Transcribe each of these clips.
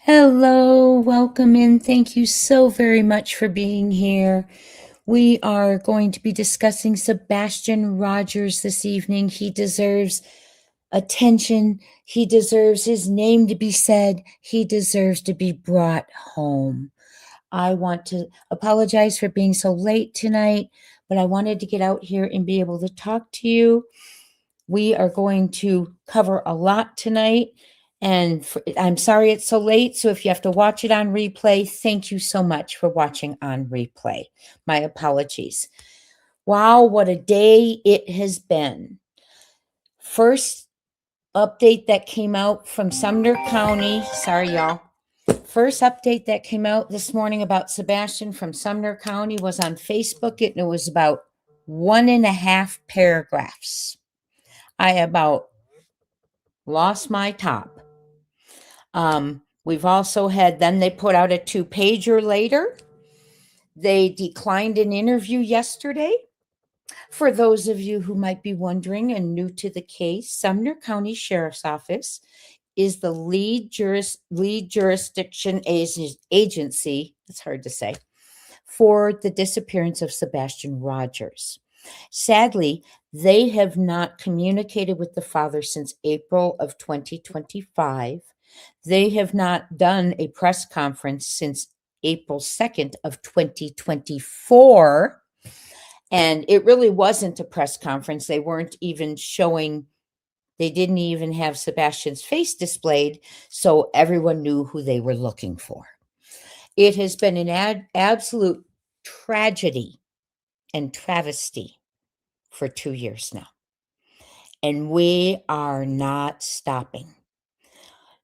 Hello, welcome in. Thank you so very much for being here. We are going to be discussing Sebastian Rogers this evening. He deserves attention. He deserves his name to be said. He deserves to be brought home. I want to apologize for being so late tonight, but I wanted to get out here and be able to talk to you. We are going to cover a lot tonight. And I'm sorry it's so late. So if you have to watch it on replay, thank you so much for watching on replay. My apologies. Wow, what a day it has been. First update that came out from Sumner County. Sorry, y'all. First update that came out this morning about Sebastian from Sumner County was on Facebook, and it was about 1.5 paragraphs. I about lost my top. We've also had, then they put out a 2-pager later. They declined an interview yesterday. For those of you who might be wondering and new to the case, Sumner County Sheriff's Office is the lead jurisdiction agency, it's hard to say, for the disappearance of Sebastian Rogers. Sadly, they have not communicated with the father since April of 2025. They have not done a press conference since April 2nd of 2024. And it really wasn't a press conference. They weren't even showing, they didn't even have Sebastian's face displayed, so everyone knew who they were looking for. It has been an absolute tragedy and travesty for 2 years now. And we are not stopping.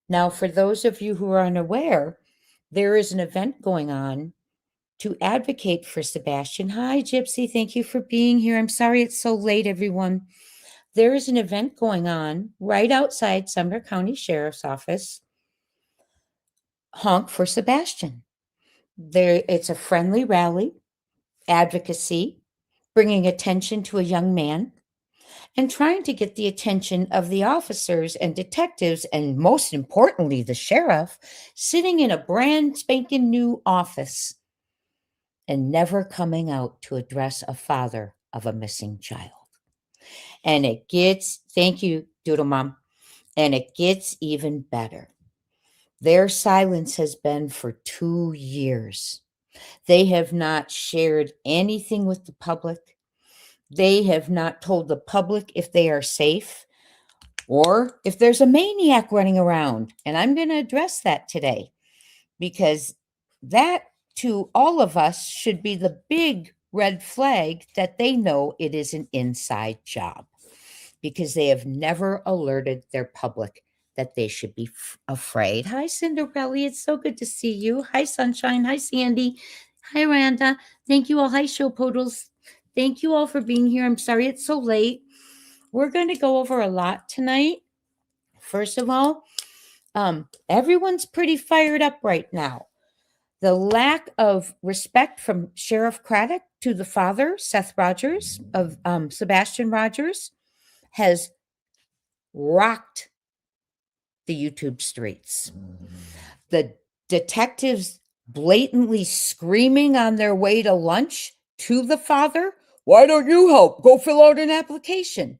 Now, for those of you who are unaware, there is an event going on to advocate for Sebastian. Hi, Gypsy. Thank you for being here. I'm sorry it's so late, everyone. There is an event going on right outside Sumner County Sheriff's Office. Honk for Sebastian. It's a friendly rally, advocacy, bringing attention to a young man, and trying to get the attention of the officers and detectives, and most importantly, the sheriff, sitting in a brand spanking new office and never coming out to address a father of a missing child. And it gets, thank you, Doodle Mom, and it gets even better. Their silence has been for 2 years. They have not shared anything with the public. They have not told the public if they are safe or if there's a maniac running around. And I'm going to address that today because that, to all of us, should be the big red flag that they know it is an inside job, because they have never alerted their public that they should be afraid. Hi, Cinderella. It's so good to see you. Hi, Sunshine. Hi, Sandy. Hi, Randa. Thank you all. Hi, Show Podles. Thank you all for being here. I'm sorry it's so late. We're going to go over a lot tonight. First of all, everyone's pretty fired up right now. The lack of respect from Sheriff Craddock to the father, Seth Rogers, of Sebastian Rogers, has rocked the YouTube streets. The detectives blatantly screaming on their way to lunch to the father, "Why don't you help? Go fill out an application,"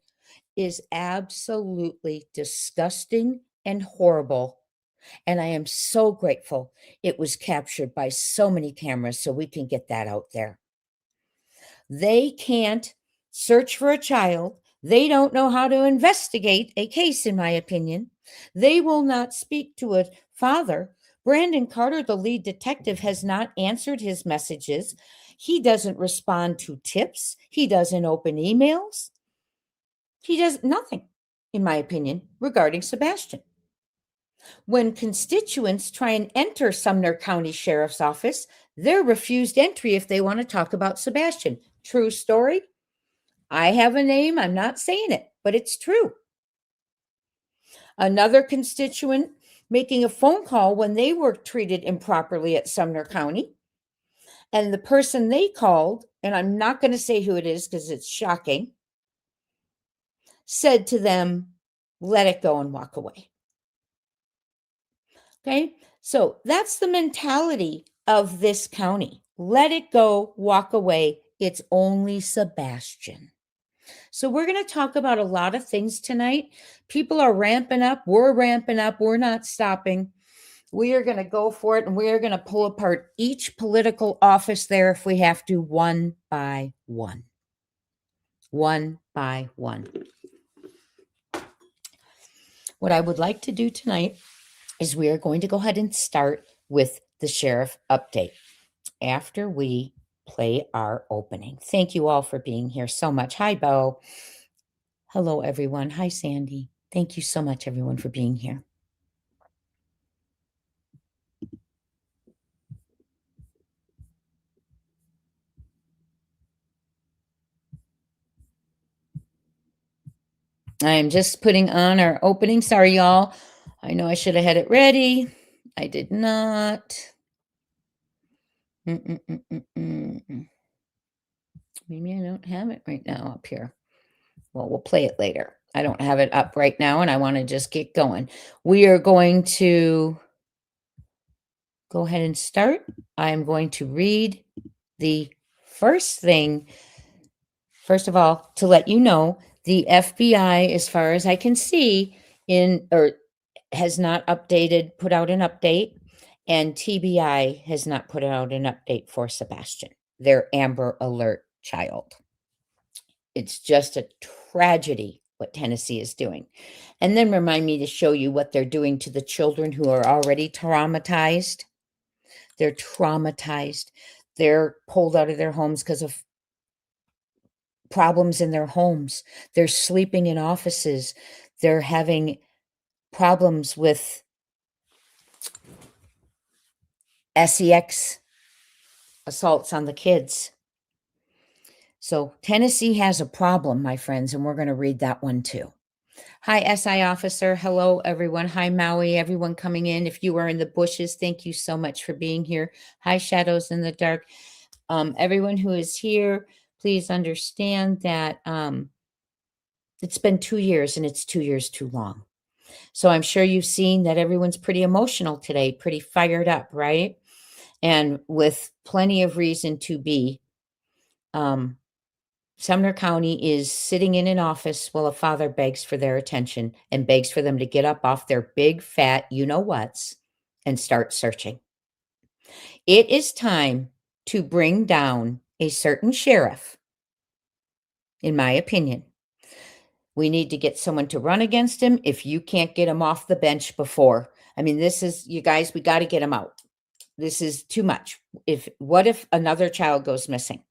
is absolutely disgusting and horrible. And I am so grateful it was captured by so many cameras so we can get that out there. They can't search for a child. They don't know how to investigate a case, in my opinion. They will not speak to a father. Brandon Carter, the lead detective, has not answered his messages. He doesn't respond to tips. He doesn't open emails. He does nothing, in my opinion, regarding Sebastian. When constituents try and enter Sumner County Sheriff's Office, they're refused entry if they want to talk about Sebastian. True story. I have a name. I'm not saying it, but it's true. Another constituent making a phone call when they were treated improperly at Sumner County. And the person they called, and I'm not going to say who it is because it's shocking, said to them, "Let it go and walk away." Okay. So that's the mentality of this county. Let it go, walk away. It's only Sebastian. So we're going to talk about a lot of things tonight. People are ramping up. We're ramping up. We're not stopping. We are going to go for it, and we are going to pull apart each political office there if we have to, one by one. One by one. What I would like to do tonight is we are going to go ahead and start with the sheriff update after we play our opening. Thank you all for being here so much. Hi, Bo. Hello, everyone. Hi, Sandy. Thank you so much, everyone, for being here. I am just putting on our opening. Sorry, y'all. I know I should have had it ready. I did not. Maybe I don't have it right now up here. Well, we'll play it later. I don't have it up right now, and I want to just get going. We are going to go ahead and start. I am going to read the first thing. First of all, to let you know, the FBI, as far as I can see, has not put out an update, and TBI has not put out an update for Sebastian, their Amber Alert child. It's just a tragedy what Tennessee is doing. And then remind me to show you what they're doing to the children who are already traumatized. They're traumatized. They're pulled out of their homes because of problems in their homes. They're sleeping in offices. They're having problems with sex assaults on the kids. So Tennessee has a problem, my friends, and we're going to read that one too. Hi, SI officer. Hello, everyone. Hi, Maui. Everyone coming in. If you are in the bushes, thank you so much for being here. Hi, shadows in the dark. Everyone who is here, please understand that it's been 2 years, and it's 2 years too long. So I'm sure you've seen that everyone's pretty emotional today, pretty fired up, right? And with plenty of reason to be. Sumner County is sitting in an office while a father begs for their attention and begs for them to get up off their big, fat you-know-whats and start searching. It is time to bring down a certain sheriff, in my opinion. We need to get someone to run against him if you can't get him off the bench before. I mean, this is, you guys, we got to get him out. This is too much. What if another child goes missing?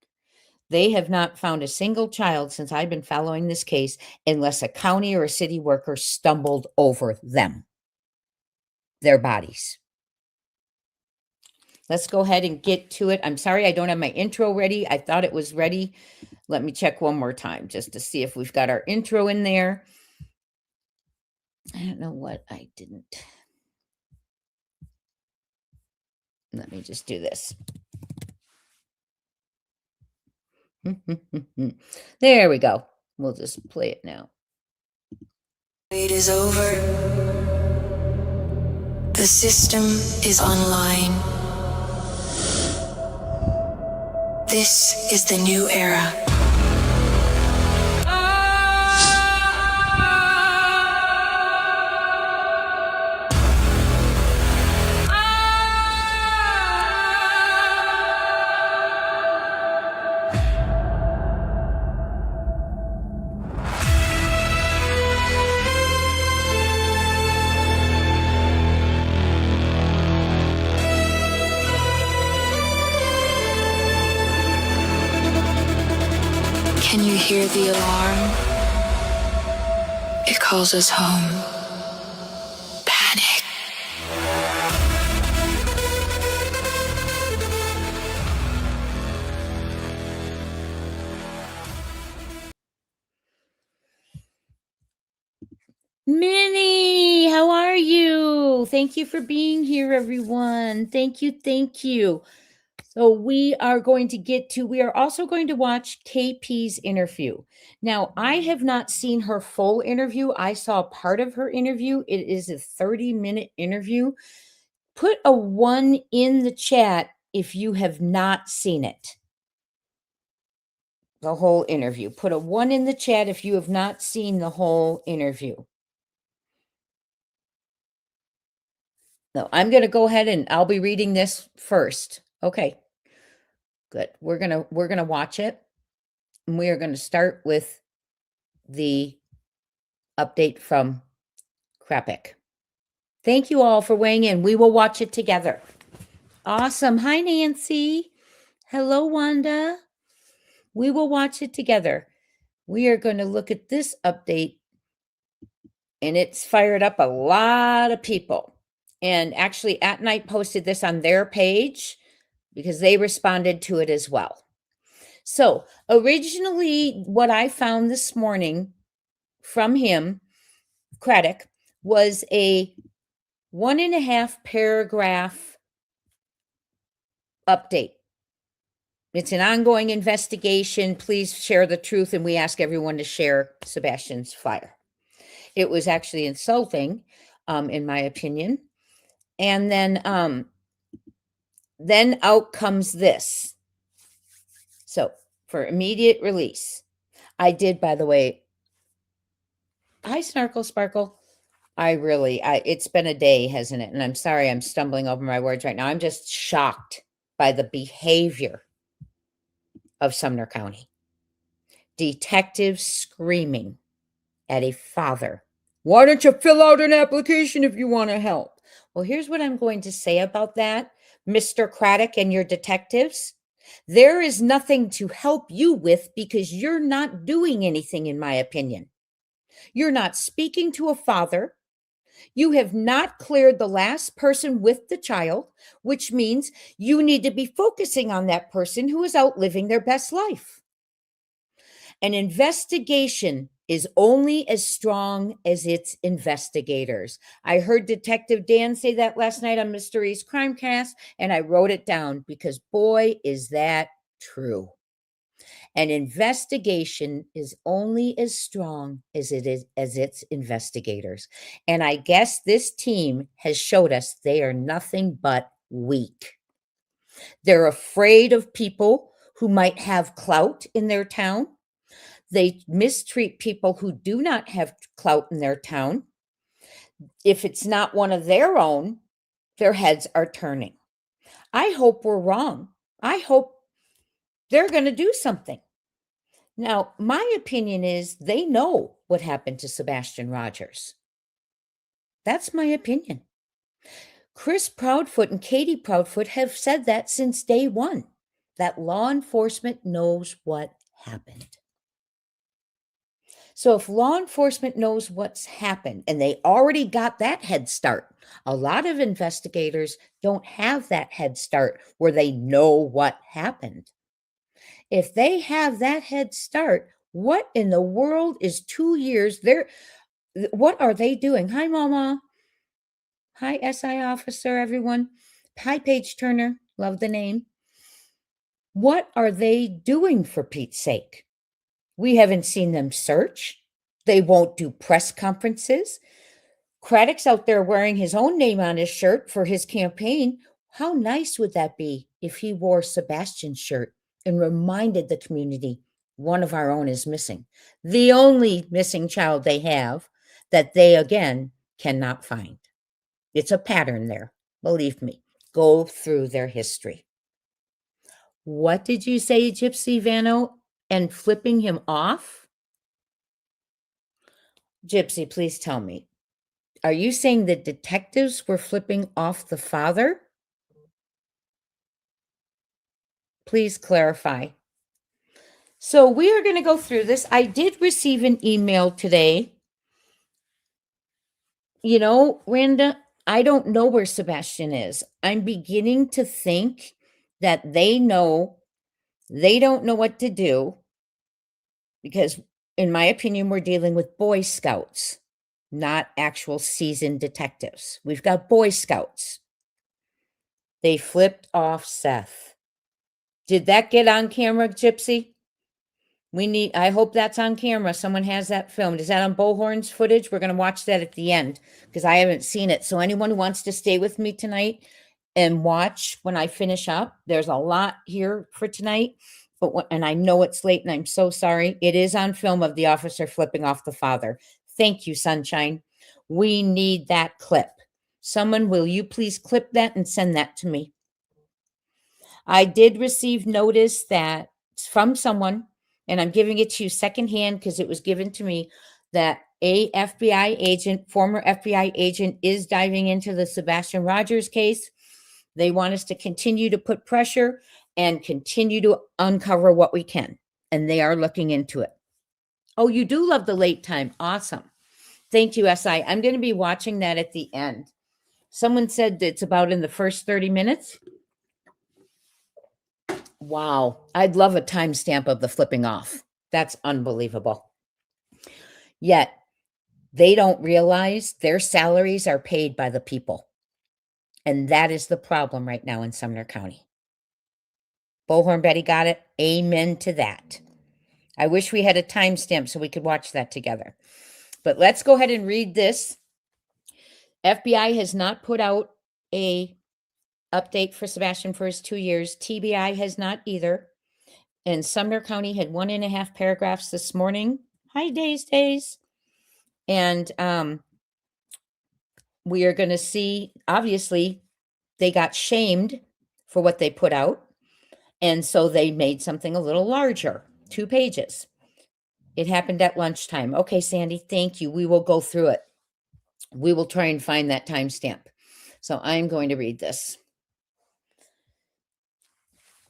They have not found a single child since I've been following this case unless a county or a city worker stumbled over them, their bodies. Let's go ahead and get to it. I'm sorry I don't have my intro ready. I thought it was ready. Let me check one more time just to see if we've got our intro in there. I don't know what I didn't. Let me just do this. There we go. We'll just play it now. It is over. The system is online. This is the new era. Can you hear the alarm? It calls us home. Panic. Minnie, how are you? Thank you for being here, everyone. Thank you. Thank you. So we are also going to watch KP's interview. Now, I have not seen her full interview. I saw part of her interview. It is a 30-minute interview. Put a 1 in the chat if you have not seen it. The whole interview. Put a 1 in the chat if you have not seen the whole interview. No, I'm going to go ahead and I'll be reading this first. Okay. Good. We're going to watch it. And we are going to start with the update from Krapik. Thank you all for weighing in. We will watch it together. Awesome. Hi, Nancy. Hello, Wanda. We will watch it together. We are going to look at this update, and it's fired up a lot of people. And actually, At Night posted this on their page because they responded to it as well. So originally, what I found this morning from him, Craddock, was a 1.5 paragraph update. It's an ongoing investigation. Please share the truth. And we ask everyone to share Sebastian's fire. It was actually insulting, in my opinion. And then out comes this. So for immediate release, I did, by the way, hi, Snarkle Sparkle. It's been a day, hasn't it? And I'm sorry, I'm stumbling over my words right now. I'm just shocked by the behavior of Sumner County. Detectives screaming at a father. Why don't you fill out an application if you want to help? Well, here's what I'm going to say about that, Mr. Craddock and your detectives. There is nothing to help you with because you're not doing anything, in my opinion. You're not speaking to a father. You have not cleared the last person with the child, which means you need to be focusing on that person who is out living their best life. An investigation is only as strong as its investigators. I heard Detective Dan say that last night on Mysteries Crimecast, and I wrote it down because, boy, is that true. An investigation is only as strong as its investigators. And I guess this team has showed us they are nothing but weak. They're afraid of people who might have clout in their town. They mistreat people who do not have clout in their town. If it's not one of their own, their heads are turning. I hope we're wrong. I hope they're going to do something. Now, my opinion is they know what happened to Sebastian Rogers. That's my opinion. Chris Proudfoot and Katie Proudfoot have said that since day one, that law enforcement knows what happened. So if law enforcement knows what's happened and they already got that head start, a lot of investigators don't have that head start where they know what happened. If they have that head start, what in the world is 2 years there? What are they doing? Hi, Mama. Hi, SI officer, everyone. Hi, Paige Turner. Love the name. What are they doing, for Pete's sake? We haven't seen them search. They won't do press conferences. Craddock's out there wearing his own name on his shirt for his campaign. How nice would that be if he wore Sebastian's shirt and reminded the community one of our own is missing? The only missing child they have that they, again, cannot find. It's a pattern there. Believe me. Go through their history. What did you say, Gypsy Vano? And flipping him off? Gypsy, please tell me. Are you saying the detectives were flipping off the father? Please clarify. So we are going to go through this. I did receive an email today. You know, Randa, I don't know where Sebastian is. I'm beginning to think that they don't know what to do because, in my opinion, we're dealing with Boy Scouts, not actual seasoned detectives. We've got Boy Scouts. They flipped off Seth. Did that get on camera, Gypsy? I hope that's on camera. Someone has that filmed. Is that on Bullhorn's footage? We're going to watch that at the end because I haven't seen it. So anyone who wants to stay with me tonight and watch when I finish up, there's a lot here for tonight. And I know it's late and I'm so sorry. It is on film of the officer flipping off the father. Thank you, Sunshine. We need that clip. Someone, will you please clip that and send that to me? I did receive notice that from someone, and I'm giving it to you secondhand because it was given to me, that a FBI agent, former FBI agent, is diving into the Sebastian Rogers case. They want us to continue to put pressure and continue to uncover what we can. And they are looking into it. Oh, you do love the late time. Awesome. Thank you, SI. I'm going to be watching that at the end. Someone said it's about in the first 30 minutes. Wow. I'd love a timestamp of the flipping off. That's unbelievable. Yet they don't realize their salaries are paid by the people. And that is the problem right now in Sumner County. Bullhorn Betty got it. Amen to that. I wish we had a timestamp so we could watch that together. But let's go ahead and read this. FBI has not put out a update for Sebastian for his 2 years. TBI has not either. And Sumner County had 1.5 paragraphs this morning. Hi, Days. And we are going to see, obviously, they got shamed for what they put out. And so they made something a little larger, 2 pages. It happened at lunchtime. Okay, Sandy, thank you. We will go through it. We will try and find that timestamp. So I'm going to read this.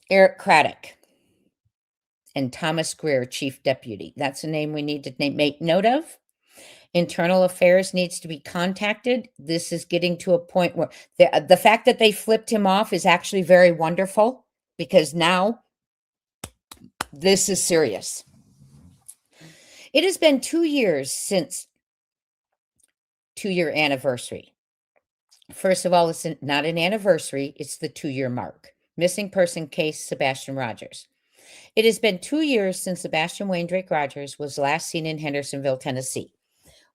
Eric Craddock and Thomas Greer, Chief Deputy. That's a name we need to make note of. Internal Affairs needs to be contacted. This is getting to a point where the fact that they flipped him off is actually very wonderful because now this is serious. It has been 2 years since 2-year anniversary. First of all, it's not an anniversary. It's the 2-year mark. Missing person case, Sebastian Rogers. It has been 2 years since Sebastian Wayne Drake Rogers was last seen in Hendersonville, Tennessee.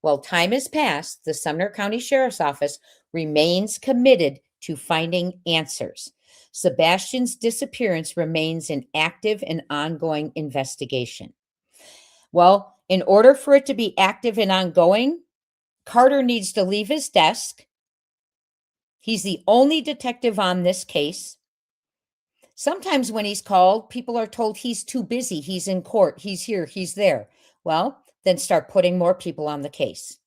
While time has passed, the Sumner County Sheriff's Office remains committed to finding answers. Sebastian's disappearance remains an active and ongoing investigation. Well, in order for it to be active and ongoing, Carter needs to leave his desk. He's the only detective on this case. Sometimes when he's called, people are told he's too busy. He's in court. He's here. He's there. Well, then start putting more people on the case.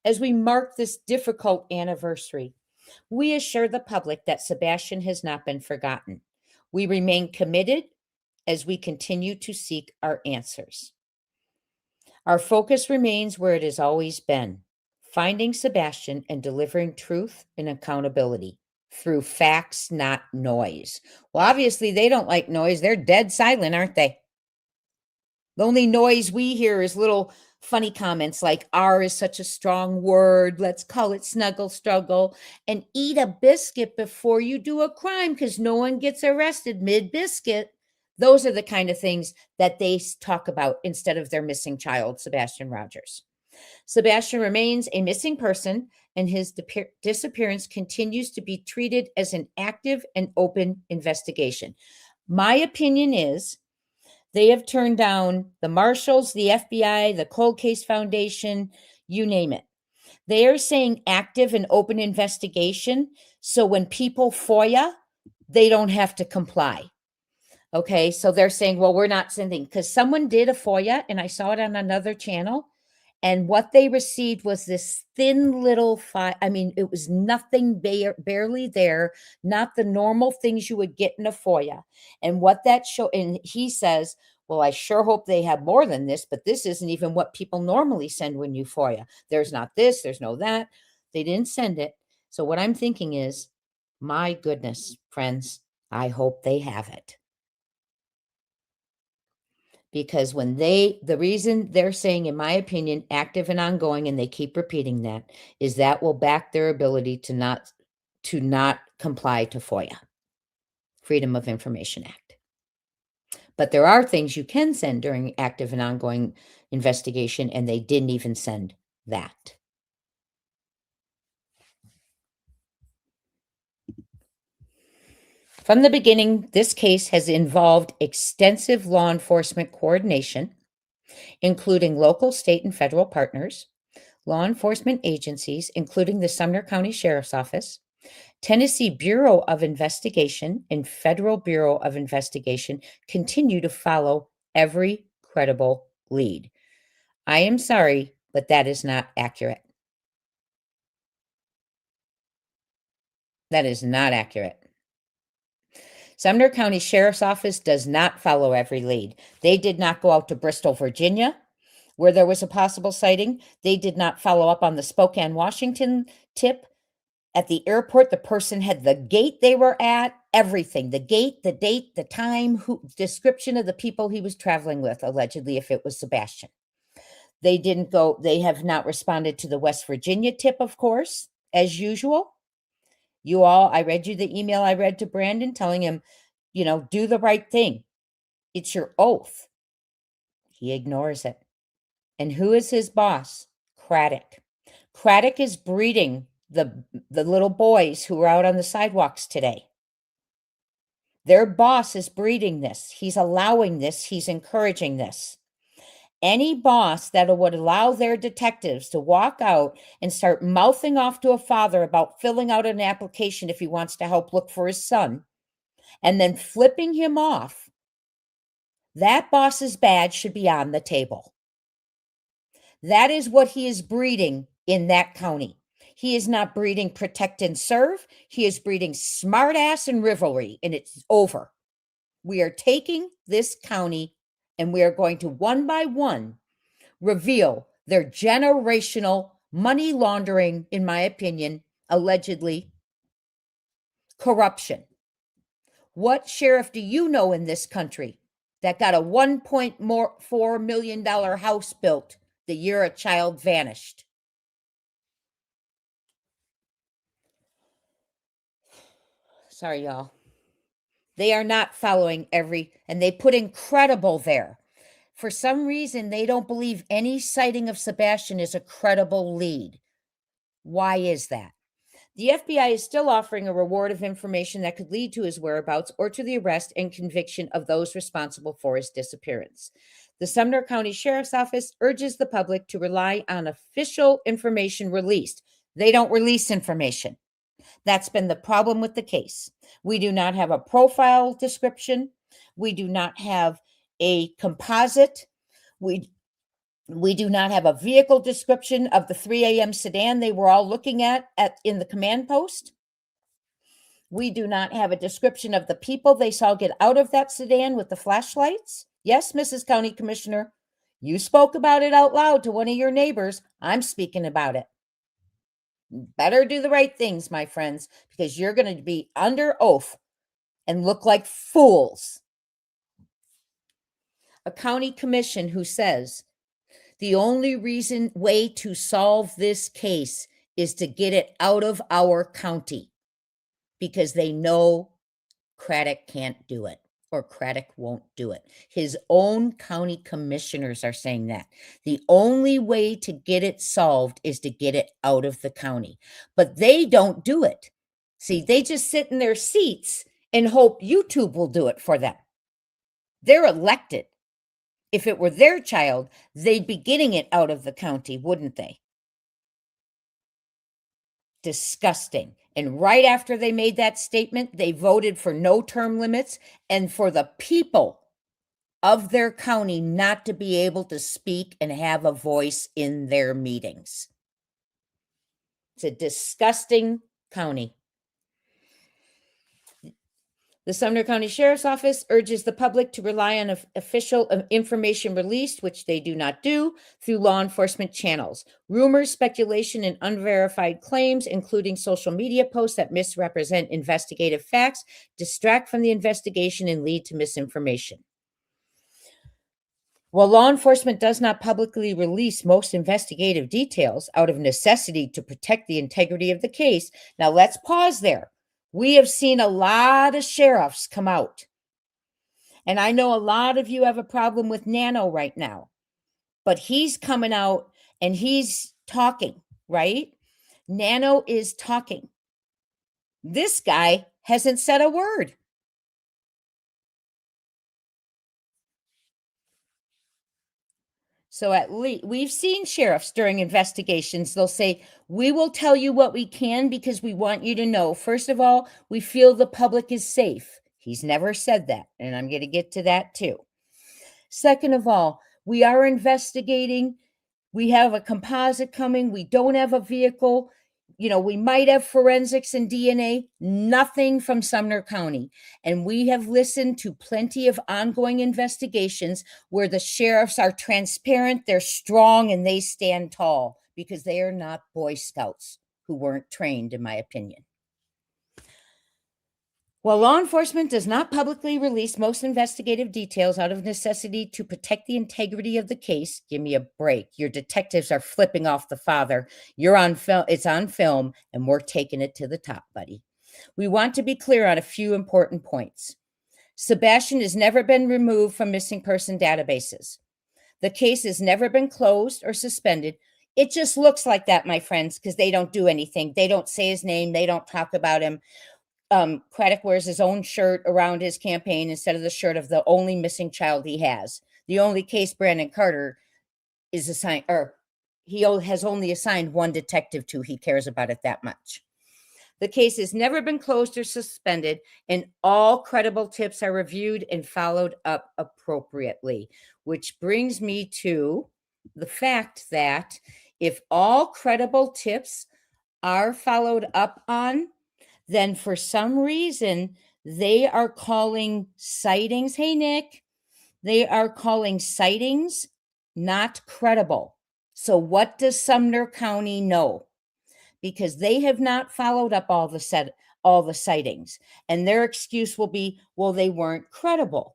As we mark this difficult anniversary, we assure the public that Sebastian has not been forgotten. We remain committed as we continue to seek our answers. Our focus remains where it has always been, finding Sebastian and delivering truth and accountability through facts, not noise. Well, obviously, they don't like noise. They're dead silent, aren't they? The only noise we hear is little funny comments like "R is such a strong word. Let's call it snuggle struggle," and "eat a biscuit before you do a crime because no one gets arrested mid-biscuit." Those are the kind of things that they talk about instead of their missing child, Sebastian Rogers. Sebastian remains a missing person, and his disappearance continues to be treated as an active and open investigation. My opinion is they have turned down the marshals, the FBI, the Cold Case Foundation, you name it. They are saying active and open investigation. So when people FOIA, they don't have to comply. Okay, so they're saying, well, we're not sending, because someone did a FOIA and I saw it on another channel. And what they received was this thin little file. I mean, it was nothing barely there, not the normal things you would get in a FOIA. And what that show, and he says, well, I sure hope they have more than this, but this isn't even what people normally send when you FOIA. There's not this, there's no that. They didn't send it. So what I'm thinking is, my goodness, friends, I hope they have it. Because the reason they're saying, in my opinion, active and ongoing, and they keep repeating that, is that will back their ability to not comply to FOIA, Freedom of Information Act. But there are things you can send during active and ongoing investigation, and they didn't even send that. From the beginning, this case has involved extensive law enforcement coordination, including local, state, and federal partners, law enforcement agencies, including the Sumner County Sheriff's Office, Tennessee Bureau of Investigation, and Federal Bureau of Investigation continue to follow every credible lead. I am sorry, but that is not accurate. That is not accurate. Sumner County Sheriff's Office does not follow every lead. They did not go out to Bristol, Virginia, where there was a possible sighting. They did not follow up on the Spokane, Washington tip. At the airport, the person had the gate they were at, everything, the gate, the date, the time, description of the people he was traveling with, allegedly, if it was Sebastian. They have not responded to the West Virginia tip, of course, as usual. I read you the email I read to Brandon telling him, do the right thing. It's your oath. He ignores it. And who is his boss? Craddock. Craddock is breeding the little boys who were out on the sidewalks today. Their boss is breeding this. He's allowing this. He's encouraging this. Any boss that would allow their detectives to walk out and start mouthing off to a father about filling out an application if he wants to help look for his son, and then flipping him off, that boss's badge should be on the table. That is what he is breeding in that county. He is not breeding protect and serve. He is breeding smartass and rivalry, and it's over. We are taking this county and we are going to one by one reveal their generational money laundering, in my opinion, allegedly corruption. What sheriff do you know in this country that got a $1.4 million house built the year a child vanished? Sorry, y'all. They are not following and they put incredible there. For some reason, they don't believe any sighting of Sebastian is a credible lead. Why is that? The FBI is still offering a reward of information that could lead to his whereabouts or to the arrest and conviction of those responsible for his disappearance. The Sumner County Sheriff's Office urges the public to rely on official information released. They don't release information. That's been the problem with the case. We do not have a profile description. We do not have a composite. We do not have a vehicle description of the 3 a.m. sedan they were all looking at in the command post. We do not have a description of the people they saw get out of that sedan with the flashlights. Yes, Mrs. County Commissioner, you spoke about it out loud to one of your neighbors. I'm speaking about it. Better do the right things, my friends, because you're going to be under oath and look like fools. A county commission who says the only way to solve this case is to get it out of our county because they know Craddock can't do it or Craddock won't do it. His own county commissioners are saying that. The only way to get it solved is to get it out of the county. But they don't do it. See, they just sit in their seats and hope YouTube will do it for them. They're elected. If it were their child, they'd be getting it out of the county, wouldn't they? Disgusting. And right after they made that statement, they voted for no term limits and for the people of their county not to be able to speak and have a voice in their meetings. It's a disgusting county. The Sumner County Sheriff's Office urges the public to rely on official information released, which they do not do, through law enforcement channels. Rumors, speculation, and unverified claims, including social media posts that misrepresent investigative facts, distract from the investigation and lead to misinformation. While law enforcement does not publicly release most investigative details out of necessity to protect the integrity of the case, now let's pause there. We have seen a lot of sheriffs come out And I know a lot of you have a problem with Nano right now, but he's coming out and he's talking, right? Nano is talking. This guy hasn't said a word. So at least we've seen sheriffs during investigations, they'll say, we will tell you what we can because we want you to know. First of all, we feel the public is safe. He's never said that, and I'm going to get to that too. Second of all, we are investigating. We have a composite coming. We don't have a vehicle. We might have forensics and DNA, nothing from Sumner County. And we have listened to plenty of ongoing investigations where the sheriffs are transparent, they're strong, and they stand tall because they are not Boy Scouts who weren't trained, in my opinion. While law enforcement does not publicly release most investigative details out of necessity to protect the integrity of the case, give me a break. Your detectives are flipping off the father. You're on film. It's on film, and we're taking it to the top, buddy. We want to be clear on a few important points. Sebastian has never been removed from missing person databases. The case has never been closed or suspended. It just looks like that, my friends, because they don't do anything. They don't say his name. They don't talk about him. Craddock wears his own shirt around his campaign instead of the shirt of the only missing child he has. The only case Brandon Carter is assigned, or he has only assigned one detective to. He cares about it that much. The case has never been closed or suspended, and all credible tips are reviewed and followed up appropriately, which brings me to the fact that if all credible tips are followed up on, then for some reason they are calling sightings. Hey, Nick, they are calling sightings not credible. So what does Sumner County know? Because they have not followed up all the sightings, and their excuse will be, well, they weren't credible.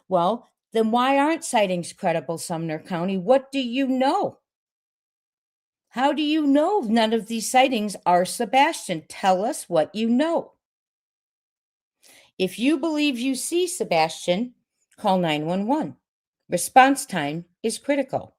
Well, then why aren't sightings credible, Sumner County? What do you know? How do you know none of these sightings are Sebastian? Tell us what you know. If you believe you see Sebastian, call 911. Response time is critical.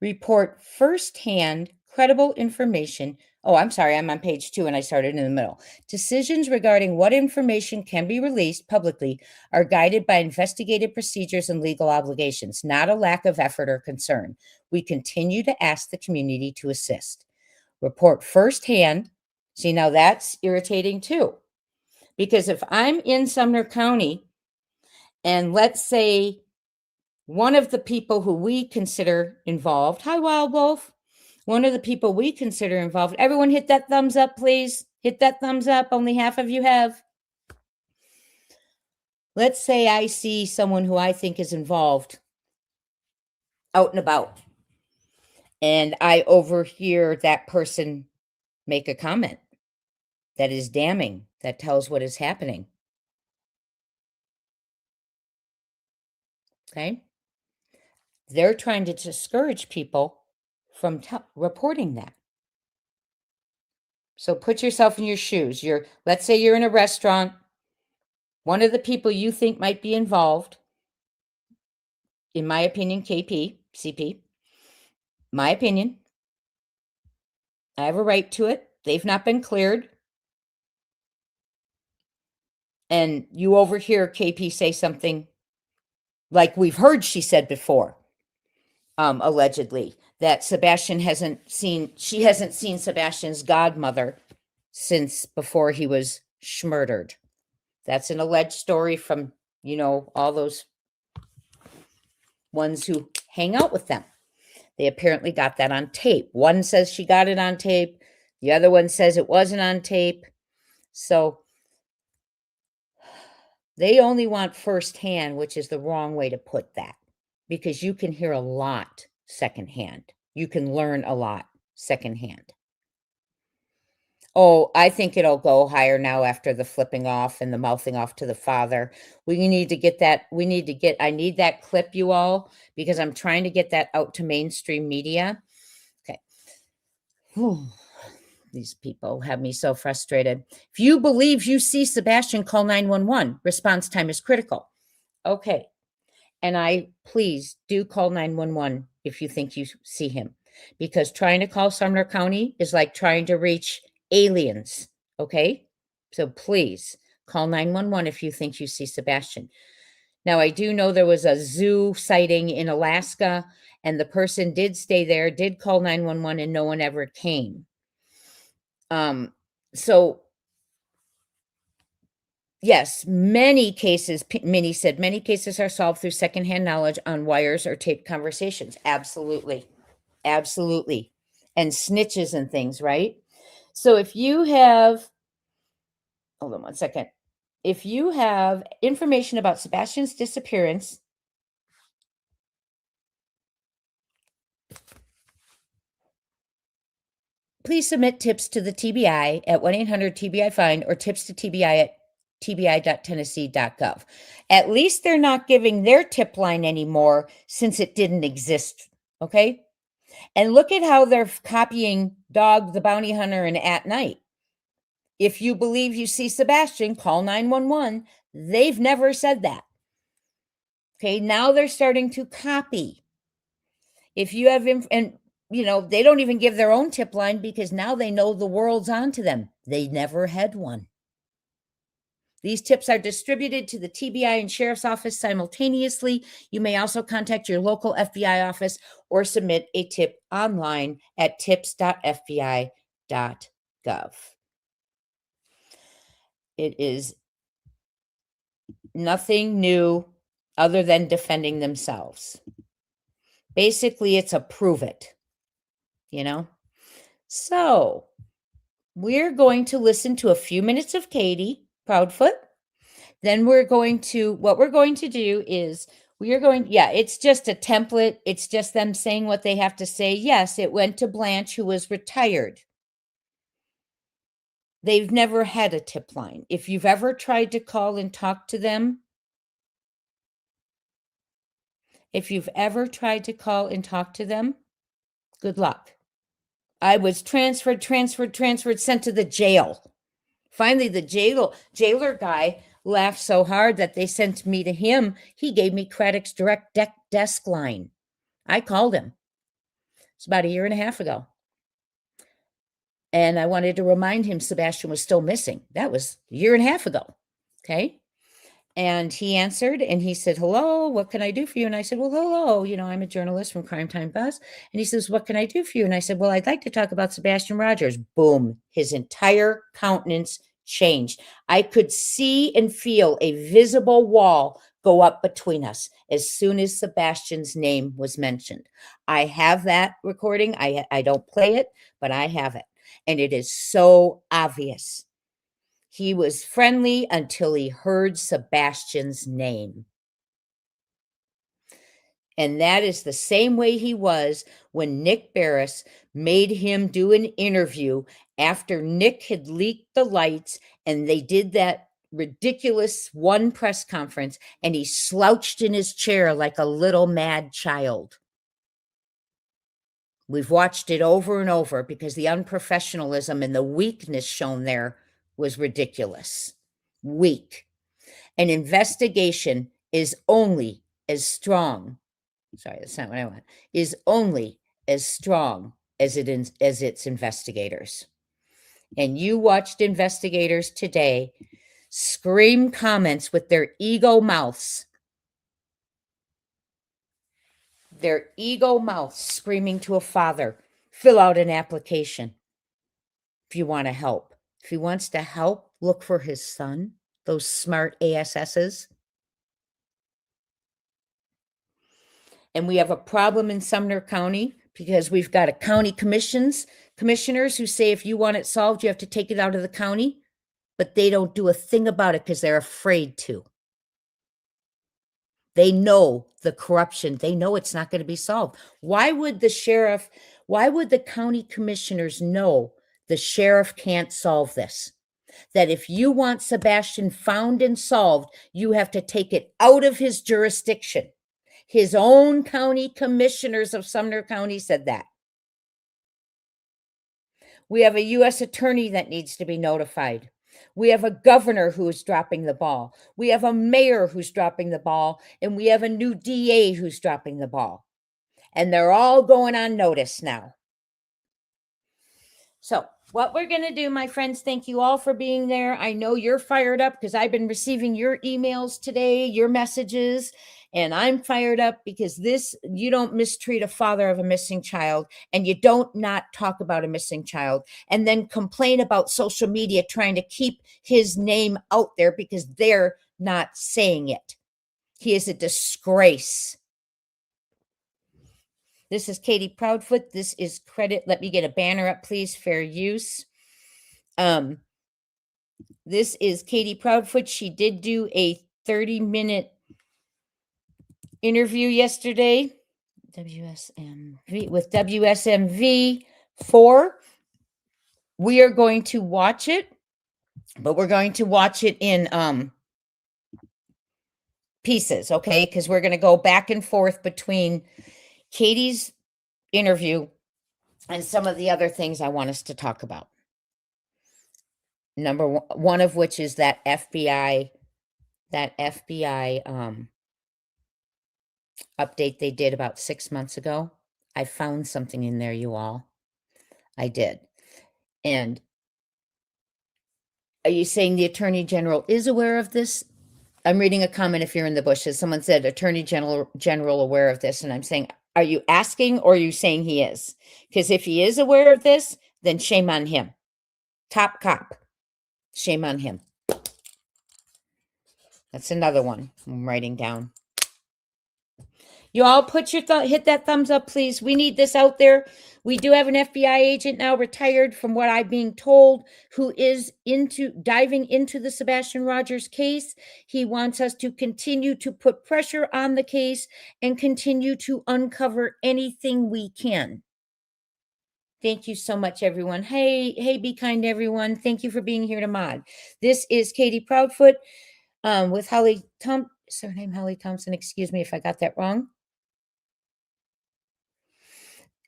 Report firsthand credible information. Oh, I'm sorry, I'm on page 2 and I started in the middle. Decisions regarding what information can be released publicly are guided by investigative procedures and legal obligations, not a lack of effort or concern. We continue to ask the community to assist. Report firsthand. See, now that's irritating too. Because if I'm in Sumner County and let's say one of the people who we consider involved, hi, Wild Wolf, one of the people we consider involved, everyone hit that thumbs up, please. Hit that thumbs up. Only half of you have. Let's say I see someone who I think is involved out and about, and I overhear that person make a comment that is damning, that tells what is happening. Okay? They're trying to discourage people from reporting that. So put yourself in your shoes. Let's say you're in a restaurant. One of the people you think might be involved, in my opinion, CP, my opinion, I have a right to it. They've not been cleared. And you overhear KP say something like we've heard she said before, allegedly, that she hasn't seen Sebastian's godmother since before he was schmurdered. That's an alleged story from, all those ones who hang out with them. They apparently got that on tape. One says she got it on tape. The other one says it wasn't on tape. So they only want firsthand, which is the wrong way to put that, because you can hear a lot secondhand. You can learn a lot secondhand. Oh, I think it'll go higher now after the flipping off and the mouthing off to the father. We need to get that. I need that clip, you all, because I'm trying to get that out to mainstream media. Okay. Whew. These people have me so frustrated. If you believe you see Sebastian, call 911. Response time is critical. Okay. And please do call 911 if you think you see him, because trying to call Sumner County is like trying to reach aliens. Okay. So please call 911 if you think you see Sebastian. Now, I do know there was a zoo sighting in Alaska, and the person did stay there, did call 911, and no one ever came. So yes, many cases, Minnie said, many cases are solved through secondhand knowledge on wires or taped conversations. Absolutely. Absolutely. And snitches and things, right? So if you have, hold on one second. If you have information about Sebastian's disappearance, please submit tips to the TBI at 1-800-TBI-FIND or tips to TBI at tbi.tennessee.gov. At least they're not giving their tip line anymore since it didn't exist. Okay. And look at how they're copying Dog the Bounty Hunter and At Night. If you believe you see Sebastian, call 911. They've never said that. Okay. Now they're starting to copy. If you have, and they don't even give their own tip line because now they know the world's onto them. They never had one. These tips are distributed to the TBI and Sheriff's Office simultaneously. You may also contact your local FBI office or submit a tip online at tips.fbi.gov. It is nothing new other than defending themselves. Basically, it's a prove it, So we're going to listen to a few minutes of Katie Proudfoot. Then what we're going to do is it's just a template. It's just them saying what they have to say. Yes, it went to Blanche, who was retired. They've never had a tip line. If you've ever tried to call and talk to them, good luck. I was transferred, sent to the jail. Finally, the jailer guy laughed so hard that they sent me to him. He gave me Craddock's direct desk line. I called him. It's about 1.5 years ago. And I wanted to remind him Sebastian was still missing. That was 1.5 years ago. Okay. And he answered and he said, "Hello, what can I do for you?" And I said, "Well, hello, I'm a journalist from Crime Time Buzz." And he says, "What can I do for you?" And I said, "Well, I'd like to talk about Sebastian Rogers." Boom. His entire countenance changed. I could see and feel a visible wall go up between us as soon as Sebastian's name was mentioned. I have that recording. I don't play it, but I have it. And it is so obvious. He was friendly until he heard Sebastian's name. And that is the same way he was when Nick Barris made him do an interview after Nick had leaked the lights and they did that ridiculous one press conference, and he slouched in his chair like a little mad child. We've watched it over and over because the unprofessionalism and the weakness shown there was ridiculous. Weak. An investigation is only as strong. Sorry, that's not what I want. Is only as strong as its investigators. And you watched investigators today scream comments with their ego mouths. Their ego mouths screaming to a father, "Fill out an application if you want to help." If he wants to help, look for his son, those smart ASSs. And we have a problem in Sumner County because we've got a county commissioners who say if you want it solved, you have to take it out of the county, but they don't do a thing about it because they're afraid to. They know the corruption. They know it's not going to be solved. Why would the county commissioners know the sheriff can't solve this? That if you want Sebastian found and solved, you have to take it out of his jurisdiction. His own county commissioners of Sumner County said that. We have a U.S. attorney that needs to be notified. We have a governor who is dropping the ball. We have a mayor who's dropping the ball. And we have a new DA who's dropping the ball. And they're all going on notice now. So, what we're going to do, my friends, thank you all for being there. I know you're fired up because I've been receiving your emails today, your messages, and I'm fired up because you don't mistreat a father of a missing child, and you don't not talk about a missing child and then complain about social media trying to keep his name out there because they're not saying it. He is a disgrace. This is Katie Proudfoot. This is credit. Let me get a banner up, please. Fair use. This is Katie Proudfoot. She did do a 30-minute interview yesterday with WSMV 4. We are going to watch it, but we're going to watch it in pieces, okay? Because we're going to go back and forth between Katie's interview and some of the other things I want us to talk about. Number one of which is that FBI update they did about 6 months ago. I found something in there, you all. I did. And are you saying the Attorney General is aware of this? I'm reading a comment if you're in the bushes. Someone said Attorney General aware of this. And I'm saying, are you asking or are you saying he is? Because if he is aware of this, then shame on him. Top cop. Shame on him. That's another one I'm writing down. You all put your hit that thumbs up, please. We need this out there. We do have an FBI agent now, retired from what I'm being told, who is diving into the Sebastian Rogers case. He wants us to continue to put pressure on the case and continue to uncover anything we can. Thank you so much, everyone. Hey, be kind, everyone. Thank you for being here to mod. This is Katie Proudfoot with Holly surname Holly Thompson. Excuse me if I got that wrong.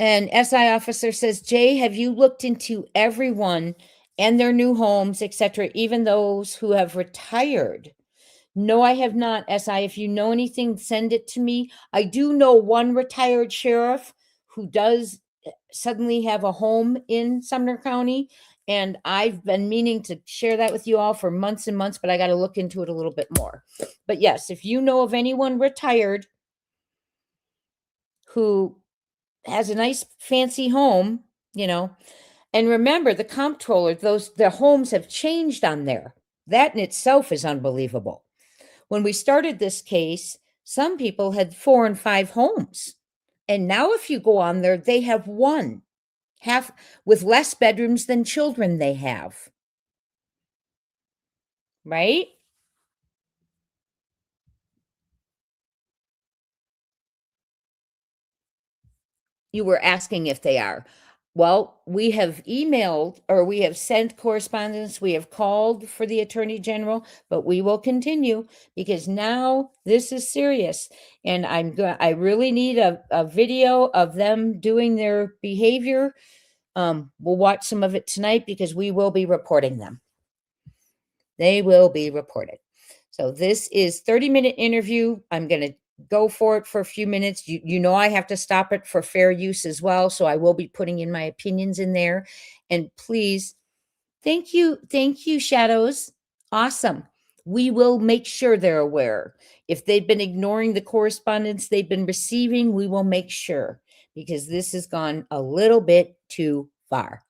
And SI officer says, Jay, have you looked into everyone and their new homes, etc., even those who have retired? No, I have not, SI. If you know anything, send it to me. I do know one retired sheriff who does suddenly have a home in Sumner County. And I've been meaning to share that with you all for months and months, but I got to look into it a little bit more. But yes, if you know of anyone retired who has a nice fancy home, and remember the comptroller, the homes have changed on there. That in itself is unbelievable. When we started this case, some people had 4 and 5 homes. And now if you go on there, they have 1, half with less bedrooms than children they have. Right? You were asking if they are. Well, we have emailed or we have sent correspondence. We have called for the Attorney General, but we will continue because now this is serious. And I really need a video of them doing their behavior. We'll watch some of it tonight because we will be reporting them. They will be reported. So this is 30-minute interview. I'm going to go for it for a few minutes. You know I have to stop it for fair use as well, so I will be putting in my opinions in there. And please, thank you, Shadows. Awesome. We will make sure they're aware. If they've been ignoring the correspondence they've been receiving, we will make sure because this has gone a little bit too far.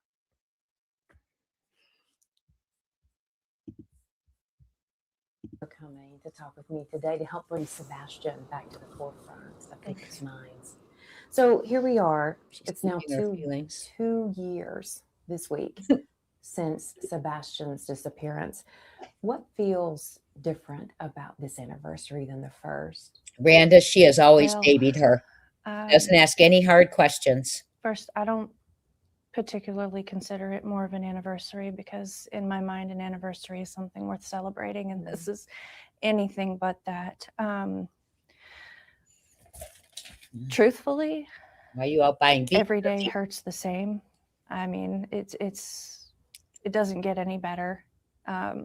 Coming to talk with me today to help bring Sebastian back to the forefront of people's minds. So here we are. It's now 2 years this week since Sebastian's disappearance. What feels different about this anniversary than the first? Randa, she has always babied her. Doesn't ask any hard questions. First, I don't particularly consider it more of an anniversary because in my mind, an anniversary is something worth celebrating, and this is anything but that. Truthfully, why are you out buying beef? Every day hurts the same. I mean, it doesn't get any better. I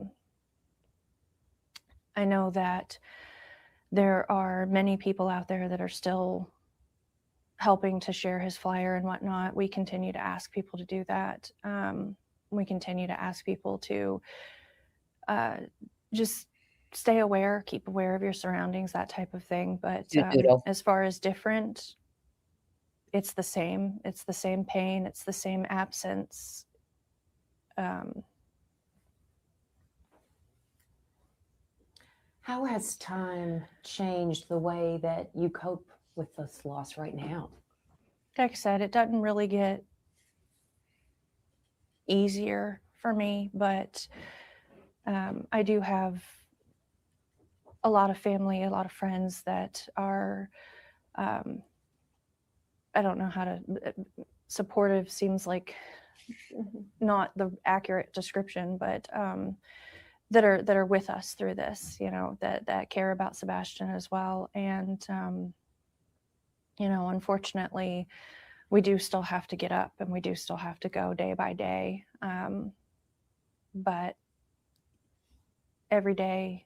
know that there are many people out there that are still helping to share his flyer and whatnot. We continue to ask people to do that. We continue to ask people to just stay aware, keep aware of your surroundings, that type of thing. But as far as different, it's the same. It's the same pain. It's the same absence. How has time changed the way that you cope with this loss right now? Like I said, it doesn't really get easier for me, but I do have a lot of family, a lot of friends that are, I don't know how to, supportive seems like not the accurate description, but that are with us through this, that care about Sebastian as well. And, unfortunately, we do still have to get up and we do still have to go day by day. But every day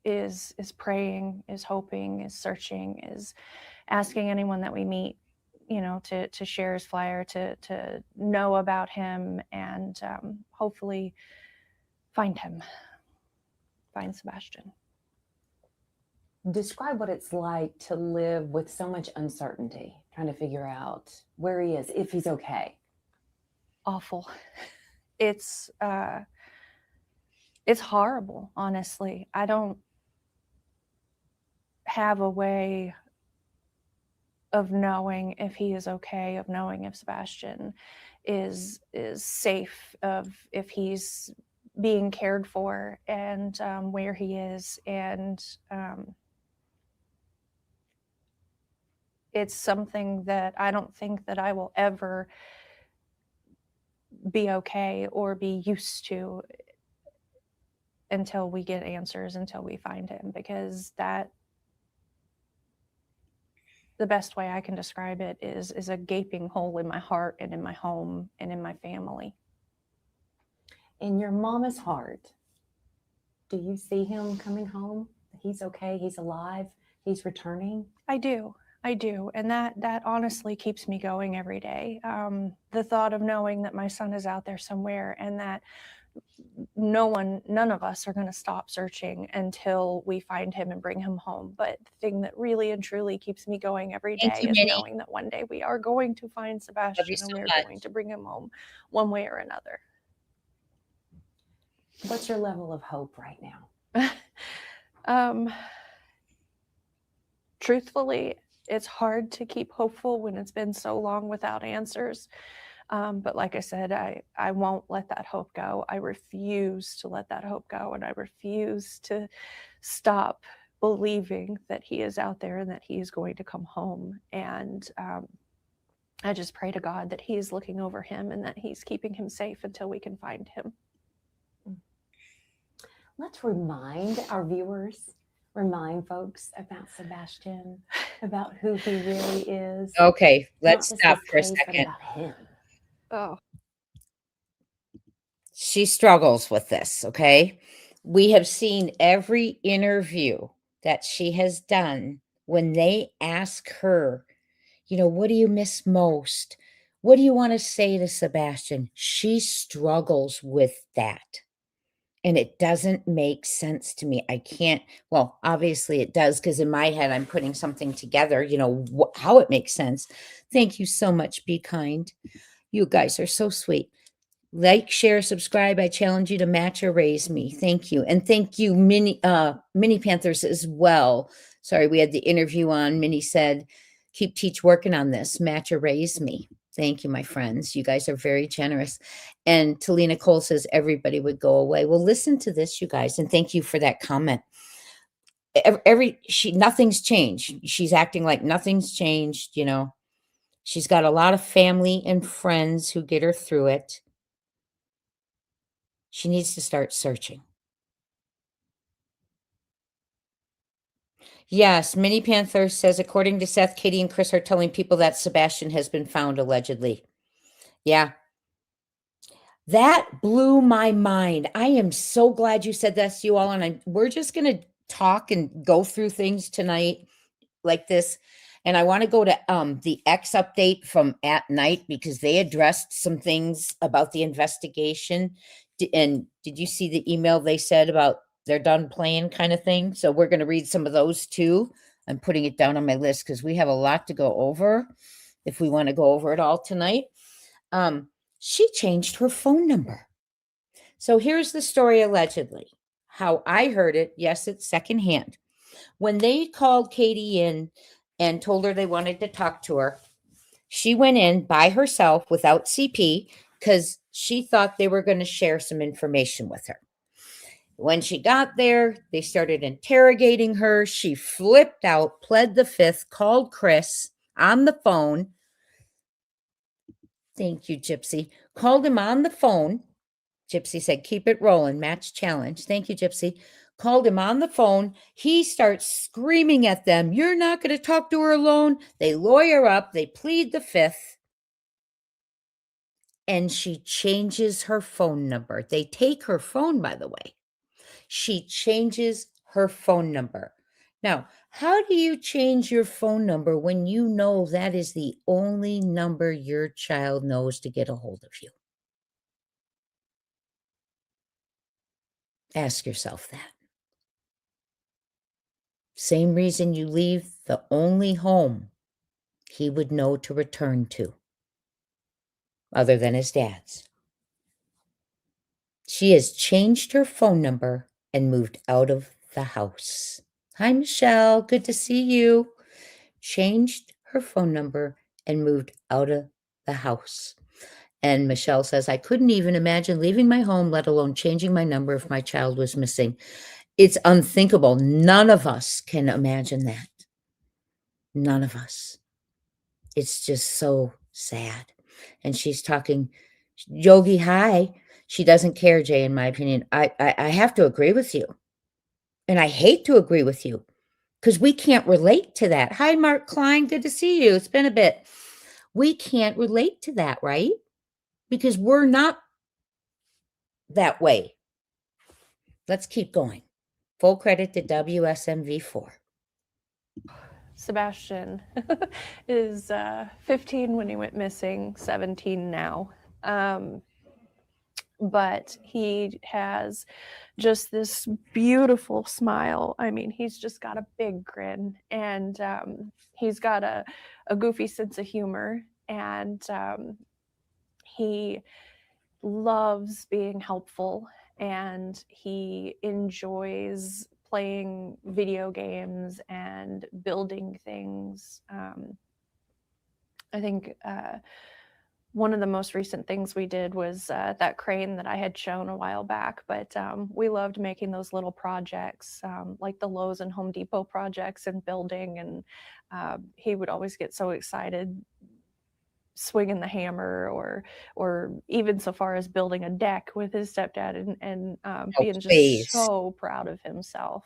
is praying, is hoping, is searching, is asking anyone that we meet, to share his flyer, to know about him, and hopefully find Sebastian. Describe what it's like to live with so much uncertainty, trying to figure out where he is, if he's okay. Awful. It's horrible, honestly. I don't have a way of knowing if he is okay, of knowing if Sebastian is safe, of if he's being cared for, and where he is. And it's something that I don't think that I will ever be okay or be used to until we get answers, until we find him, because the best way I can describe it is a gaping hole in my heart and in my home and in my family. In your mama's heart, do you see him coming home? He's okay, he's alive, he's returning? I do. And that honestly keeps me going every day. The thought of knowing that my son is out there somewhere, and that none of us are going to stop searching until we find him and bring him home. But the thing that really and truly keeps me going every day is knowing that one day we are going to find Sebastian and we're going to bring him home one way or another. What's your level of hope right now? Truthfully, it's hard to keep hopeful when it's been so long without answers. But like I said, I won't let that hope go. I refuse to let that hope go. And I refuse to stop believing that he is out there and that he is going to come home. And I just pray to God that he is looking over him and that he's keeping him safe until we can find him. Let's remind our viewers, remind folks about Sebastian, about who he really is. Okay, let's stop for a second. About him. Oh. She struggles with this, okay? We have seen every interview that she has done when they ask her, what do you miss most? What do you want to say to Sebastian? She struggles with that. And it doesn't make sense to me. I can't, well, obviously it does, because in my head, I'm putting something together, how it makes sense. Thank you so much. Be kind. You guys are so sweet. Like, share, subscribe. I challenge you to match or raise me. Thank you. And thank you, Mini Panthers as well. Sorry, we had the interview on. Minnie said, teach working on this. Match or raise me. Thank you, my friends. You guys are very generous. And Talina Cole says everybody would go away. Well, listen to this, you guys. And thank you for that comment. Nothing's changed. She's acting like nothing's changed. She's got a lot of family and friends who get her through it. She needs to start searching. Yes, Mini Panther says, according to Seth, Katie and Chris are telling people that Sebastian has been found, allegedly. Yeah. That blew my mind. I am so glad you said that to you all. And we're just going to talk and go through things tonight like this. And I want to go to the X update from at night because they addressed some things about the investigation. And did you see the email they said about they're done playing kind of thing? So we're going to read some of those too. I'm putting it down on my list because we have a lot to go over if we want to go over it all tonight. She changed her phone number. So here's the story allegedly. How I heard it, yes, it's secondhand. When they called Katie in and told her they wanted to talk to her, she went in by herself without CP because she thought they were going to share some information with her. When she got there, they started interrogating her. She flipped out, pled the fifth, called Chris on the phone. Thank you, Gypsy. Called him on the phone. Gypsy said, keep it rolling, match challenge. Thank you, Gypsy. Called him on the phone. He starts screaming at them. You're not going to talk to her alone. They lawyer up. They plead the fifth. And she changes her phone number. They take her phone, by the way. She changes her phone number. Now, how do you change your phone number when you know that is the only number your child knows to get a hold of you? Ask yourself that. Same reason you leave the only home he would know to return to, other than his dad's. She has changed her phone number and moved out of the house. Hi, Michelle. Good to see you. Changed her phone number and moved out of the house. And Michelle says, I couldn't even imagine leaving my home, let alone changing my number if my child was missing. It's unthinkable. None of us can imagine that. None of us. It's just so sad. And she's talking Yogi high. She doesn't care, Jay, in my opinion. I have to agree with you. And I hate to agree with you because we can't relate to that. Hi, Mark Klein. Good to see you. It's been a bit. We can't relate to that, right? Because we're not that way. Let's keep going. Full credit to WSMV4. Sebastian is 15 when he went missing, 17 now. But he has just this beautiful smile. I mean, he's just got a big grin, and he's got a goofy sense of humor, and he loves being helpful, and he enjoys playing video games and building things. I think one of the most recent things we did was that crane that I had shown a while back, but we loved making those little projects, like the Lowe's and Home Depot projects and building, and he would always get so excited swinging the hammer, or even so far as building a deck with his stepdad, and being just so proud of himself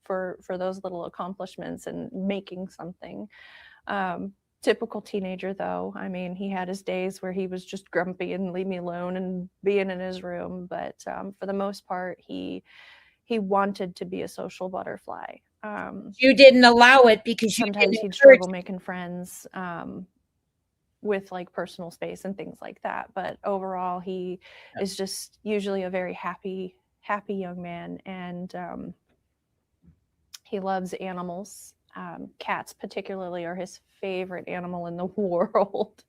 for those little accomplishments and making something. Typical teenager, though. I mean, he had his days where he was just grumpy and leave me alone and being in his room, but for the most part, he wanted to be a social butterfly. You didn't allow it because sometimes he'd struggle making friends with like personal space and things like that. But overall, he is just usually a very happy young man, and he loves animals. Cats particularly are his favorite animal in the world.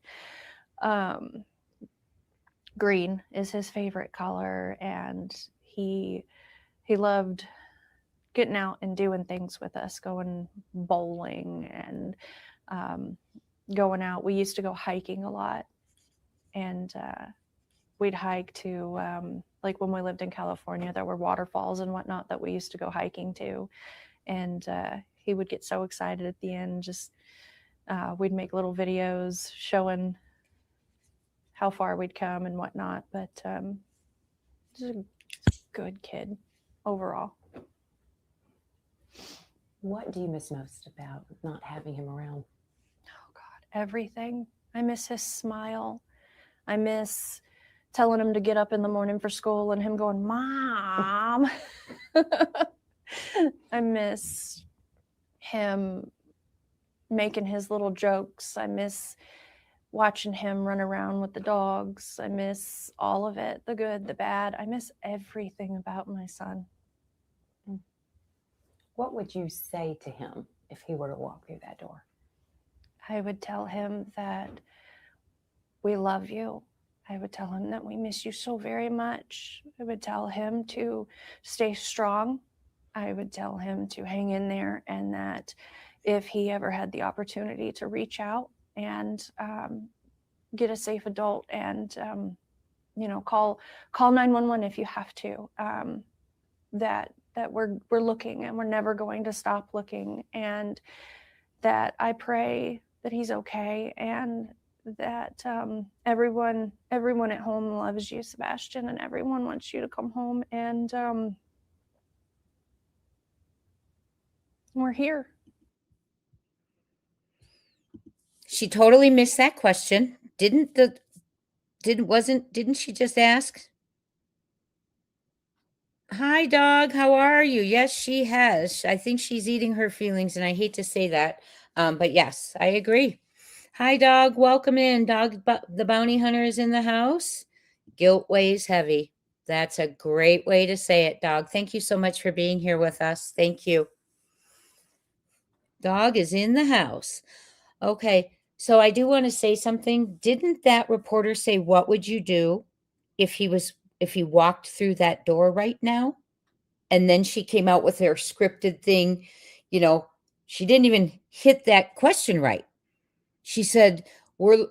Green is his favorite color, and he loved getting out and doing things with us, going bowling and going out. We used to go hiking a lot, and we'd hike to like when we lived in California, there were waterfalls and whatnot that we used to go hiking to, and he would get so excited at the end. Just we'd make little videos showing how far we'd come and whatnot, but just a good kid overall. What do you miss most about not having him around? Oh God, everything. I miss his smile. I miss telling him to get up in the morning for school and him going, Mom. I miss him making his little jokes. I miss watching him run around with the dogs. I miss all of it, the good, the bad. I miss everything about my son. What would you say to him if he were to walk through that door? I would tell him that we love you. I would tell him that we miss you so very much. I would tell him to stay strong. I would tell him to hang in there, and that if he ever had the opportunity to reach out and get a safe adult and call 911 if you have to, that we're looking and we're never going to stop looking, and that I pray that he's okay, and that everyone at home loves you, Sebastian, and everyone wants you to come home, and we're here. She totally missed that question. Didn't she just ask? Hi, dog. How are you? Yes, she has. I think she's eating her feelings, and I hate to say that. But yes, I agree. Hi, dog. Welcome in. Dog, the bounty hunter is in the house. Guilt weighs heavy. That's a great way to say it, dog. Thank you so much for being here with us. Thank you. Dog is in the house. Okay. So I do want to say something. Didn't that reporter say, what would you do if he walked through that door right now? And then she came out with her scripted thing. She didn't even hit that question right. She said,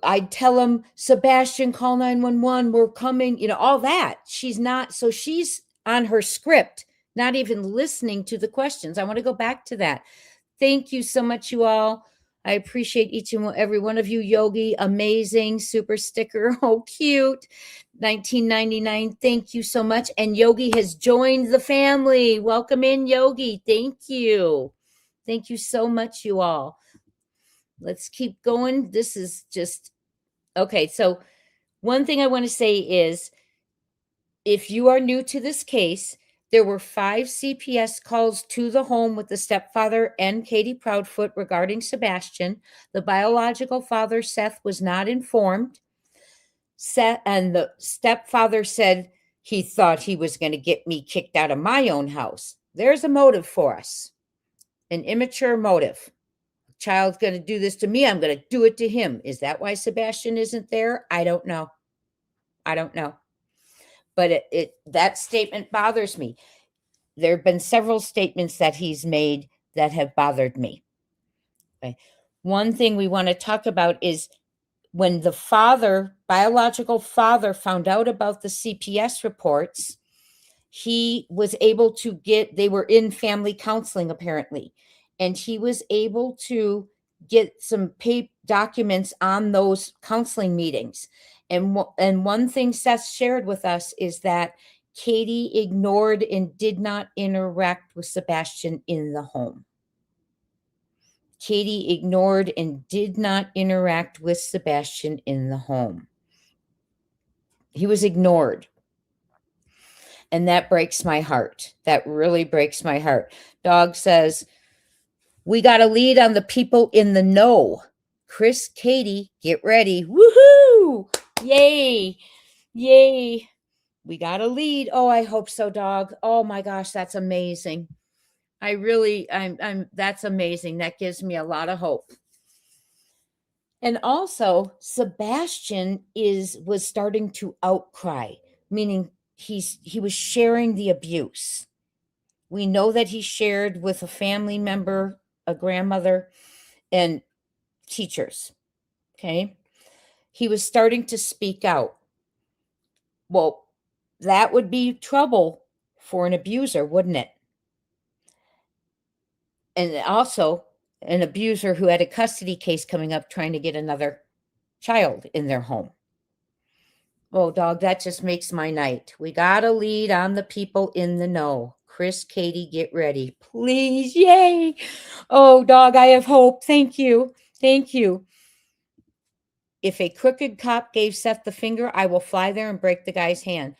I'd tell him, Sebastian, call 911. We're coming, all that. She's on her script, not even listening to the questions. I want to go back to that. Thank you so much, you all. I appreciate each and every one of you. Yogi, amazing, super sticker. Oh, cute. 1999. Thank you so much. And Yogi has joined the family. Welcome in, Yogi. Thank you. Thank you so much, you all. Let's keep going. This is just okay. So one thing I want to say is, if you are new to this case, there were 5 CPS calls to the home with the stepfather and Katie Proudfoot regarding Sebastian. The biological father, Seth, was not informed. And the stepfather said he thought he was going to get me kicked out of my own house. There's a motive for us, an immature motive. Child's going to do this to me, I'm going to do it to him. Is that why Sebastian isn't there? I don't know. But that statement bothers me. There have been several statements that he's made that have bothered me. Okay. One thing we want to talk about is when the biological father, found out about the CPS reports, he was able to they were in family counseling apparently, and he was able to get some documents on those counseling meetings. And one thing Seth shared with us is that Katie ignored and did not interact with Sebastian in the home. Katie ignored and did not interact with Sebastian in the home. He was ignored. And that breaks my heart. That really breaks my heart. Dog says, we got a lead on the people in the know. Chris, Katie, get ready. Woohoo! Yay. Yay. We got a lead. Oh, I hope so, dog. Oh my gosh, that's amazing. That's amazing. That gives me a lot of hope. And also, Sebastian was starting to outcry, meaning he was sharing the abuse. We know that he shared with a family member, a grandmother, and teachers. Okay. He was starting to speak out. Well, that would be trouble for an abuser, wouldn't it? And also an abuser who had a custody case coming up trying to get another child in their home. Oh, dog, that just makes my night. We got a lead on the people in the know. Chris, Katie, get ready. Please. Yay. Oh, dog, I have hope. Thank you. Thank you. if a crooked cop gave Seth the finger, I will fly there and break the guy's hand.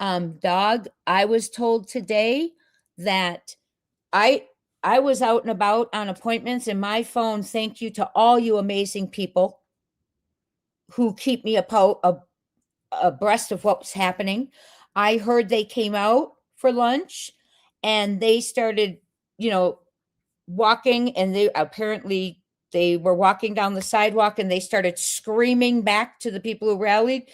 Dog, I was told today that I was out and about on appointments, and my phone, thank you to all you amazing people who keep me abreast of what was happening. I heard they came out for lunch and they started, walking, and they were walking down the sidewalk and they started screaming back to the people who rallied,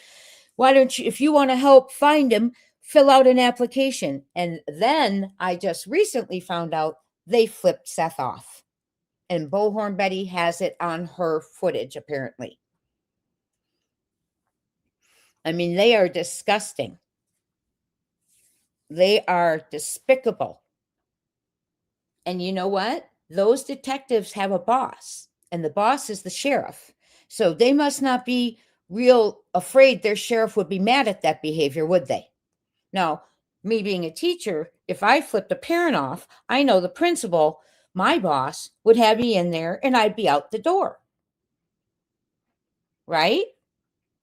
why don't you, if you want to help find him, fill out an application. And then I just recently found out they flipped Seth off. And Bullhorn Betty has it on her footage, apparently. I mean, they are disgusting. They are despicable. And you know what? Those detectives have a boss, and the boss is the sheriff. So they must not be real afraid their sheriff would be mad at that behavior, would they? Now, me being a teacher, if I flipped a parent off, I know the principal, my boss, would have me in there and I'd be out the door. Right?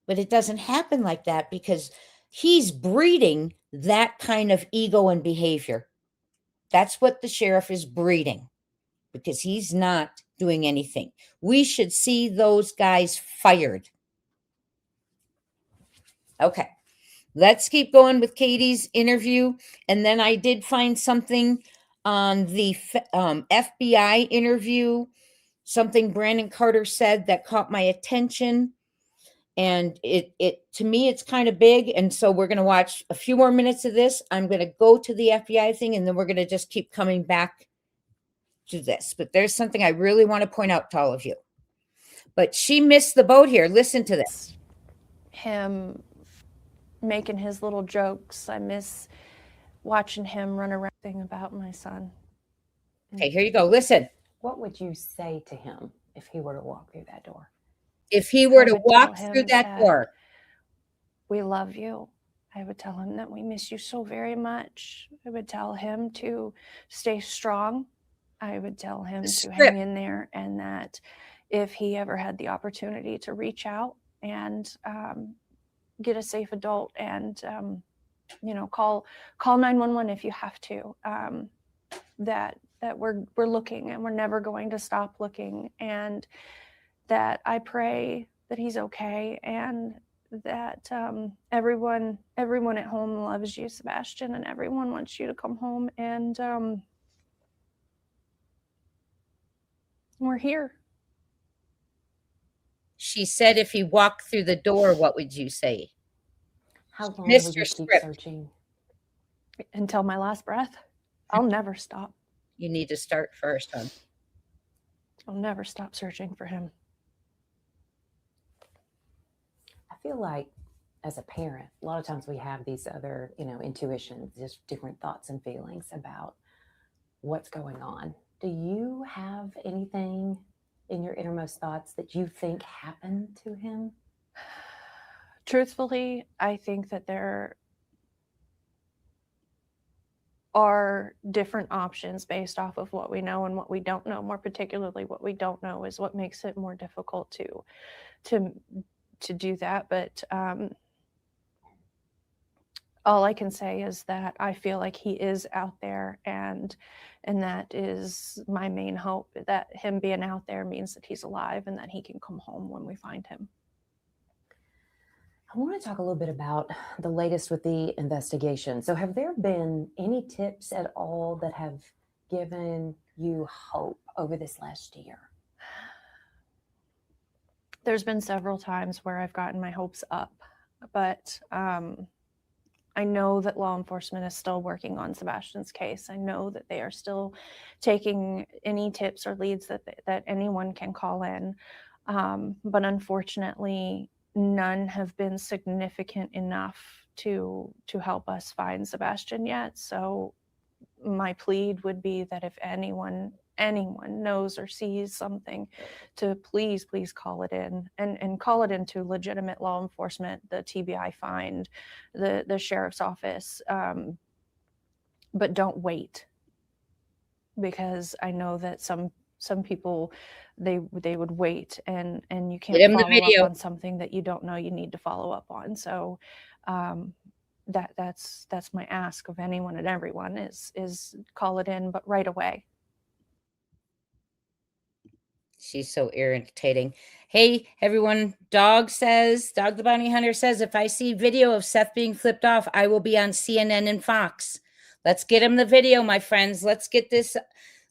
But it doesn't happen like that because he's breeding that kind of ego and behavior. That's what the sheriff is breeding, because he's not doing anything. We should see those guys fired. Okay, let's keep going with Katie's interview. And then I did find something on the FBI interview, something Brandon Carter said that caught my attention. And it to me, it's kind of big. And so we're going to watch a few more minutes of this. I'm going to go to the FBI thing, and then we're going to just keep coming back to this. But there's something I really want to point out to all of you. But she missed the boat here. Listen to this. Him making his little jokes. I miss watching him run around about my son. Okay, here you go. Listen. What would you say to him if he were to walk through that door? If he were to walk through that door. We love you. I would tell him that we miss you so very much. I would tell him to stay strong. I would tell him to hang in there, and that if he ever had the opportunity to reach out and get a safe adult and, call 911 if you have to, that we're looking, and we're never going to stop looking, and that I pray that he's okay, and that everyone at home loves you, Sebastian, and everyone wants you to come home, and we're here. She said, if he walked through the door, what would you say? How long will you keep searching? Until my last breath. I'll never stop. You need to start first, huh? I'll never stop searching for him. I feel like as a parent, a lot of times we have these other, intuitions, just different thoughts and feelings about what's going on. Do you have anything in your innermost thoughts that you think happened to him? Truthfully, I think that there are different options based off of what we know and what we don't know. More particularly, what we don't know is what makes it more difficult to do that. But all I can say is that I feel like he is out there, and that is my main hope, that him being out there means that he's alive and that he can come home when we find him. I want to talk a little bit about the latest with the investigation. So have there been any tips at all that have given you hope over this last year? There's been several times where I've gotten my hopes up, but I know that law enforcement is still working on Sebastian's case. I know that they are still taking any tips or leads that anyone can call in. But unfortunately, none have been significant enough to help us find Sebastian yet. So my plead would be that if anyone knows or sees something, to please call it in, and call it into legitimate law enforcement, the TBI find, the sheriff's office, but don't wait, because I know that some some people, they would wait, and you Get can't him the follow up video. on something that you don't know you need to follow up on. So that's my ask of anyone and everyone is call it in, but right away. She's so irritating. Hey, everyone. Dog the Bounty Hunter says, if I see video of Seth being flipped off, I will be on CNN and Fox. Let's get him the video, my friends. Let's get this.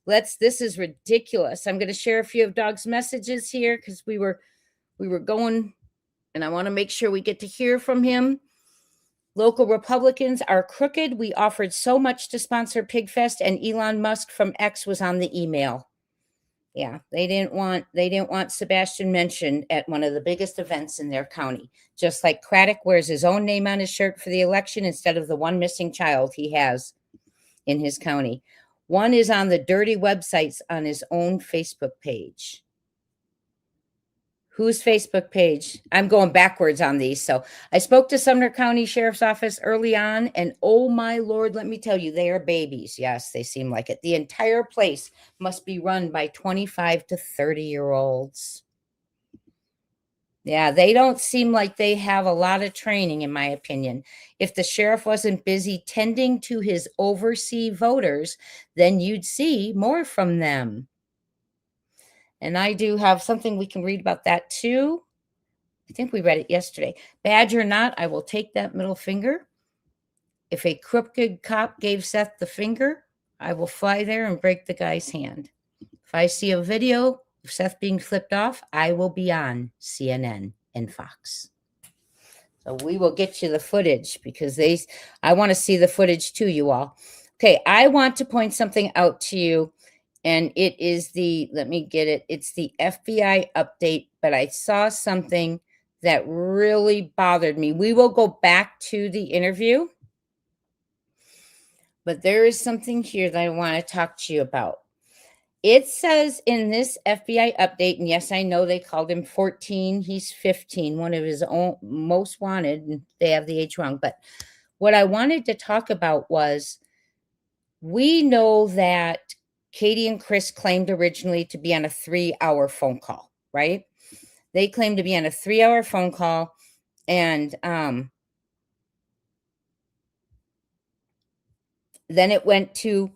This is ridiculous. I'm going to share a few of Dog's messages here because we were going, and I want to make sure we get to hear from him. Local Republicans are crooked. We offered so much to sponsor PigFest, and Elon Musk from X was on the email. Yeah, they didn't want Sebastian mentioned at one of the biggest events in their county. Just like Craddock wears his own name on his shirt for the election instead of the one missing child he has in his county. One is on the dirty websites on his own Facebook page. Whose Facebook page? I'm going backwards on these. So I spoke to Sumner County Sheriff's Office early on, and oh my Lord, let me tell you, they are babies. Yes, they seem like it. The entire place must be run by 25 to 30-year-olds. Yeah, they don't seem like they have a lot of training, in my opinion. If the sheriff wasn't busy tending to his overseas voters, then you'd see more from them. And I do have something we can read about that too. I think we read it yesterday. Badge or not, I will take that middle finger. If a crooked cop gave Seth the finger, I will fly there and break the guy's hand. If I see a video of Seth being flipped off, I will be on CNN and Fox. So we will get you the footage because I want to see the footage too, you all. Okay, I want to point something out to you. And it is let me get it. It's the FBI update, but I saw something that really bothered me. We will go back to the interview, but there is something here that I want to talk to you about. It says in this FBI update, and yes, I know they called him 14. He's 15, one of his own most wanted. And they have the age wrong. But what I wanted to talk about was, we know that Katie and Chris claimed originally to be on a 3-hour phone call, right? They claimed to be on a 3-hour phone call, and then it went to,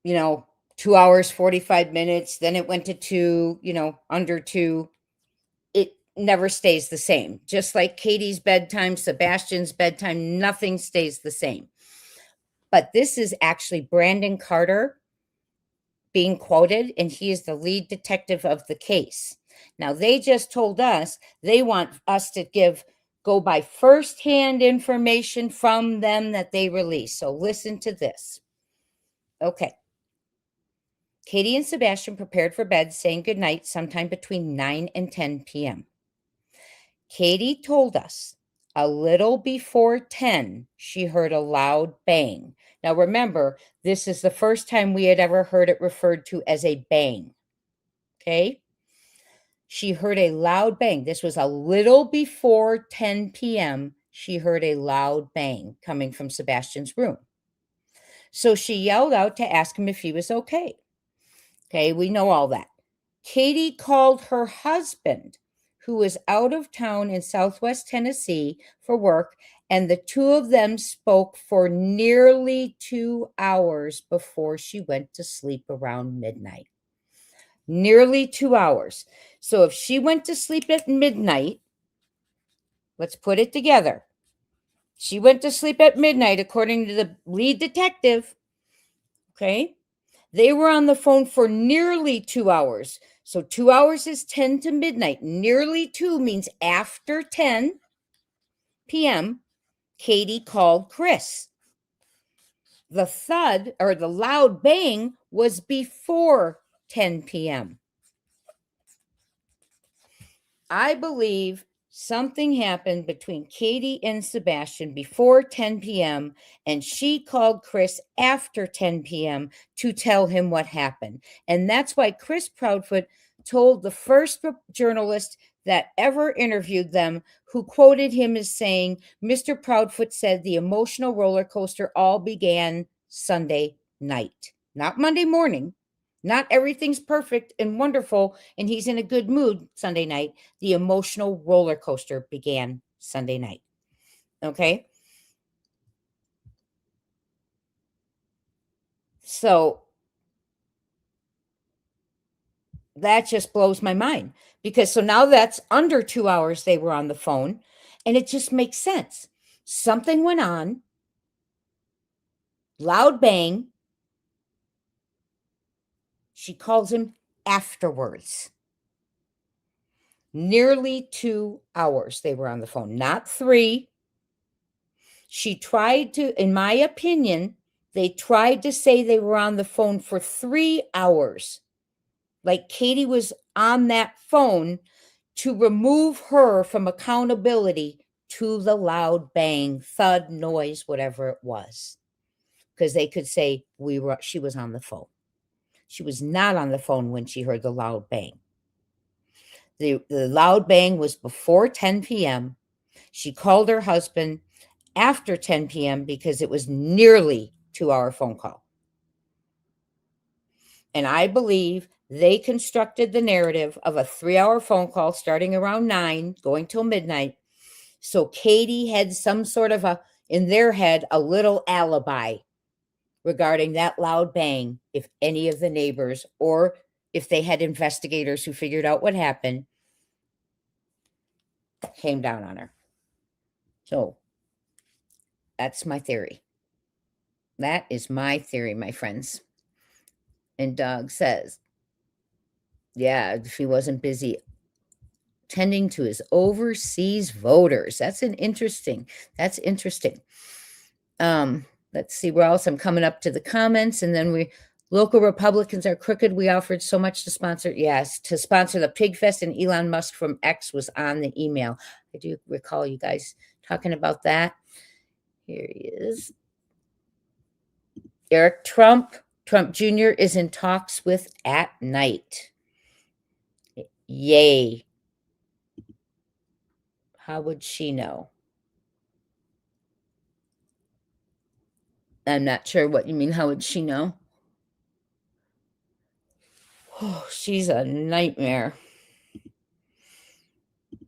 2 hours, 45 minutes. Then it went to 2, under 2. It never stays the same. Just like Katie's bedtime, Sebastian's bedtime, nothing stays the same. But this is actually Brandon Carter being quoted, and he is the lead detective of the case. Now, they just told us they want us to go by firsthand information from them that they release. So listen to this. Okay. Katie and Sebastian prepared for bed, saying goodnight sometime between 9 and 10 p.m. Katie told us a little before 10, she heard a loud bang. Now, remember, this is the first time we had ever heard it referred to as a bang. Okay? She heard a loud bang. This was a little before 10 p.m. She heard a loud bang coming from Sebastian's room. So she yelled out to ask him if he was okay. Okay, we know all that. Katie called her husband, who was out of town in Southwest Tennessee for work, and the two of them spoke for nearly 2 hours before she went to sleep around midnight. Nearly 2 hours. So if she went to sleep at midnight, let's put it together. She went to sleep at midnight, according to the lead detective. Okay. They were on the phone for nearly 2 hours. So 2 hours is 10 to midnight. Nearly 2 means after 10 p.m., Katie called Chris. The thud or the loud bang was before 10 p.m. I believe something happened between Katie and Sebastian before 10 p.m. and she called Chris after 10 p.m. to tell him what happened. And that's why Chris Proudfoot told the first journalist that ever interviewed them, who quoted him as saying, Mr. Proudfoot said the emotional roller coaster all began Sunday night, not Monday morning. Not everything's perfect and wonderful, and he's in a good mood Sunday night. The emotional roller coaster began Sunday night. Okay. So that just blows my mind because so now that's under 2 hours they were on the phone, and it just makes sense. Something went on, loud bang. She calls him afterwards. Nearly 2 hours they were on the phone, not 3. She tried to, in my opinion, they tried to say they were on the phone for 3 hours. Like Katie was on that phone to remove her from accountability to the loud bang, thud, noise, whatever it was. Because they could say she was on the phone. She was not on the phone when she heard the loud bang. The loud bang was before 10 p.m. She called her husband after 10 p.m. because it was nearly 2-hour phone call. And I believe they constructed the narrative of a 3-hour phone call starting around 9, going till midnight. So Katie had some sort of in their head, a little alibi regarding that loud bang. If any of the neighbors or if they had investigators who figured out what happened, came down on her. So that's my theory. That is my theory, my friends. And Doug says, yeah, if he wasn't busy tending to his overseas voters. That's interesting. Let's see where else I'm coming up to the comments. And then local Republicans are crooked. We offered so much to sponsor the Pig Fest, and Elon Musk from X was on the email. I do recall you guys talking about that. Here he is. Eric Trump Jr. is in talks with At Night. Yay. How would she know? I'm not sure what you mean. How would she know? Oh, she's a nightmare.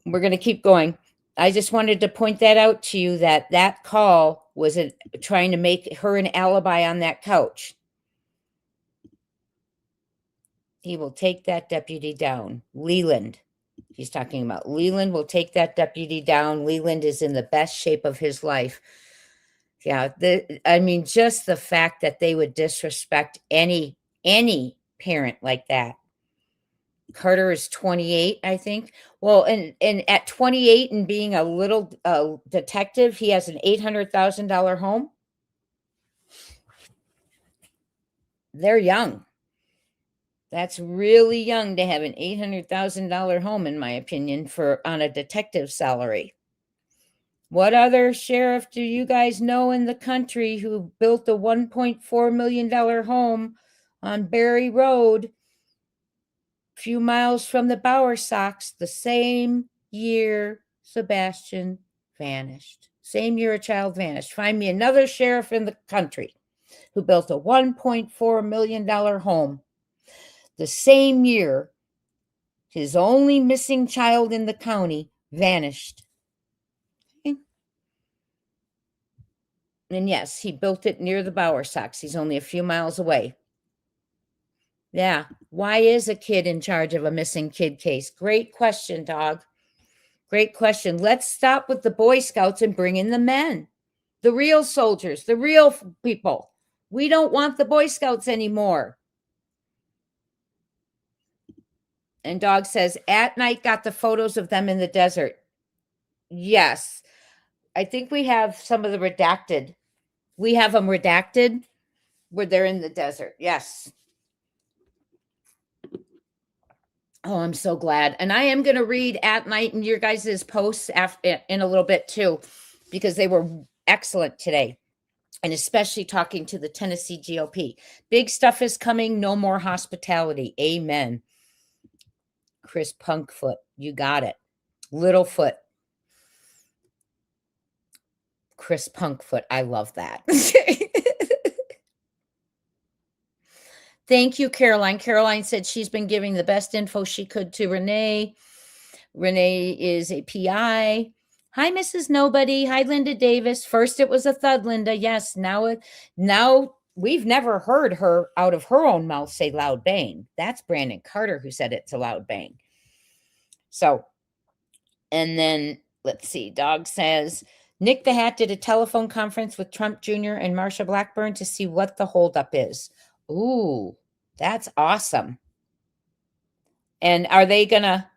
We're going to keep going. I just wanted to point that out to you, that call was trying to make her an alibi on that couch. He will take that deputy down. Leland. He's talking about Leland will take that deputy down. Leland is in the best shape of his life. Yeah, I mean, just the fact that they would disrespect any parent like that. Carter is 28, I think. Well, and at 28 and being a little detective, he has an $800,000 home. They're young. That's really young to have an $800,000 home, in my opinion, on a detective salary. What other sheriff do you guys know in the country who built a $1.4 million home on Berry Road, a few miles from the Bower Sox, the same year Sebastian vanished? Same year a child vanished. Find me another sheriff in the country who built a $1.4 million home the same year his only missing child in the county vanished. And yes, he built it near the Bower Sox. He's only a few miles away. Yeah. Why is a kid in charge of a missing kid case? Great question, Dog. Great question. Let's stop with the Boy Scouts and bring in the men, the real soldiers, the real people. We don't want the Boy Scouts anymore. And Dog says, At Night got the photos of them in the desert. Yes. I think we have some of the redacted. We have them redacted where they're in the desert. Yes. Oh, I'm so glad. And I am going to read At Night and your guys' posts in a little bit too, because they were excellent today. And especially talking to the Tennessee GOP. Big stuff is coming. No more hospitality. Amen. Chris Punkfoot, you got it. Littlefoot. Chris Punkfoot, I love that. Thank you, Caroline. Caroline said she's been giving the best info she could to Renee. Renee is a PI. Hi, Mrs. Nobody. Hi, Linda Davis. First it was a thud, Linda. Yes, now we've never heard her out of her own mouth say loud bang. That's Brandon Carter who said it's a loud bang. So, and then let's see. Dog says Nick the Hat did a telephone conference with Trump Jr. and Marsha Blackburn to see what the holdup is. Ooh, that's awesome. And are they gonna?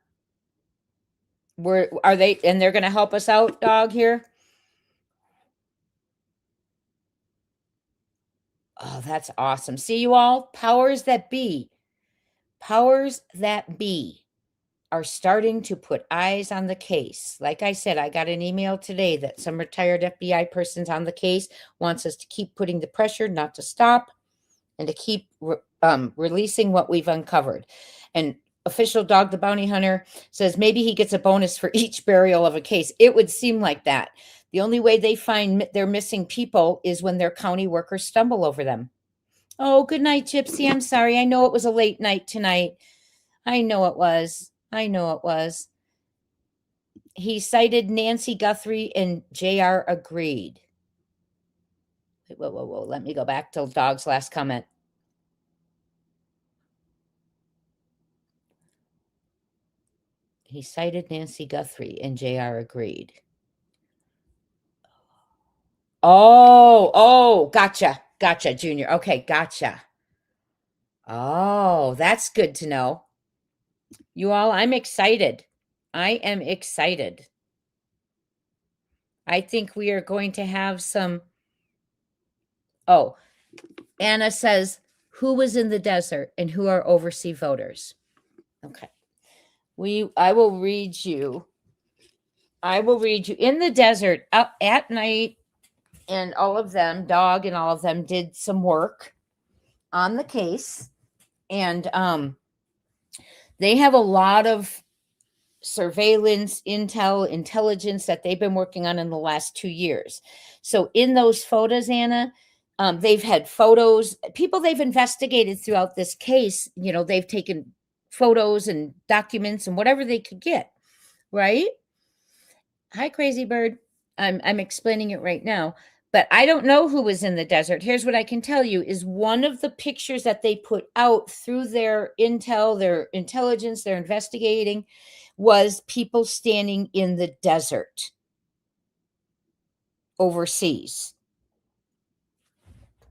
They're gonna help us out, Dog, here? Oh, that's awesome. See, you all, powers that be are starting to put eyes on the case. Like I said, I got an email today that some retired FBI person's on the case, wants us to keep putting the pressure, not to stop, and to keep releasing what we've uncovered. And official Dog the Bounty Hunter says maybe he gets a bonus for each burial of a case. It would seem like that. The only way they find their missing people is when their county workers stumble over them. Oh, good night, Gypsy. I'm sorry. I know it was a late night tonight. I know it was. He cited Nancy Guthrie and JR agreed. Whoa. Let me go back to Dog's last comment. He cited Nancy Guthrie and JR agreed. Oh, gotcha, Junior. Okay, gotcha. Oh, that's good to know. You all, I'm excited. I am excited. I think we are going to have some. Oh, Anna says, who was in the desert and who are overseas voters? Okay. I will read you. In the desert up at night, and all of them, Dog and all of them, did some work on the case. And they have a lot of surveillance, intelligence that they've been working on in the last 2 years. So in those photos, Anna, they've had photos, people they've investigated throughout this case, they've taken photos and documents and whatever they could get, right? Hi, Crazy Bird. I'm explaining it right now, but I don't know who was in the desert. Here's what I can tell you is one of the pictures that they put out through their intel, their intelligence, their investigating, was people standing in the desert overseas.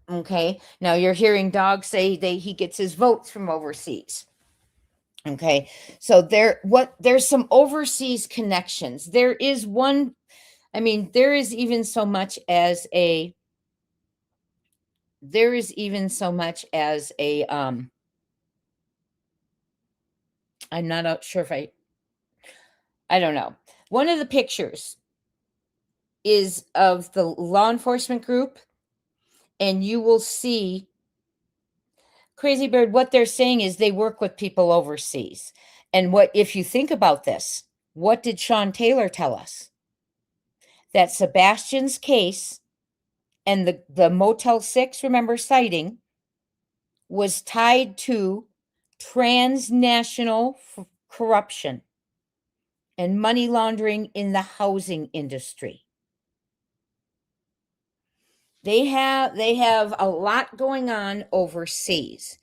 Okay. Now you're hearing Dog say he gets his votes from overseas. Okay. So there's some overseas connections. There is even so much as a I'm not sure if I don't know. One of the pictures is of the law enforcement group, and you will see, Crazy Bird, what they're saying is they work with people overseas. And if you think about this, what did Sean Taylor tell us? That Sebastian's case and the Motel 6, remember, sighting was tied to transnational corruption and money laundering in the housing industry. They have a lot going on overseas.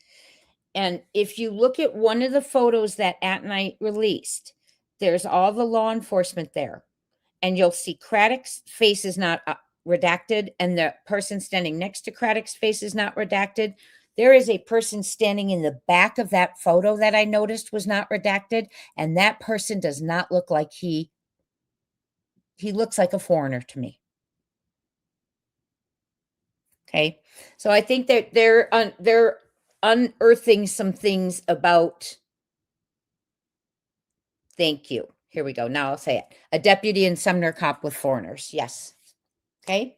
And if you look at one of the photos that At Night released, there's all the law enforcement there. And you'll see Craddock's face is not redacted, and the person standing next to Craddock's face is not redacted. There is a person standing in the back of that photo that I noticed was not redacted, and that person does not look like he looks like a foreigner to me. Okay, so I think that they're unearthing some things about. Thank you. Here we go. Now I'll say it. A deputy in Sumner cop with foreigners. Yes. Okay.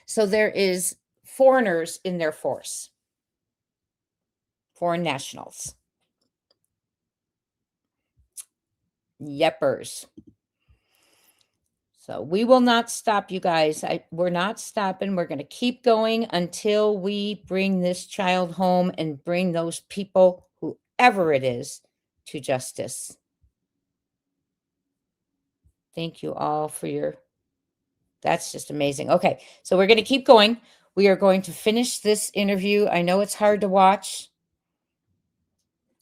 So there is foreigners in their force. Foreign nationals. Yepers. So we will not stop, you guys. We're not stopping. We're going to keep going until we bring this child home and bring those people, whoever it is, to justice. Thank you all for that's just amazing. Okay, so we're going to keep going. We are going to finish this interview. I know it's hard to watch.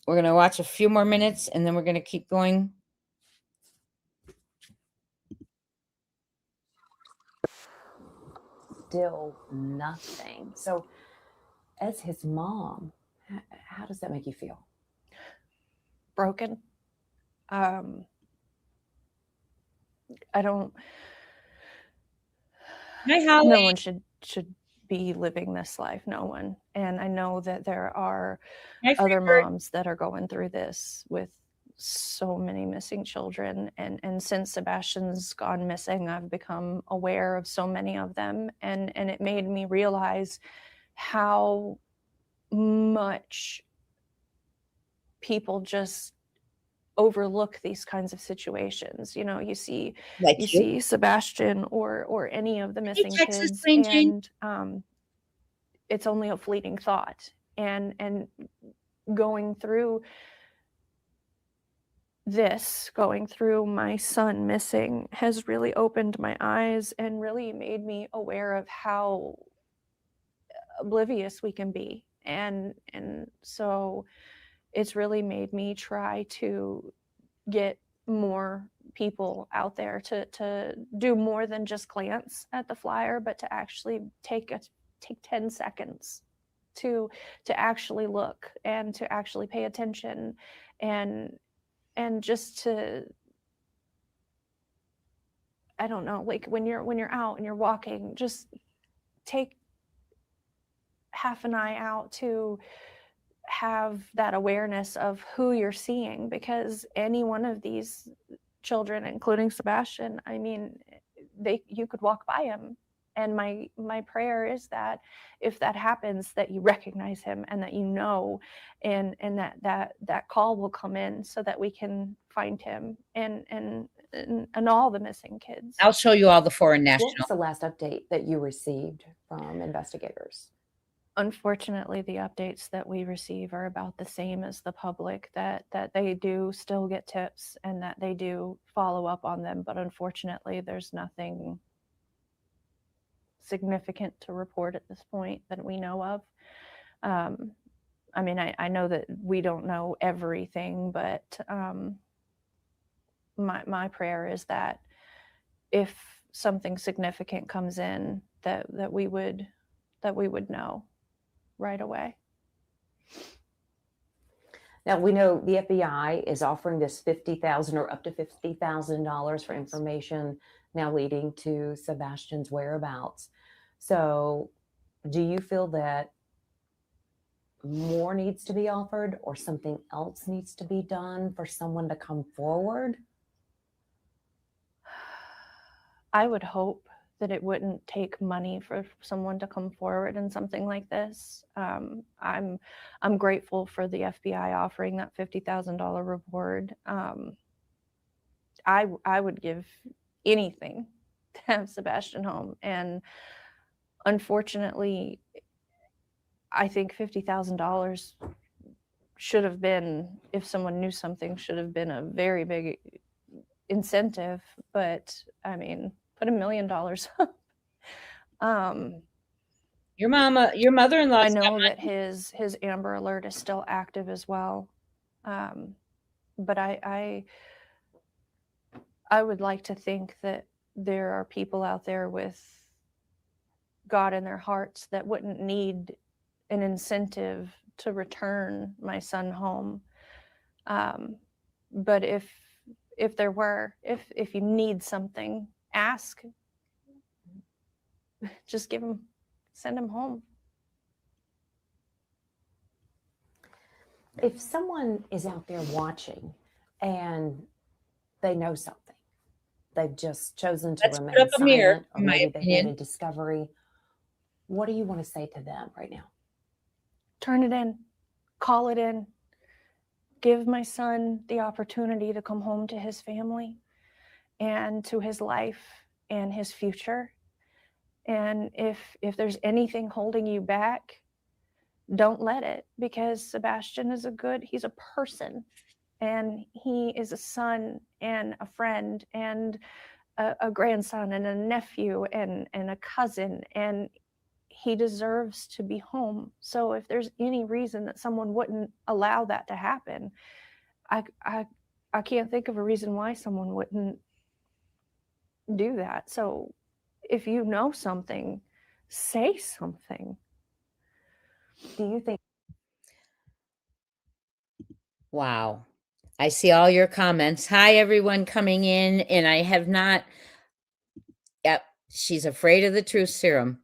We're going to watch a few more minutes and then we're going to keep going. Still nothing. So, as his mom, how does that make you feel? Broken. I don't. Hi, Holly. No one should be living this life. No one. And I know that there are other moms that are going through this with so many missing children. And since Sebastian's gone missing, I've become aware of so many of them. And it made me realize how much people just overlook these kinds of situations. You know, you see Sebastian or any of the missing kids, and it's only a fleeting thought. And going through my son missing has really opened my eyes and really made me aware of how oblivious we can be. And so it's really made me try to get more people out there to do more than just glance at the flyer, but to actually take 10 seconds to actually look and to actually pay attention and just to, I don't know, like when you're out and you're walking, just take half an eye out to have that awareness of who you're seeing, because any one of these children, including Sebastian, I mean, you could walk by him. And my prayer is that if that happens, that you recognize him and that you know, and that call will come in so that we can find him and all the missing kids. I'll show you all the foreign national. What was the last update that you received from investigators? Unfortunately, the updates that we receive are about the same as the public, that they do still get tips and that they do follow up on them. But unfortunately, there's nothing significant to report at this point that we know of. I mean, I know that we don't know everything, but my prayer is that if something significant comes in, that we would know right away. Now, we know the FBI is offering this $50,000 or up to $50,000 for information now leading to Sebastian's whereabouts. So do you feel that more needs to be offered or something else needs to be done for someone to come forward? I would hope that it wouldn't take money for someone to come forward in something like this. I'm grateful for the FBI offering that $50,000 reward. I would give anything to have Sebastian home, and unfortunately, I think $50,000 should have been, if someone knew something, should have been a very big incentive. But I mean, put $1 million up. Your mother-in-law. I know that his Amber Alert is still active as well, but I would like to think that there are people out there with God in their hearts that wouldn't need an incentive to return my son home. But if you need something, ask. Just send him home. If someone is out there watching and they know something, they've just chosen to remain silent, or maybe they've made a discovery, what do you want to say to them right now? Turn it in, call it in, give my son the opportunity to come home to his family and to his life, and his future. And if there's anything holding you back, don't let it, because Sebastian is he's a person, and he is a son and a friend and a grandson and a nephew and a cousin, and he deserves to be home. So if there's any reason that someone wouldn't allow that to happen, I can't think of a reason why someone wouldn't do that. So if you know something, say something. Do you think? Wow. I see all your comments. Hi, everyone coming in, and I have not. Yep, she's afraid of the truth serum.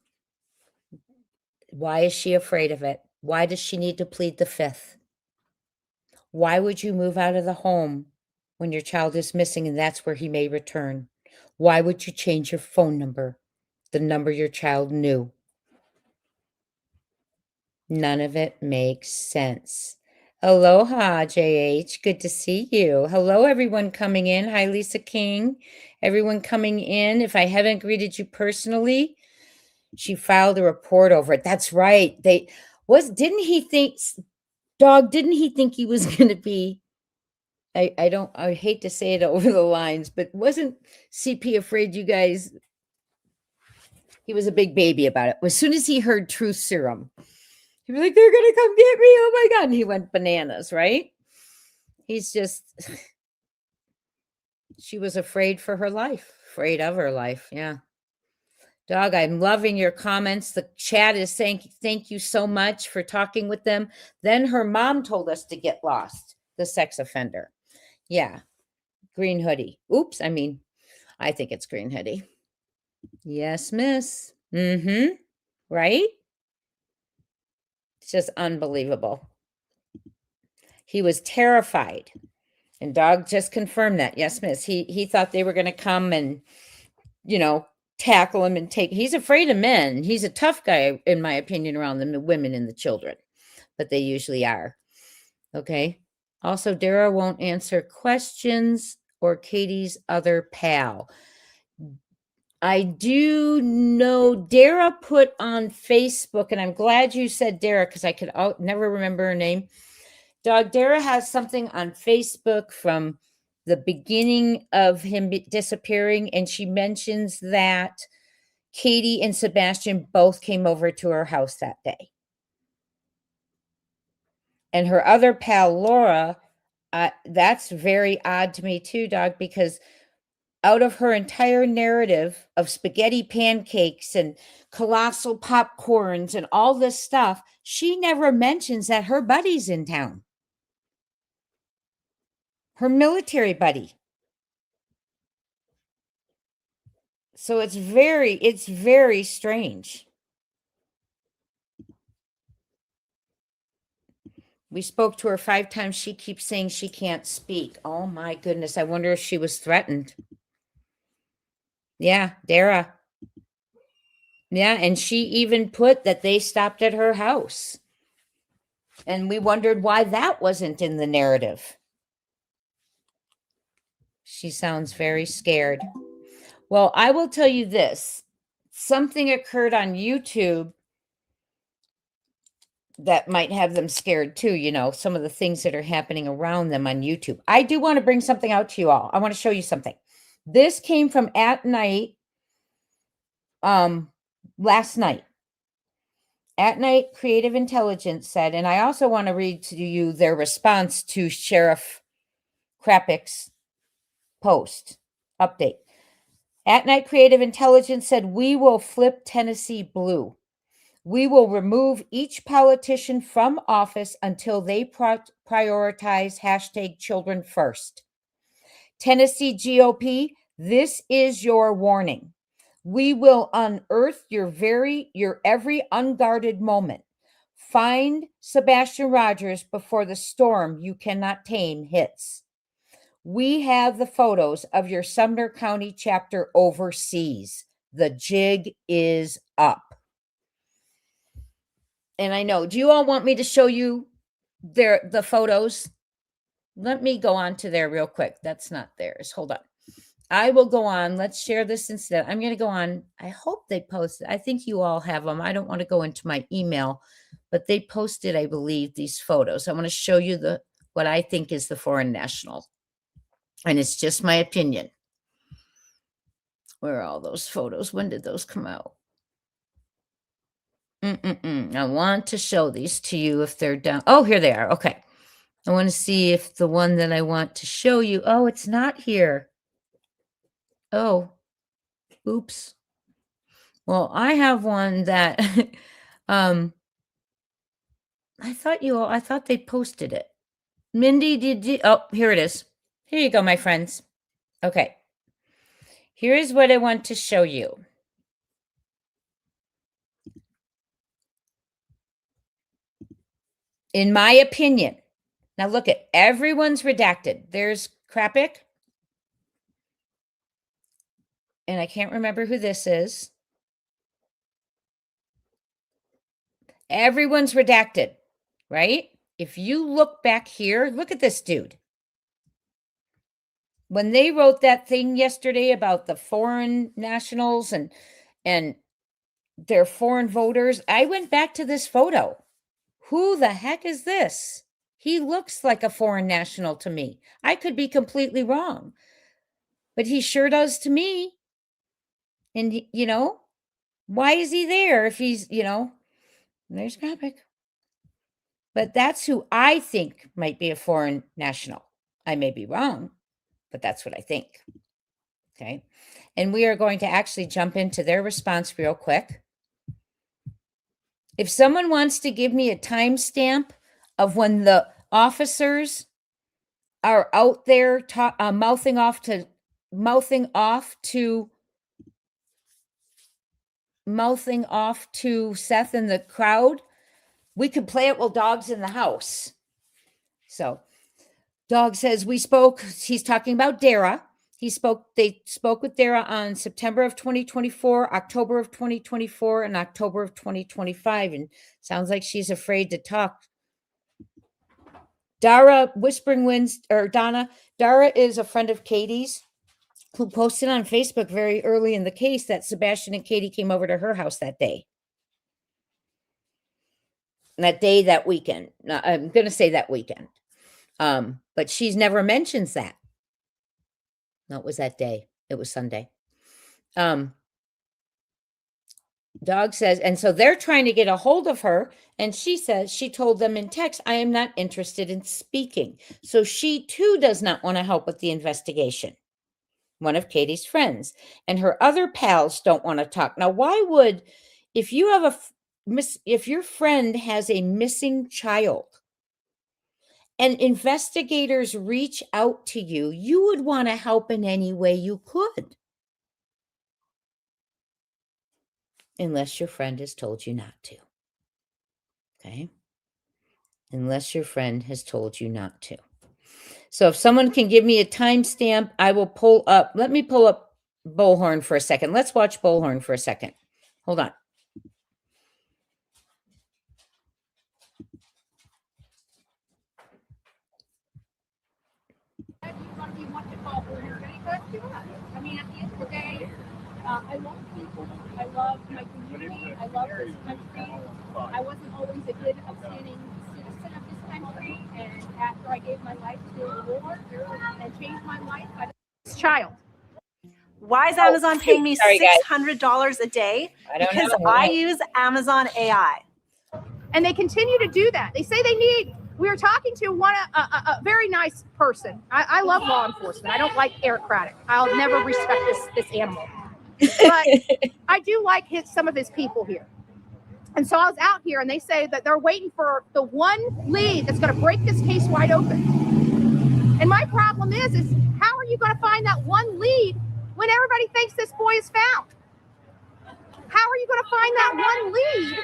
Why is she afraid of it? Why does she need to plead the fifth? Why would you move out of the home when your child is missing and that's where he may return? Why would you change your phone number, the number your child knew? None of it makes sense. Aloha, JH. Good to see you. Hello, everyone coming in. Hi, Lisa King. Everyone coming in. If I haven't greeted you personally, she filed a report over it. That's right. Didn't he think he was going to be, I hate to say it over the lines, but wasn't CP afraid you guys, he was a big baby about it. As soon as he heard truth serum, he was like, they're going to come get me. Oh my God. And he went bananas, right? He's just, she was afraid for her life, afraid of her life. Yeah. Dog, I'm loving your comments. The chat is saying, thank you so much for talking with them. Then her mom told us to get lost, the sex offender. Yeah. Green hoodie. Oops. I think it's green hoodie. Yes, miss. Mm-hmm. Right? It's just unbelievable. He was terrified. And Dog just confirmed that. Yes, miss. He thought they were going to come and, tackle him and he's afraid of men. He's a tough guy, in my opinion, around the women and the children, but they usually are. Okay. Also, Dara won't answer questions or Katie's other pal. I do know Dara put on Facebook, and I'm glad you said Dara because I could never remember her name. Dog, Dara has something on Facebook from the beginning of him disappearing, and she mentions that Katie and Sebastian both came over to her house that day. And her other pal, Laura, that's very odd to me too, Dog, because out of her entire narrative of spaghetti pancakes and colossal popcorns and all this stuff, she never mentions that her buddy's in town. Her military buddy. So it's very strange. We spoke to her 5 times. She keeps saying she can't speak. Oh my goodness. I wonder if she was threatened. Yeah, Dara. Yeah, and she even put that they stopped at her house. And we wondered why that wasn't in the narrative. She sounds very scared. Well, I will tell you this. Something occurred on YouTube that might have them scared too, some of the things that are happening around them on YouTube. I do want to bring something out to you all. I want to show you something. This came from At Night last night. At Night Creative Intelligence said, and I also want to read to you their response to Sheriff Krapik's post update. At Night Creative Intelligence said, we will flip Tennessee blue. We will remove each politician from office until they prioritize #children first. Tennessee GOP, this is your warning. We will unearth your every unguarded moment. Find Sebastian Rogers before the storm you cannot tame hits. We have the photos of your Sumner County chapter overseas. The jig is up. And I know, do you all want me to show you the photos? Let me go on to there real quick. That's not theirs. Hold on. I will go on. Let's share this instead. I'm going to go on. I hope they posted. I think you all have them. I don't want to go into my email, but they posted, I believe, these photos. I want to show you what I think is the foreign national. And it's just my opinion. Where are all those photos? When did those come out? I want to show these to you if they're down. Oh, here they are. Okay. I want to see if the one that I want to show you. Oh, it's not here. Oh, oops. Well, I have one that I thought they posted it. Mindy, did you? Oh, here it is. Here you go, my friends. Okay. Here is what I want to show you. In my opinion. Now look at everyone's redacted. There's Krapik. And I can't remember who this is. Everyone's redacted, right? If you look back here, look at this dude. When they wrote that thing yesterday about the foreign nationals and their foreign voters, I went back to this photo. Who the heck is this? He looks like a foreign national to me. I could be completely wrong, but he sure does to me. And, why is he there if he's, there's Krapik. But that's who I think might be a foreign national. I may be wrong, but that's what I think. Okay. And we are going to actually jump into their response real quick. If someone wants to give me a timestamp of when the officers are out there mouthing off to Seth and the crowd, we could play it while Dog's in the house. So Dog says we spoke. He's talking about Dara. They spoke with Dara on September of 2024, October of 2024, and October of 2025. And sounds like she's afraid to talk. Dara is a friend of Katie's who posted on Facebook very early in the case that Sebastian and Katie came over to her house that day. That weekend. I'm going to say that weekend. But she's never mentions that. No, it was that day. It was Sunday. Dog says, and so they're trying to get a hold of her. And she says, she told them in text, I am not interested in speaking. So she too does not want to help with the investigation. One of Katie's friends. And her other pals don't want to talk. Now, why would, if your friend has a missing child, and investigators reach out to you, you would want to help in any way you could. Unless your friend has told you not to. Okay? Unless your friend has told you not to. So if someone can give me a timestamp, I will pull up. Let me pull up Bullhorn for a second. Let's watch Bullhorn for a second. Hold on. I mean, at the end of the day, I love people. I love my community. I love this country. I wasn't always a good, upstanding citizen of this country. And after I gave my life to the Lord and changed my life, I was a child. Why is Amazon paying me $600 a day? Because I use Amazon AI. And they continue to do that. They say they need. We were talking to a very nice person. I love law enforcement. I don't like Eric Craddock. I'll never respect this animal. But I do like some of his people here. And so I was out here, and they say that they're waiting for the one lead that's going to break this case wide open. And my problem is how are you going to find that one lead when everybody thinks this boy is found? How are you going to find that one lead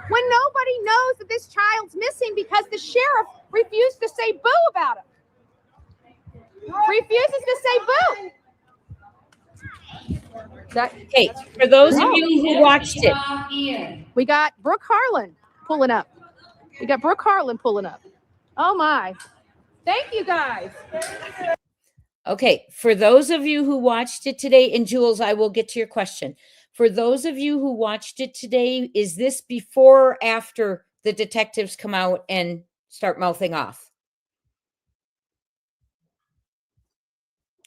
when nobody knows that this child's missing because the sheriff refused to say boo about him? Refuses to say boo. Okay, for those of you who watched it, we got Brooke Harlan pulling up. Oh my. Thank you guys. Okay, for those of you who watched it today, and Jules, I will get to your question. For those of you who watched it today, is this before or after the detectives come out and start mouthing off?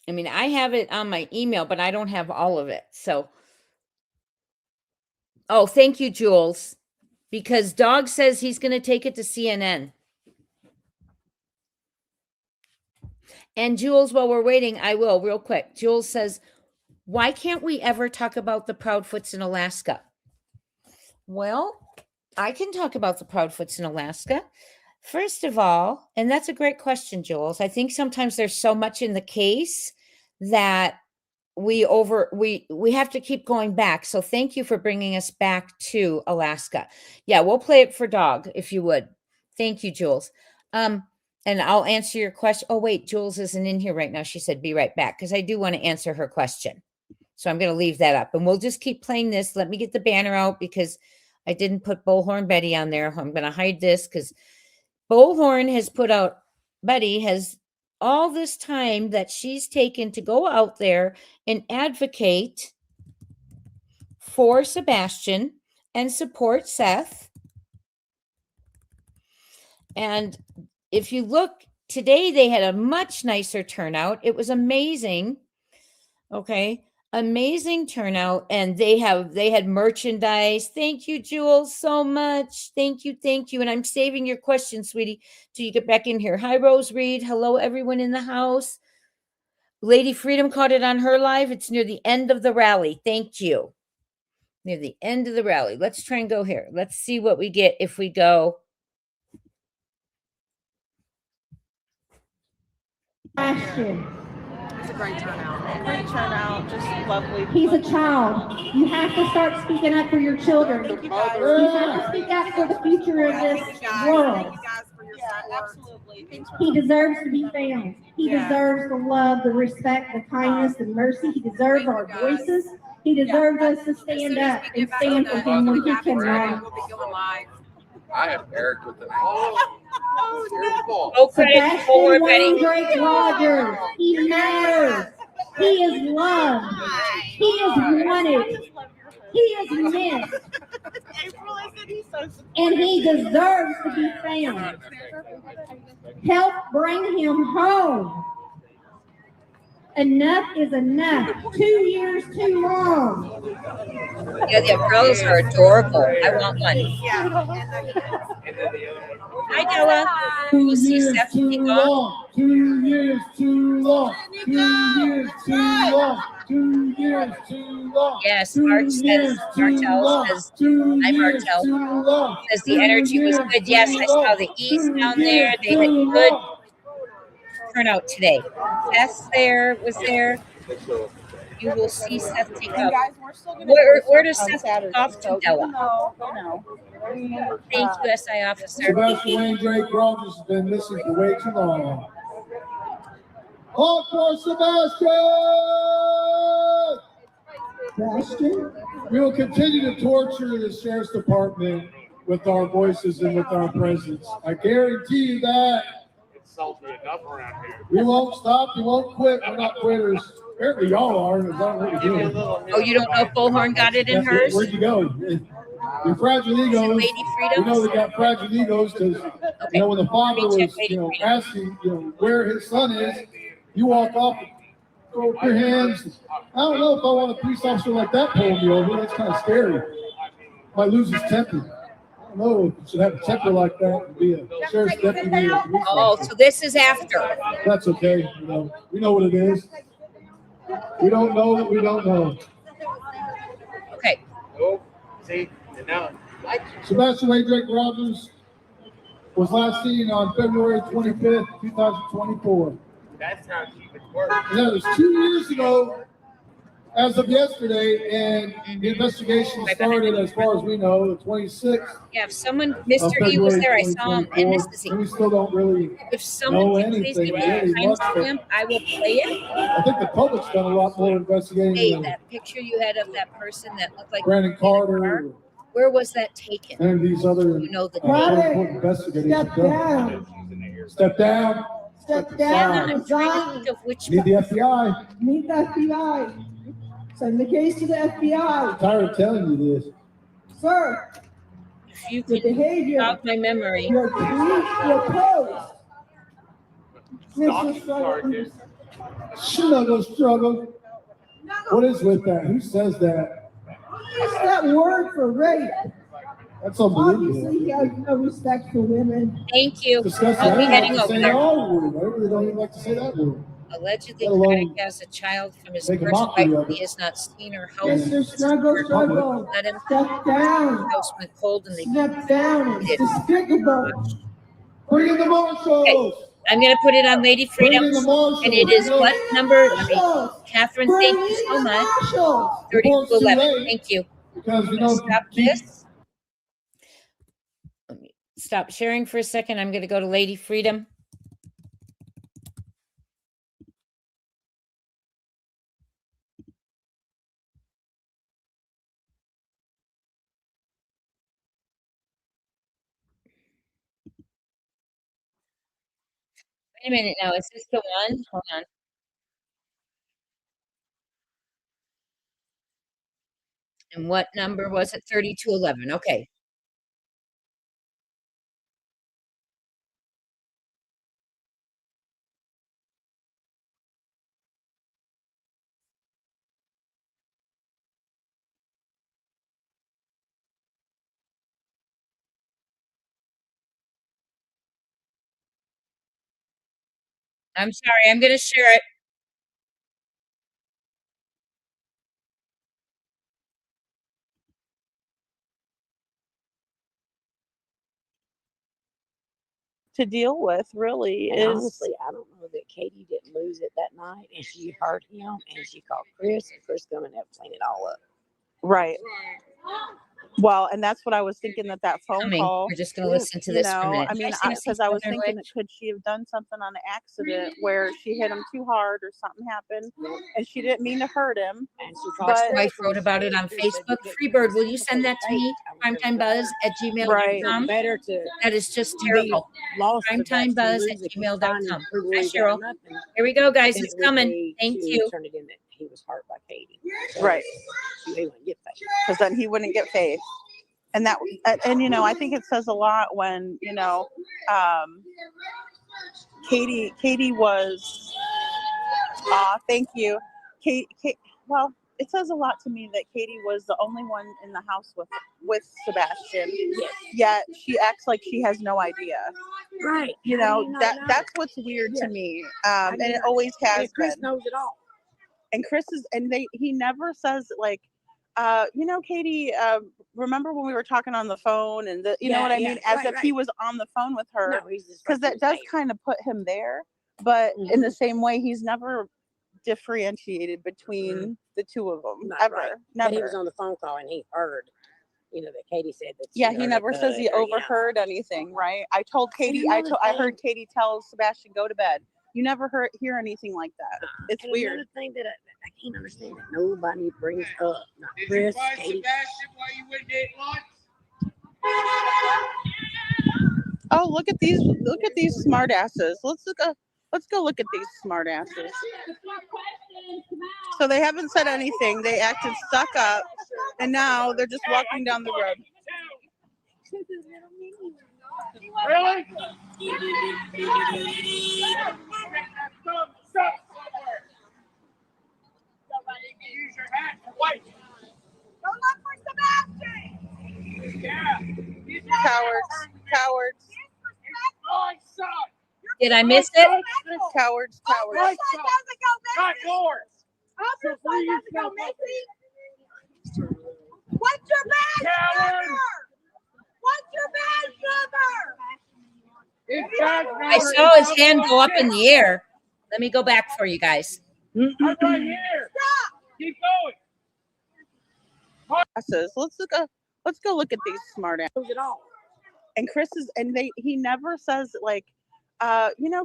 I mean, I have it on my email, but I don't have all of it. So, oh, thank you, Jules, because Dog says he's going to take it to CNN. And Jules, while we're waiting, I will real quick. Jules says, why can't we ever talk about the Proudfoots in Alaska? Well, I can talk about the Proudfoots in Alaska. First of all, and that's a great question, Jules. I think sometimes there's so much in the case that we have to keep going back. So thank you for bringing us back to Alaska. Yeah, we'll play it for Dog if you would. Thank you, Jules. And I'll answer your question. Oh, wait, Jules isn't in here right now. She said, be right back, because I do want to answer her question. So I'm going to leave that up and we'll just keep playing this. Let me get the banner out because I didn't put Bullhorn Betty on there. I'm going to hide this because Bullhorn has put out, Betty has all this time that she's taken to go out there and advocate for Sebastian and support Seth. And if you look today, they had a much nicer turnout. It was amazing. Okay. Amazing turnout. And they had merchandise. Thank you, Jules, so much. Thank you. Thank you. And I'm saving your question, sweetie, till you get back in here. Hi, Rose Reed. Hello, everyone in the house. Lady Freedom caught it on her live. It's near the end of the rally. Thank you. Near the end of the rally. Let's try and go here. Let's see what we get if we go. Ashton. It's a great turnout. Great turnout. Just lovely. He's a child. You have to start speaking up for your children. You have to speak up for the future of this world. Absolutely. He deserves to be found. He deserves the love, the respect, the kindness, the mercy. He deserves our voices. He deserves us to stand up and stand for him when he cannot. I have Eric with the Sebastian Wayne Drake Rogers. He matters. He is loved. He is wanted. He is missed. And he deserves to be found. Help bring him home. Enough is enough. 2 years too long. Yeah, the umbrellas are adorable. I want one. Hi, Della. 2 years too long. 2 years too long. 2 years too long. 2 years too long. Yes, Mark says, Martel says, hi, Martel. Says the energy was good. Yes, I saw the E's down there. They had good turnout today. Seth was there. You will see Seth take off. Where does Seth take off to, Della? Thank you, SI officer. Sebastian Wayne Drake Rogers has been missing for way too long. Call for Sebastian! We will continue to torture the sheriff's department with our voices and with our presence. I guarantee you that. It's salty enough around here. We won't stop. We won't quit. We're not quitters. Apparently y'all are. Is that what you're doing? Oh, you don't know if Bullhorn got it in hers? Where'd you go? Your fragile egos. Lady Freedom? We know they got fragile egos because, you know, when the father was, asking, where his son is, you walk off and throw up your hands. I don't know if I want a police officer like that pulling me over. That's kind of scary. Might lose his temper. I don't know if you should have a temper like that and be a sheriff's deputy. Or a police Oh, officer. so this is after. That's okay. We know what it is. We don't know what we don't know. Okay. Oh, see, and now, Sebastian Wayne Drake Rogers was last seen on February 25th, 2024. that's how she would work. And that was 2 years ago, as of yesterday, and the investigation started, as far as we know, the 26th. Yeah, if someone, of Mr. E was February there, I saw him, and 2024, Mrs. and E. we still don't really. If someone know can please give me anything, a really, timestamp, I will play it. I think the public's done a lot more investigating Hey, than that picture you had of that person that looked like Brandon Carter where was that taken? and these other You know the important Robert, investigators. Step have done. down. Step down. Step And down, I'm trying to resign, think of which. Need the FBI. meet the FBI. Send the case to the FBI. I'm tired of telling you this. Sir, If you the can behavior, jog my memory. your tweet, your post. Mr. Struggle. She's not gonna struggle. What is with that? Who says that? What's that word for rape? That's unbelievable. Obviously, he has no respect for women. Thank you. Disgusting. I'll I be don't heading like to over say there. the R word. I really don't even like to say that word. Allegedly, Let alone Craddock has a child from his make a first mockery wife. of it. He has not seen or helped. Mr. Struggle. Let him. Step down. House went cold and they Step down. It's despicable. Bring in the marshals. I'm going to put it on Lady Bring Freedom. in the marshals. And it is what number? Marshals. Catherine, Bring thank you in so the much. marshals. 3211. Thank you. Because I'm going to stop this. Let me stop sharing for a second. I'm going to go to Lady Freedom. Wait a minute now. Is this the one? Hold on. And what number was it? 3211. Okay. I'm sorry. I'm going to share it. To deal with really And is honestly, I don't know that Katie didn't lose it that night, and she hurt him, and she called Chris, and Chris coming up clean it all up. right. Well, and that's what I was thinking that phone call. We're just going to listen to this for a minute. I mean, because I was thinking that could she have done something on an accident where she hit him too hard or something happened, and she didn't mean to hurt him. And she My wife wrote about it on Facebook. Freebird, will you send that to me? primetimebuzz@gmail.com. Better to That is just terrible. primetimebuzz@gmail.com. Hi, Cheryl. Here we go, guys. It's coming. Thank you. Turned it in that he was hurt by Katie. Right. He wouldn't get faith. Because then he wouldn't get faith. And that, and I think it says a lot when, Katie was, thank you. Kate, well, it says a lot to me that Katie was the only one in the house with Sebastian. Yes. Yet she acts like she has no idea. Right. That's what's weird to me. And it always has and Chris been. knows it all. And Chris is, he never says like, Katie, remember when we were talking on the phone and you know what I mean? As if he was on the phone with her. Because that does kind of put him there. But in the same way, he's never differentiated between the two of them. Ever. Right. Never. But he was on the phone call and he heard, that Katie said that. Yeah, he never says he overheard anything, right? I told Katie, I heard Katie tell Sebastian, go to bed. You never hear anything like that. It's weird. Another thing that I can't understand that nobody brings up, not Chris, Katie. Oh, look at these smart asses. Let's go look at these smart asses. So they haven't said anything. They acted stuck up, and now they're just walking down the road. Really? Somebody can use your hat for white. Go look for Sebastian. Yeah. Cowards. Did I miss it? Cowards. Our son doesn't go Not missing. yours. Our son doesn't go missing. What's your badge number? What's your badge number? I saw his hand go up in the air. Let me go back for you guys. I'm right here. Stop. Keep going. Let's go look at these smart asses. And Chris is, he never says like,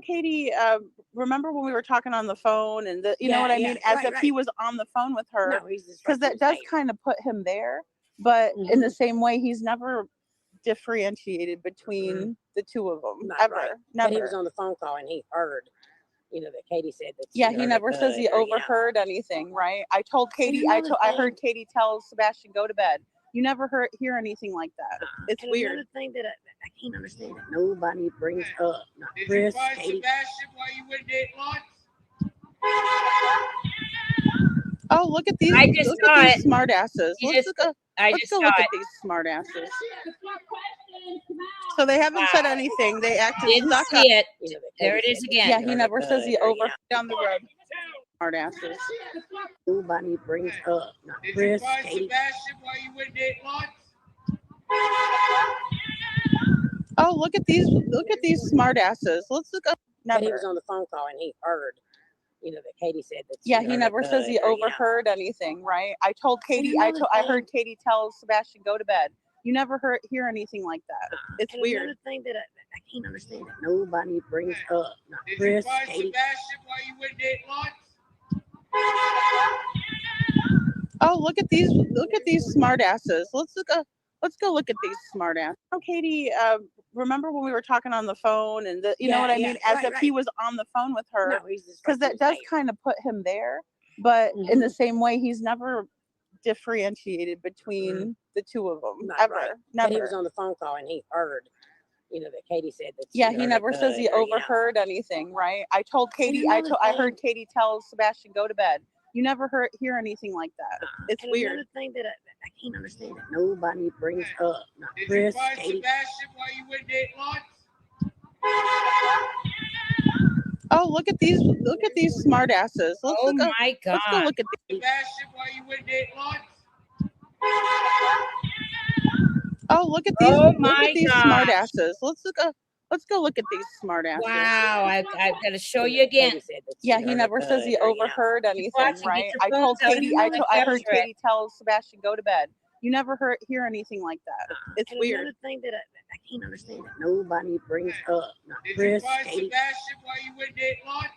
Katie, remember when we were talking on the phone and you know what I mean? As if he was on the phone with her. Because that does kind of put him there. But in the same way, he's never differentiated between the two of them Not ever. right. Never. But he was on the phone call and he heard, that Katie said that. Yeah, she he hurt never her says he butt or, overheard anything, right? I told Katie, I heard Katie tell Sebastian go to bed. You never hear anything like that. It's and weird. Another thing that I can't understand that nobody brings up. Not Did Chris, you find Katie. Sebastian while you went to eat lunch? Oh, look at these! I just Look saw at these it. smart asses. You Let's just- look. I Let's just go saw look it. at these smart asses. So they haven't said anything. They acted Didn't stuck see up. it. That There it Katie is said that again. Yeah, she he hurt never her says he butt or, over down the road. Smart asses. Nobody brings up. Not Did Chris, you find Katie. Sebastian while you went to eat lunch? Oh, look at these! Look at these smart asses. Let's look up. But he Never. was on the phone call and he heard, that Katie said that. Yeah, she he hurt never her says he butt or, overheard anything, right? I told Katie, I heard Katie tell Sebastian go to bed. You never hear anything like that. It's and weird. Another thing that I can't understand that nobody brings up. Not Did Chris, you find Katie. Sebastian while you went to eat lunch? Oh, look at these! Look at these smart asses. Let's go look at these smart asses. Oh, Katie, remember when we were talking on the phone and you know what I mean? As if he was on the phone with her, No, he's just because like that does kind of put him there. But in the same way, he's never differentiated between the two of them Not ever. right. Never. But he was on the phone call and he heard, that Katie said that. Yeah, she he hurt never her says he butt or, overheard anything, right? I told Katie, another I thing- heard Katie tell Sebastian go to bed. You never hear anything like that. It's and weird. Another thing that I can't understand that nobody brings up. Not Did Chris, you find Katie. Sebastian while you went to eat lunch? Oh, look at these! Look at these smart asses. Let's Oh look. my God. Let's go look at these. Sebastian while you went to eat lunch? Oh, look at these! Oh Look my at these gosh. smart asses. Let's go look at these smart asses. Wow. I've got to show you again. Katie said that she Yeah, hurt he her never says butt he or, overheard anything, watching. Get right? your I told phones out Katie, and I heard capture it. Katie tell Sebastian go to bed. You never hear anything like that. It's and weird. Another thing that I can't understand that nobody brings up. Not Did Chris, you find Katie. Sebastian while you went to eat lunch?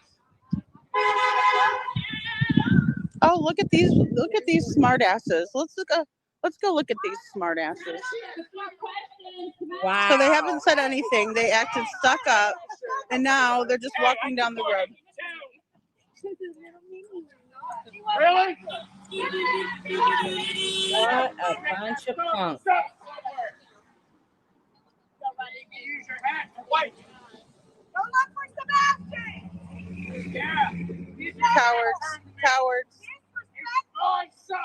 Oh, look at these! Look at these smart asses. Let's go look at these smart asses. Wow. So they haven't said anything. They acted stuck up, and now they're just walking down the road. Really? What a bunch of punks. Somebody can use your hat to wipe. Go look for Sebastian. Yeah. Cowards! Cowards! My son.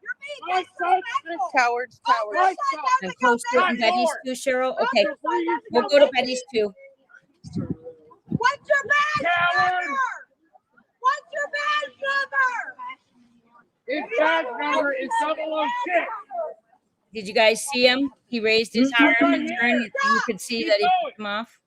You're being My son. disrespectful. Cowards! Cowards! My son. And close to it in Betty's too, Cheryl. Okay. We'll go to Betty's too. What's your badge Coward. number? What's your badge number? His badge number is 006. Did you guys see him? He raised his arm and turned. You could see that he took him off.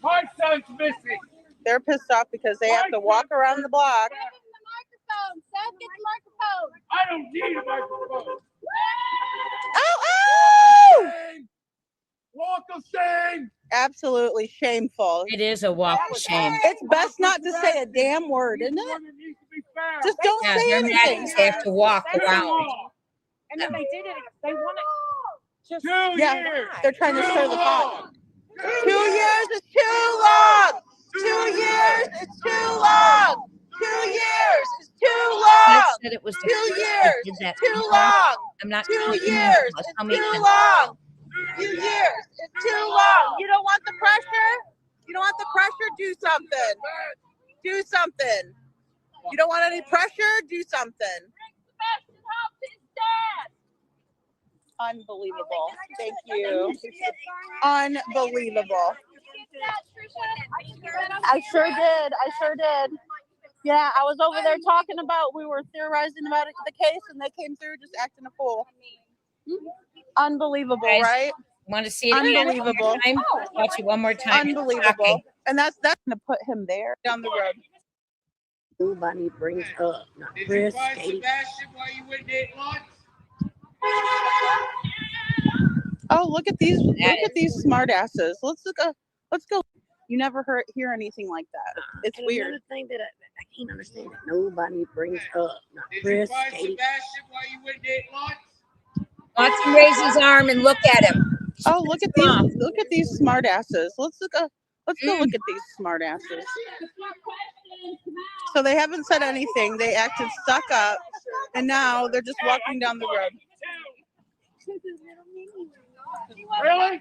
My son's missing. They're pissed off because they have to walk around the block. Give him the microphone. Seth, get the microphone. I don't need a microphone. Oh! Shame. Walk of shame. Absolutely shameful. It is a walk of shame. It's best not to say a damn word, isn't it? Woman needs to be found. Just don't Yeah, say they're mad anything. because they have to walk around. And then they did it. They want to just 2 Yeah, years. they're trying to stir the pot. long. 2 years is too long. 2 years is too long. 2 years is too I long. said it was the 2 first years that did that. too long. I'm not 2 kidding you. years That's is how many too times- long. 2 years is too long. You don't want the pressure? You don't want the pressure? Do something. Do something. You don't want any pressure? Do something. Sebastian Hopkins' dad. Unbelievable. Thank you. Unbelievable. I sure did. I sure did. Yeah, I was over there talking about, we were theorizing about the case, and they came through just acting a fool. Unbelievable, Guys, right? Want to see it again? One more Unbelievable. time? Watch it one more time. Unbelievable. Okay. And that's gonna put him there down the road. Nobody brings up. Not Did you Chris, find Katie. Sebastian while you went to eat lunch? Oh, look at these! Look at these smart asses. Let's go. You never hear anything like that. It's and weird. Another thing that I can't understand that nobody brings up. Not Did Chris, you find Katie. Sebastian while you went to eat lunch? Watch him raise his arm and look at him. Oh, look at these smart asses. Let's go look at these smart asses. So they haven't said anything. They acted stuck up, and now they're just walking down the road. Really?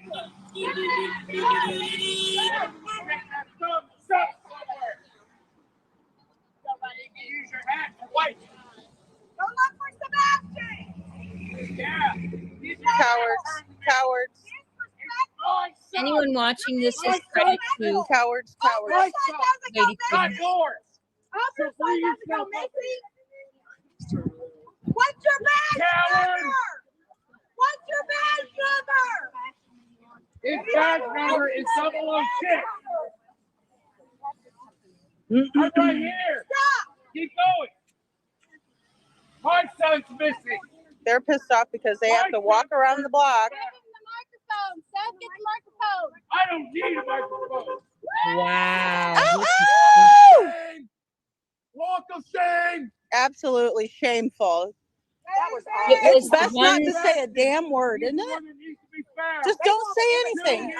Use your hat to wipe. Go look for Sebastian. Yeah. Cowards. Anyone watching this is credit to Cowards. Right Lady side Freedom. doors. Other So side please doesn't go, go. Macy. What's your badge Coward. number? What's your badge number? His badge number is 006. I'm right here. Stop. Keep going. My son's missing. They're pissed off because they have to walk around the block. Give him the microphone. Seth, get the microphone. I don't need a microphone. Wow. Shame. Walk of shame. Absolutely shameful. That was It was It's best not one- to say a damn word, isn't it? Just don't say anything.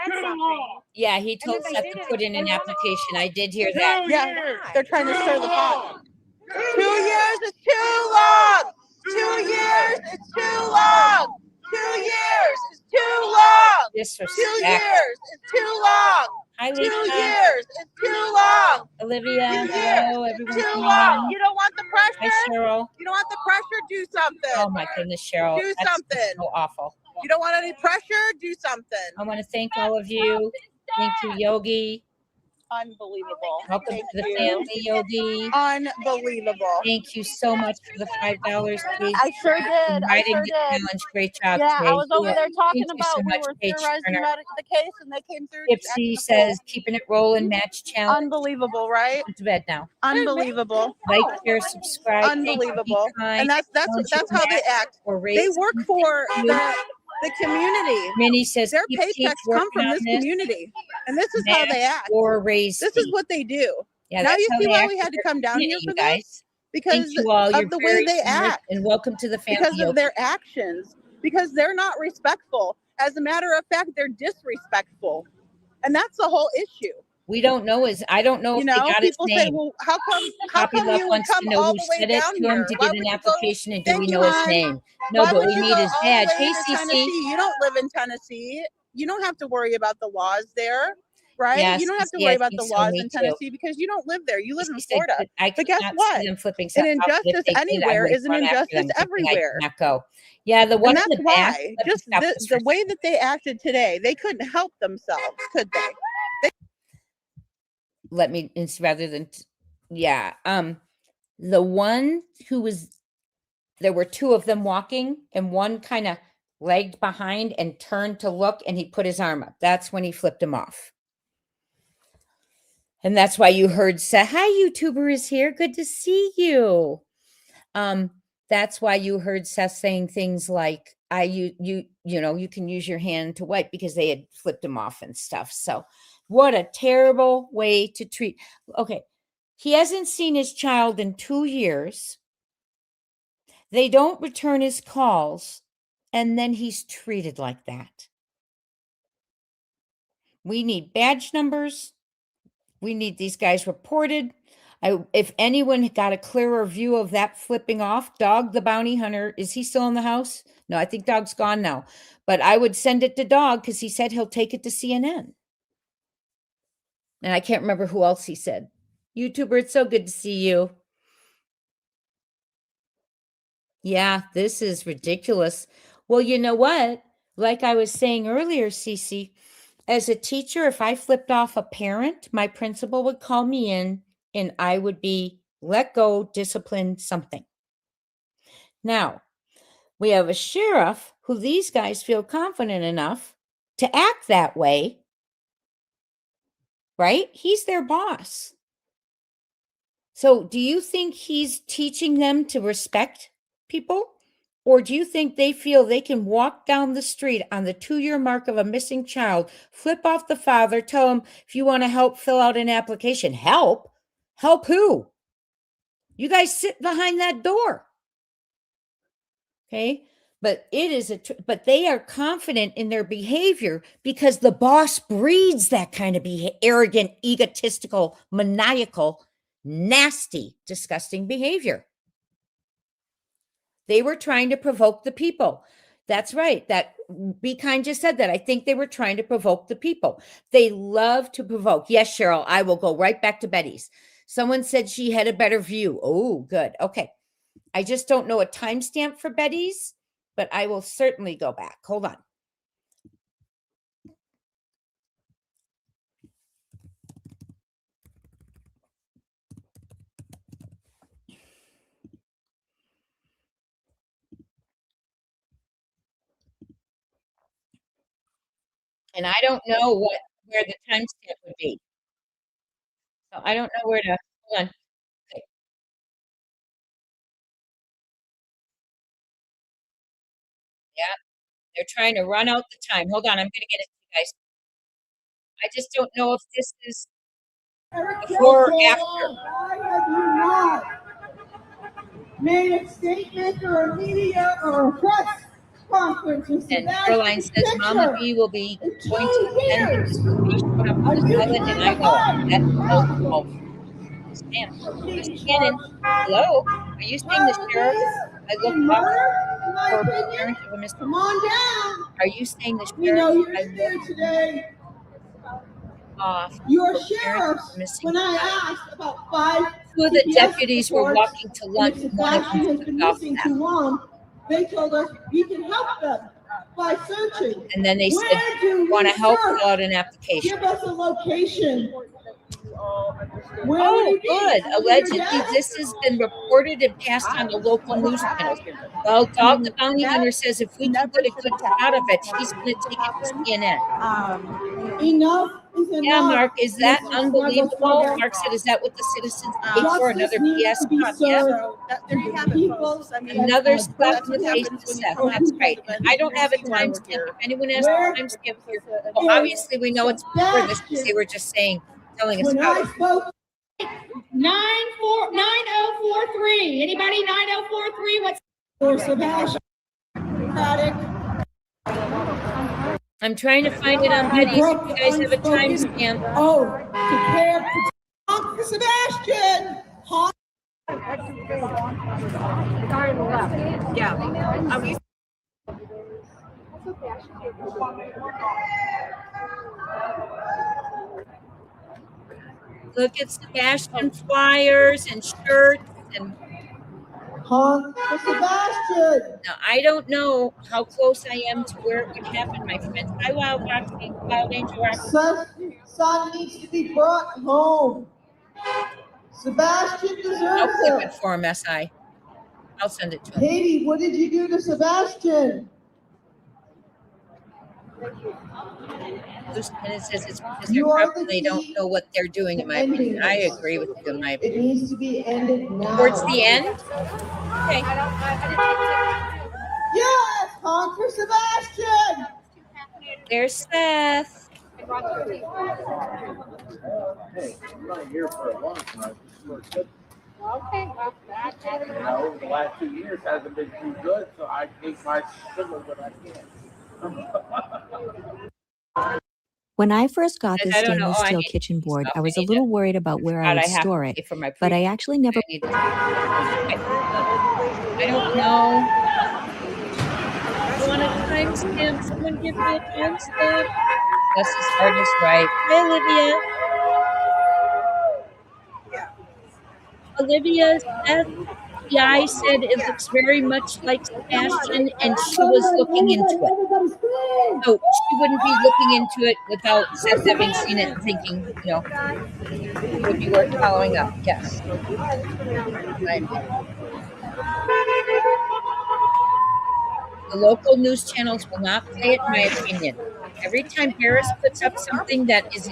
Too long. Yeah, he told then they Seth did to it put in an again. application. I did hear that. Yeah, they're trying to stir the pot. 2 years is too long. 2 years is too long. 2 years is too long. 2 Disrespect. years is too long. Hi, 2 Lisa. years is too long. Olivia. 2 years Hello, is everyone. too Come long. on. You don't want the Hi, pressure? Cheryl. You don't want the pressure? Do something. Oh my goodness, Cheryl. Do That's something. so awful. You don't want any pressure? Do something. I want to thank all of you. Thank you, Yogi. Unbelievable. Welcome Thank to the you. family, Yogi. Unbelievable. Thank you so much for the $5, please. I sure did. I Writing sure the did. challenge. Great job Yeah, today. I was over there talking Thank you so about we much, were Paige theorizing Turner. about the case, and they came through. Gypsy says, keeping it rolling, match challenge. Unbelievable, right? Go to bed now. Unbelievable. Like, share, subscribe. Thank you, be Unbelievable. kind. And that's Challenge how they match act. or They raise work them. for Thank you. the community. Minnie says, Their keep paychecks come working from on this community, and this is how they Match act. or raise This is fee. what they do. Yeah, Now that's you how see they why act we with had to their come down here community, for you this? guys. Because Thank you all. You're of the way very they smart, act. and welcome to the family. Because of Yogi. their actions, because they're not respectful. As a matter of fact, they're disrespectful, and that's the whole issue. We don't know I don't know You if know, they got his people say, name. "Well, how Poppy come Love you wants come to know all who the way said it down to him here? to Why get would an you go? application, and do Thank we you, know his hon. name? No, Why but would we you need go his all dad. the way Hey, to Cece. Tennessee? You don't live in Tennessee. You don't have to worry about the laws there, right? Yeah, You don't have to Cece, worry I about think the so. laws Me in too. Tennessee because you don't live there. You live in Cece said, Florida. but I But could guess not what? see them flipping An something off. But if injustice they did, I anywhere would is an run after injustice them. Good thing I everywhere. did not go. Yeah, the one And in that's the back. why, Let me just stop this the for a way that they acted today, they couldn't help themselves, could they? let me it's rather than yeah the one who was there were two of them walking, and one kind of lagged behind and turned to look, and he put his arm up. That's when he flipped him off. And that's why you heard say, "Hi, YouTuber is here, good to see you." That's why you heard Seth saying things like, you know, you can use your hand to wipe, because they had flipped him off and stuff. So what a terrible way to treat. Okay. He hasn't seen his child in 2 years. They don't return his calls, and then he's treated like that. We need badge numbers. We need these guys reported. If anyone got a clearer view of that flipping off, Dog the bounty hunter, is he still in the house? No, I think Dog's gone now. But I would send it to Dog, because he said he'll take it to CNN. And I can't remember who else he said. YouTuber, it's so good to see you. Yeah, this is ridiculous. Well, you know what? Like I was saying earlier, Cece, as a teacher, if I flipped off a parent, my principal would call me in, and I would be let go, disciplined, something. Now, we have a sheriff who these guys feel confident enough to act that way, right? He's their boss. So do you think he's teaching them to respect people? Or do you think they feel they can walk down the street on the 2-year mark of a missing child, flip off the father, tell him, if you want to help, fill out an application? Help? Help who? You guys sit behind that door. Okay. But it is but they are confident in their behavior because the boss breeds that kind of arrogant, egotistical, maniacal, nasty, disgusting behavior. They were trying to provoke the people. That's right. That Be Kind just said that. I think they were trying to provoke the people. They love to provoke. Yes, Cheryl, I will go right back to Betty's. Someone said she had a better view. Oh, good. Okay. I just don't know a timestamp for Betty's, but I will certainly go back. Hold on. And I don't know where the timestamp would be. So I don't know where to, hold on. Okay. Yeah, they're trying to run out the time. Hold on, I'm gonna get it to you guys. I just don't know if this is before or after. Why have you not made a statement or a media or a press conference? And Caroline says Mama B will be going to attend the showing up with the island, and I know that's Miss Cannon, hello? Are you saying the sheriff? I look up for the parent of a Mr. Come on down. Are you saying the We know sheriff? you're I here look today. off. Your for the parent of sheriffs, a missing when I child. asked about 5 Two of the CPS deputies were reports, walking to lunch. and if One of Sebastian them has been took off missing that. too long, they told us we can help them by searching. And then they said, Where do want to we help search? fill out an application. Give us a location. Where Oh, would he be? good. Under your Allegedly, desk? this has been reported and passed on the local news channels. Well, Dog the Bounty Hunter says if we can get a good shot of it, he's going to take it to CNN. Enough is enough. Yeah, Mark, is that Mr. unbelievable? Snuggle. Mark said, is that what the citizens paid for? Another Justice needs BS to be cop? Yeah. served There you have it, people folks. I mean, Another that's slap in the what face happens to when Seth. you That's right. protest. I don't have a timestamp. If anyone has a Where timestamp here, well, obviously we know it's before this because they were just telling us When about I it. spoke 9043. Anybody 9043? What's for Sebastian Craddock, I'm trying to find it on Betty's. If you guys have a timestamp. oh, to care for Sebastian. Honk. Look at Sebastian flyers and shirts. And Honk for Sebastian. now I don't know how close I am to where it would happen, my friends. Hi, Wild Roxy, Wild Angel Roxy. Son needs to be brought home. Sebastian I'll deserves clip it. it for him, SI. I'll send it to him. Katie, what did you do to Sebastian? And it says it's because You they're are probably the they don't key know what they're doing, in my to opinion. ending I this. agree with you, in my It opinion. needs to be ended now. Towards the end? Okay. Yes, honk for Sebastian. There's Seth. Hey, I'm not here for a long time. okay? Well, that's You know, the last 2 years hasn't been too good, so I take my sugar when I can. When I first got Says, this I don't know. stainless Oh, I steel need kitchen board, stuff. I was I a need little to- worried about where I God, would I have store to it, pay for my but I pre- actually never. I need this. I don't know. I want a timestamp. Someone give me a timestamp. This is artist right. Hi, Olivia. Olivia Seth. Yeah, I said it looks very much like Sebastian, and she was looking into it. So she wouldn't be looking into it without Seth having seen it and thinking, it would be worth following up. Yes. Right. The local news channels will not play it, in my opinion. Every time Harris puts up something that is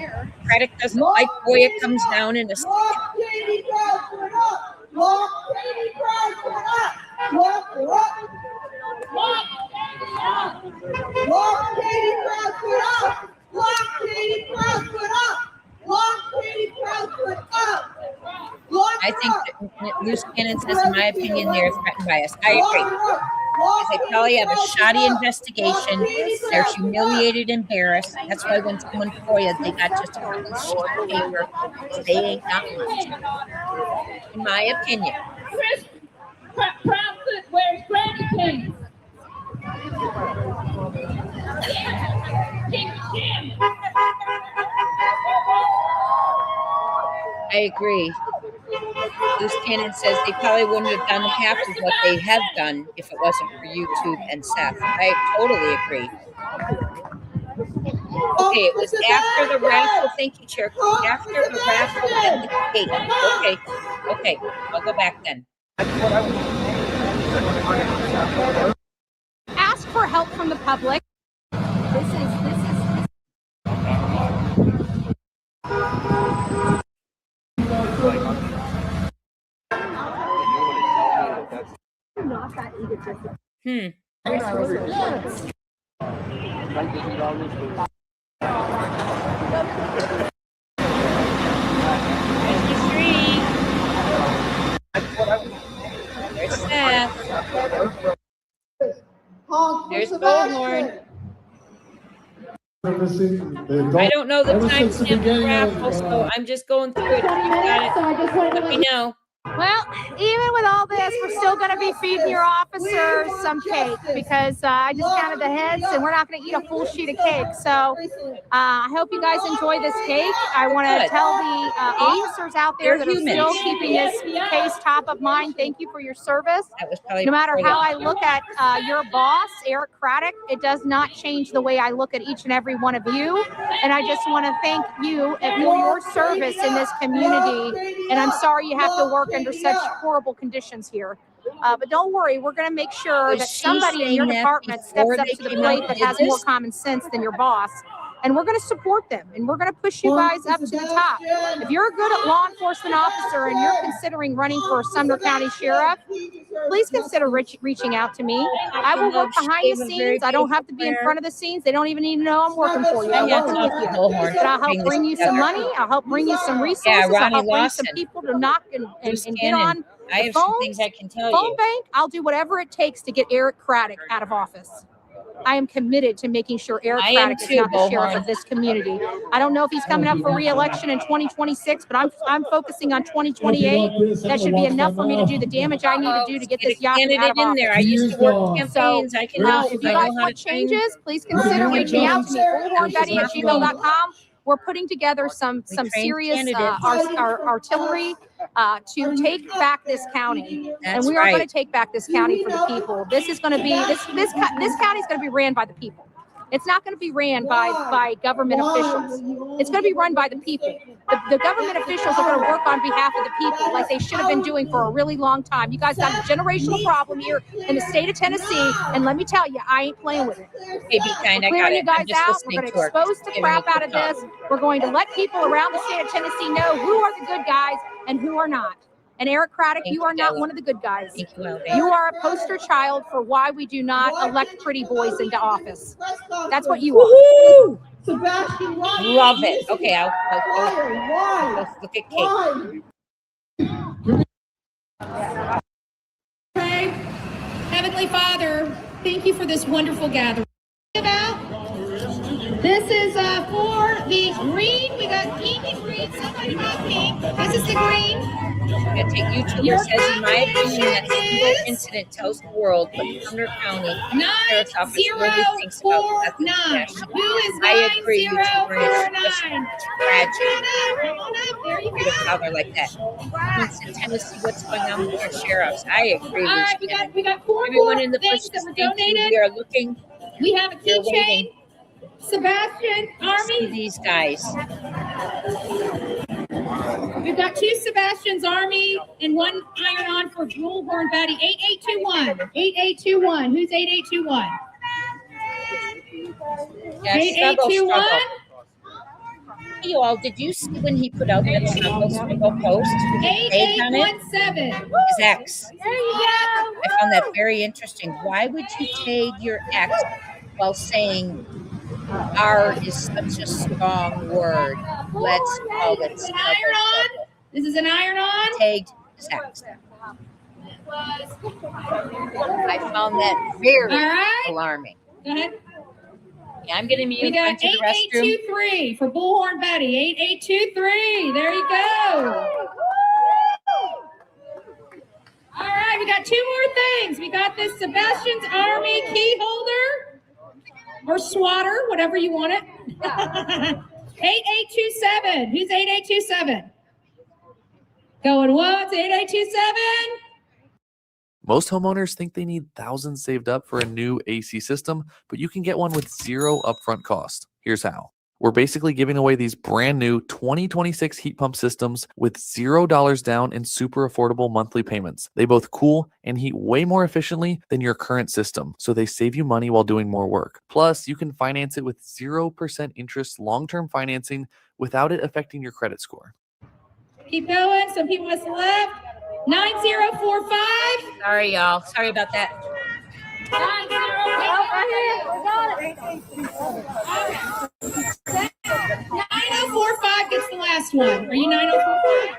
Craddock doesn't like, boy, it comes down in a Lock Katie Crawford up. Lock Katie Crawford up. Lock her up. Lock Katie Crawford up. Lock Katie Crawford up. Lock Katie Crawford up. Lock I think her up. that Loose Cannon says, in my opinion, they are threatened by us. I Lock agree. her up. because they probably have a shoddy investigation. They're humiliated, embarrassed. That's why when someone FOIA, they got just a couple sheets of paper. They ain't got much, in my opinion. Chris Proudfoot wears granny pants. I agree. Bruce Cannon says they probably wouldn't have done half of what they have done if it wasn't for YouTube and Seth. I totally agree. Okay, it was after the raffle. Thank you, Chair. After the raffle and the cake. Okay, I'll go back then. Ask for help from the public. This is not that egotistic. There's Seth. There's Bullhorn. I don't know the timestamp of the raffle, so I'm just going through it. If you got it, let me know. Well, even with all this, we're still going to be feeding your officers some cake because I just counted the heads and we're not going to eat a full sheet of cake. So I hope you guys enjoy this cake. I want to tell the officers out there that are still keeping this case top of mind. Thank you for your service. No matter how I look at your boss, Eric Craddock, it does not change the way I look at each and every one of you. And I just want to thank you for your service in this community. And I'm sorry you have to work under such horrible conditions here. But don't worry, we're going to make sure that somebody in your department steps up to the plate that has more common sense than your boss. And we're going to support them, and we're going to push you guys up to the top. If you're a good law enforcement officer and you're considering running for Sumner County Sheriff, please consider reaching out to me. I will work behind the scenes. I don't have to be in front of the scenes. They don't even need to know I'm working for you. I'm working with you. But I'll help bring you some money. I'll help bring you some resources. I'll help bring some people to knock and get on the phone. Phone bank. I'll do whatever it takes to get Eric Craddock out of office. I am committed to making sure Eric Craddock is not the sheriff of this community. I don't know if he's coming up for re-election in 2026, but I'm focusing on 2028. That should be enough for me to do the damage I need to do to get this Yahoo out of office. I used to work campaigns. I can if you guys want changes, please consider reaching out to me. bullhornbetty@gmail.com. We're putting together some serious artillery to take back this county, and we are going to take back this county for the people. This is going to be this county is going to be ran by the people. It's not going to be ran by government officials. It's going to be run by the people. The government officials are going to work on behalf of the people like they should have been doing for a really long time. You guys got a generational problem here in the state of Tennessee, and let me tell you, I ain't playing with it. Hey, be kind. I got Clearing you it. guys out. We're going to expose the crap out of this. We're going to let people around the state of Tennessee know who are the good guys and who are not. And Eric Craddock, you are not one of the good guys. You are a poster child for why we do not elect pretty boys into office. That's what you are. Love it. Okay, I'll look at cake. Heavenly Father, thank you for this wonderful gathering. This is for the green. We got pink and green. Somebody got pink. This is the green. I take YouTuber says, in my opinion, that single incident tells the world what Sumner County Sheriff's Office really thinks about ethics and passion. I agree, YouTuber, it's just tragic. You a father like that. In Tennessee, what's going on with our sheriffs? I agree with we got 4 everyone in the things that business. were donated. We are looking. We have a keychain. Sebastian Army. See these guys. We've got 2 Sebastian's Army and 1 iron-on for Bullhorn Betty. 8821. 8821. Who's 8821? 8821. Hey, you all, did you see when he put out that struggle post? 8817. His ex. There you go. I found that very interesting. Why would you tag your ex while saying R is such a strong word? Let's call it iron-on. This is an iron-on. Tagged his ex. I found that very All right. alarming. Go ahead. Yeah, I'm going to mute. We got Went to the restroom. 8823 for Bullhorn Betty. 8823. There you go. All right, we got 2 more things. We got this Sebastian's Army key holder or swatter, whatever you want it. 8827. Who's 8827? Going once, 8827. Most homeowners think they need thousands saved up for a new AC system, but you can get one with zero upfront cost. Here's how. We're basically giving away these brand new 2026 heat pump systems with $0 down and super affordable monthly payments. They both cool and heat way more efficiently than your current system, so they save you money while doing more work. Plus, you can finance it with 0% interest long-term financing without it affecting your credit score. Keep going. Some people must have left. 9045. Sorry, y'all. Sorry about that. 9045 gets the last one. Are you 9045?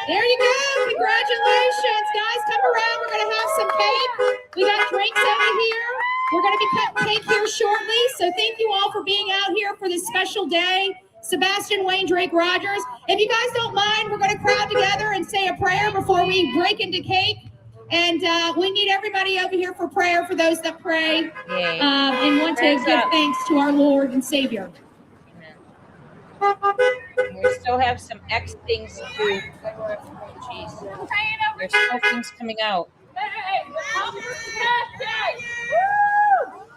There you go. Congratulations, guys. Come around. We're going to have some cake. We got drinks over here. We're going to be cutting cake here shortly. So thank you all for being out here for this special day. Sebastian Wayne Drake Rogers. If you guys don't mind, we're going to crowd together and say a prayer before we break into cake. And we need everybody over here for prayer for those that pray and want to give thanks to our Lord and Savior. We still have some X things to do. Jeez. There's still things coming out.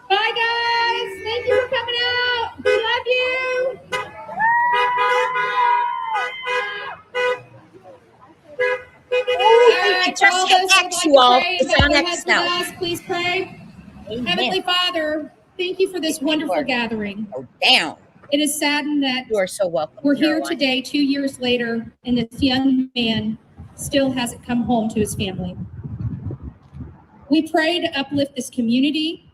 Bye, guys. Thank you for coming out. We love you. Just hit X, you all. It's on X now. Please pray. Amen. Heavenly Father, thank you for this wonderful gathering. Oh, damn. It is saddened that you are so welcome. We're here today, 2 years later, and this young man still hasn't come home to his family. We pray to uplift this community.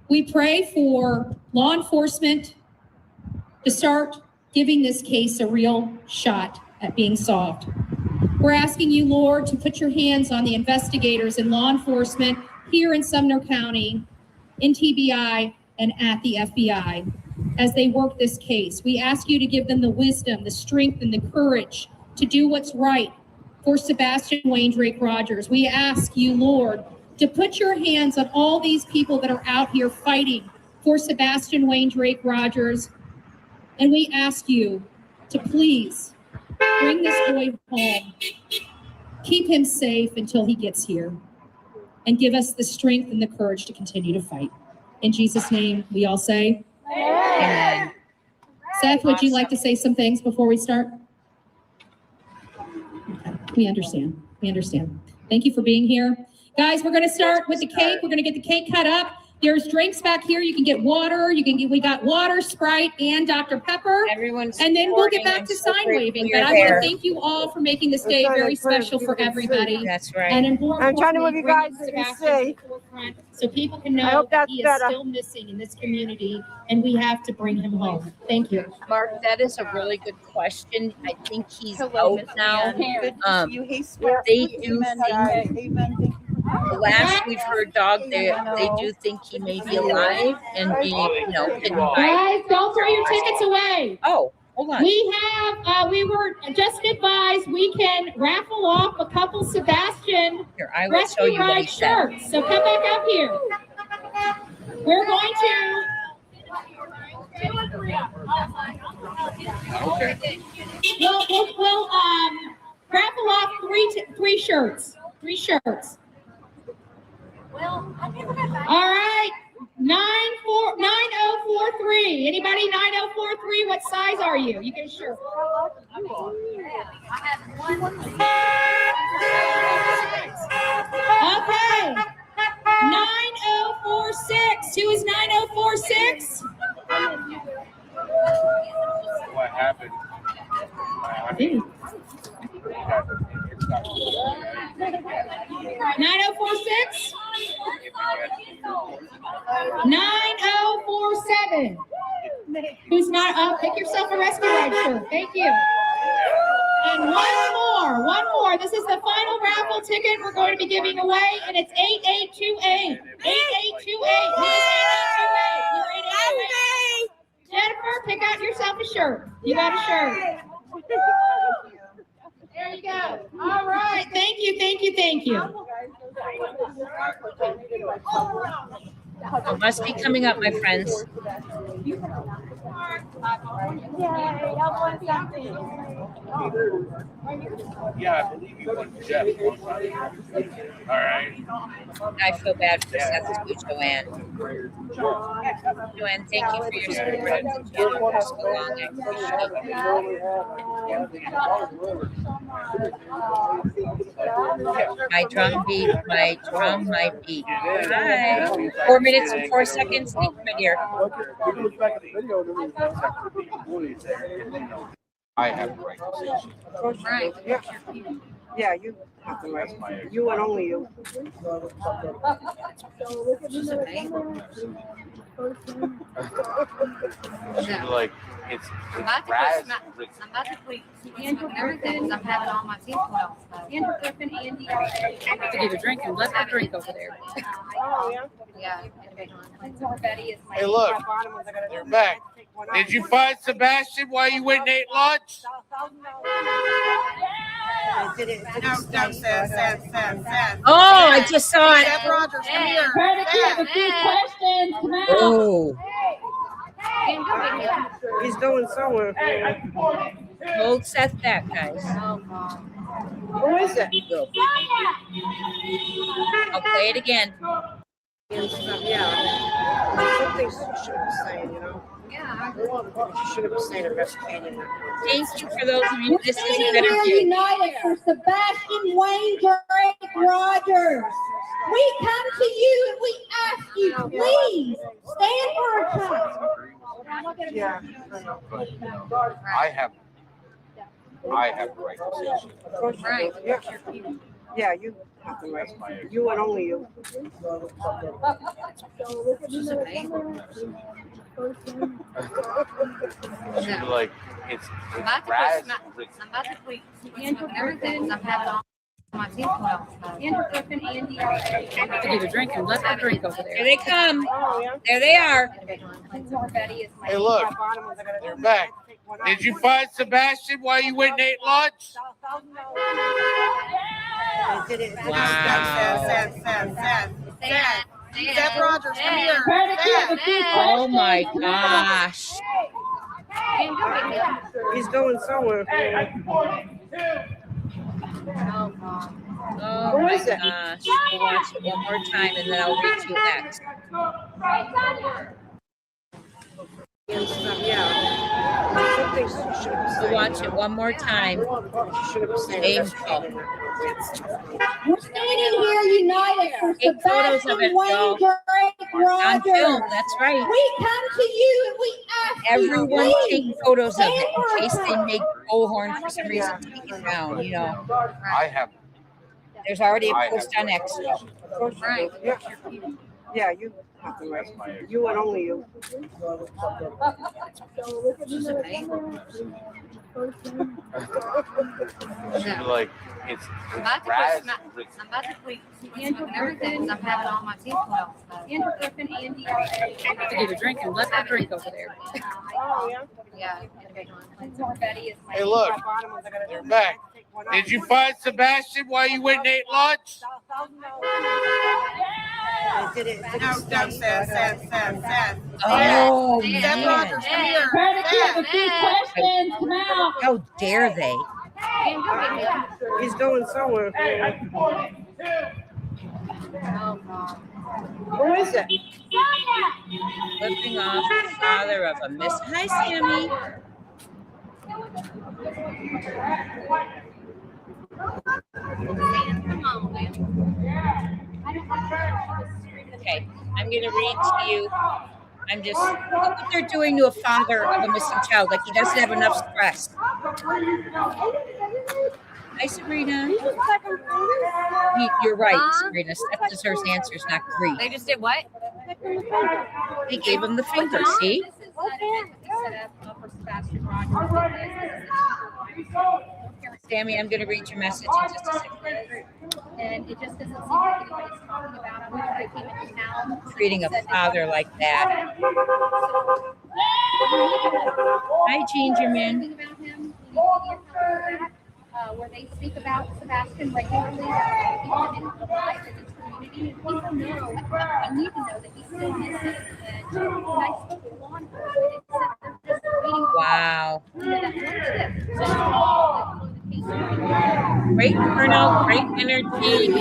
We pray for law enforcement to start giving this case a real shot at being solved. We're asking you, Lord, to put your hands on the investigators and law enforcement here in Sumner County, in TBI, and at the FBI as they work this case. We ask you to give them the wisdom, the strength, and the courage to do what's right for Sebastian Wayne Drake Rogers. We ask you, Lord, to put your hands on all these people that are out here fighting for Sebastian Wayne Drake Rogers. And we ask you to please bring this boy home. Keep him safe until he gets here. And give us the strength and the courage to continue to fight. In Jesus' name, we all say, Amen. Seth, would you like to say some things before we start? We understand. We understand. Thank you for being here. Guys, we're going to start with the cake. We're going to get the cake cut up. There's drinks back here. You can get water. We got water, Sprite, and Dr. Pepper. Everyone's and then we'll get back to sign waving. But I want to thank you all for making this day very special for everybody. That's right. And I'm trying to move you guys to see. So people can know that he is still missing in this community, and we have to bring him home. Thank you. Mark, that is a really good question. I think he's out now. They do think, the last we've heard, Dog, they do think he may be alive and be, hidden by. Guys, don't throw your tickets away. Oh, hold on. We were just advised we can raffle off a couple Sebastian Here, I will show you what he said. shirts. So come back up here. We're going to. Okay. We'll raffle off three shirts. 3 shirts. All right. 9043. Anybody 9043? What size are you? You get a shirt. Okay. 9046. Who is 9046? What happened? 9046? 9047. Who's not up? Pick yourself a rescue ride shirt. Thank you. And one more. This is the final raffle ticket we're going to be giving away, and it's 8828. 8828. Please, 8828. You're 8828. Jennifer, pick out yourself a shirt. You got a shirt. There you go. All right. Thank you. It must be coming up, my friends. Yeah, I believe you won Jeff. All right. I feel bad for Seth too, Joanne. Joanne, thank you for your support on the channel for so long. I appreciate it. My drum might beat. Hi. 4 minutes and 4 seconds. Thank you, my dear. I have the right decision. Right. Yeah, you have the right. You and only you. Like it's I'm about to put everything. I'm having all my teeth well. Andrew Griffin, Andy. I have to get a drink and let that drink over there. Oh, yeah. Betty is my Hey, look, they're back. Did you find Sebastian while you went and ate lunch? Oh, I just saw it. Seth Rogers, come here. Questions. Come out. Oh, He's going somewhere. hold Seth back, guys. Who is it? I'll play it again. Yeah. Something she should be saying, you know. Yeah. She should have been saying her best opinion. Thank you for those of you. This is Standing better here view. united for Sebastian Wayne Drake Rogers. We come to you and we ask you, please stand for a child. Yeah. I have the right decision. Right. Yeah, you have the right. You and only you. Like it's I'm about to put everything. I'm having all my teeth well. Andrew Griffin, Andy. I have to get a drink and let that drink over there. Here they come. There they are. Betty is my Hey, look, they're back. Did you find Sebastian while you went and ate lunch? Seth Rogers, come here. Oh my gosh. He's going somewhere. Oh my gosh. We'll watch it one more time and then I'll read you next. Yeah. Something she should have been We'll saying. watch it one more time. She should have been saying her best opinion. We're standing here united for Take photos of Sebastian it, Wayne Joe. Drake On Rogers. film, that's right. We come to you and we ask Everyone you, take please photos of stand it for in a case they child. make Bullhorn for some reason take it down, you know. I have There's already a post on X. Right. Yeah, you have the right. You and only you. like it's I'm about to put everything. I'm having all my teeth well. Andrew Griffin, Andy. I have to get a drink and let that drink over there. Yeah. Betty is my Hey, look, they're back. Did you find Sebastian while you went and ate lunch? Oh, Seth man. Rogers, come here. Questions. Come out. How dare they? He's going somewhere. Who is it? Flipping off the father of a miss. Hi, Sammy. Okay, I'm going to read to you. I'm just, look what they're doing to a father of a missing child. Like he doesn't have enough stress. Hi, Sabrina. You're right, Sabrina. Steph deserves answers, not grief. They just did what? They gave him the finger, see? Sammy, I'm going to read your message in just a second. And it just doesn't seem like anybody's talking about him. I came into town. Treating a father like that. Hi, Ginger Man. About him, where they speak about Sebastian regularly, that keep him in the life of the community. And people know, I need to know that he's still missing. And I spoke with law enforcement. It said they're just waiting. Wow. So, Great turnout, great energy,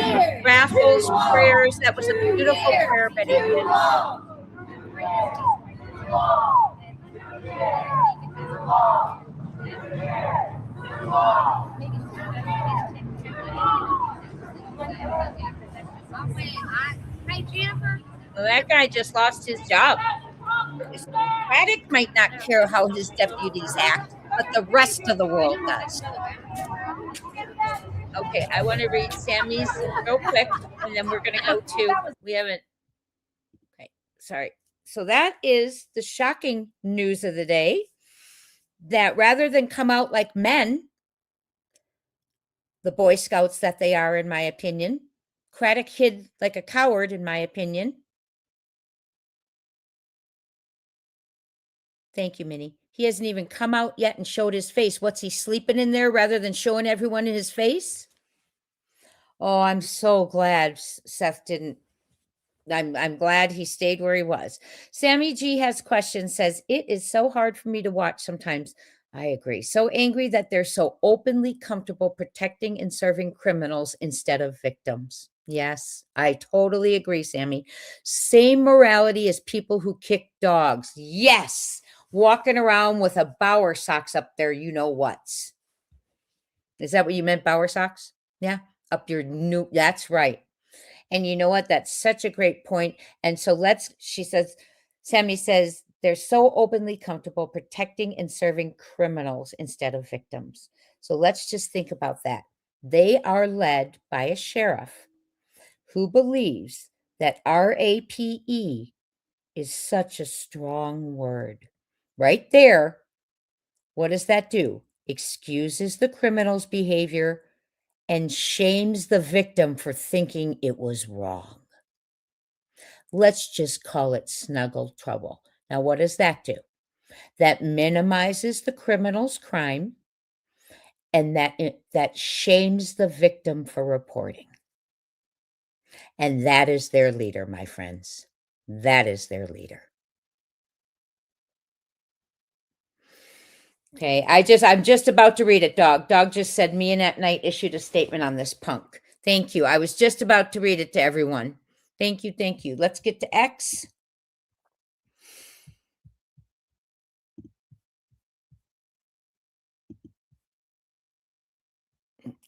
raffles, prayers. That was a beautiful prayer, Betty. Hey, Jennifer. Well, that guy just lost his job. Craddock might not care how his deputies act, but the rest of the world does. Okay, I want to read Sammy's real quick, and then we're going to go to, we haven't, okay, sorry. So that is the shocking news of the day, that rather than come out like men, the Boy Scouts that they are, in my opinion, Craddock hid like a coward, in my opinion. Thank you, Minnie. He hasn't even come out yet and showed his face. What's he sleeping in there rather than showing everyone his face? Oh, I'm so glad Seth didn't. I'm glad he stayed where he was. Sammy G has questions, says, it is so hard for me to watch sometimes. I agree. So angry that they're so openly comfortable protecting and serving criminals instead of victims. Yes, I totally agree, Sammy. Same morality as people who kick dogs. Yes. Walking around with a Bauer socks up there, you know what's. Is that what you meant, Bauer socks? Yeah, up your new, that's right. And you know what? That's such a great point. And so she says, Sammy says, they're so openly comfortable protecting and serving criminals instead of victims. So let's just think about that. They are led by a sheriff who believes that RAPE is such a strong word. Right there, what does that do? Excuses the criminal's behavior and shames the victim for thinking it was wrong. Let's just call it snuggle trouble. Now, what does that do? That minimizes the criminal's crime and that shames the victim for reporting. And that is their leader, my friends. That is their leader. Okay, I'm just about to read it, Dog. Dog just said, me and At Night issued a statement on this punk. Thank you. I was just about to read it to everyone. Thank you, thank you. Let's get to X.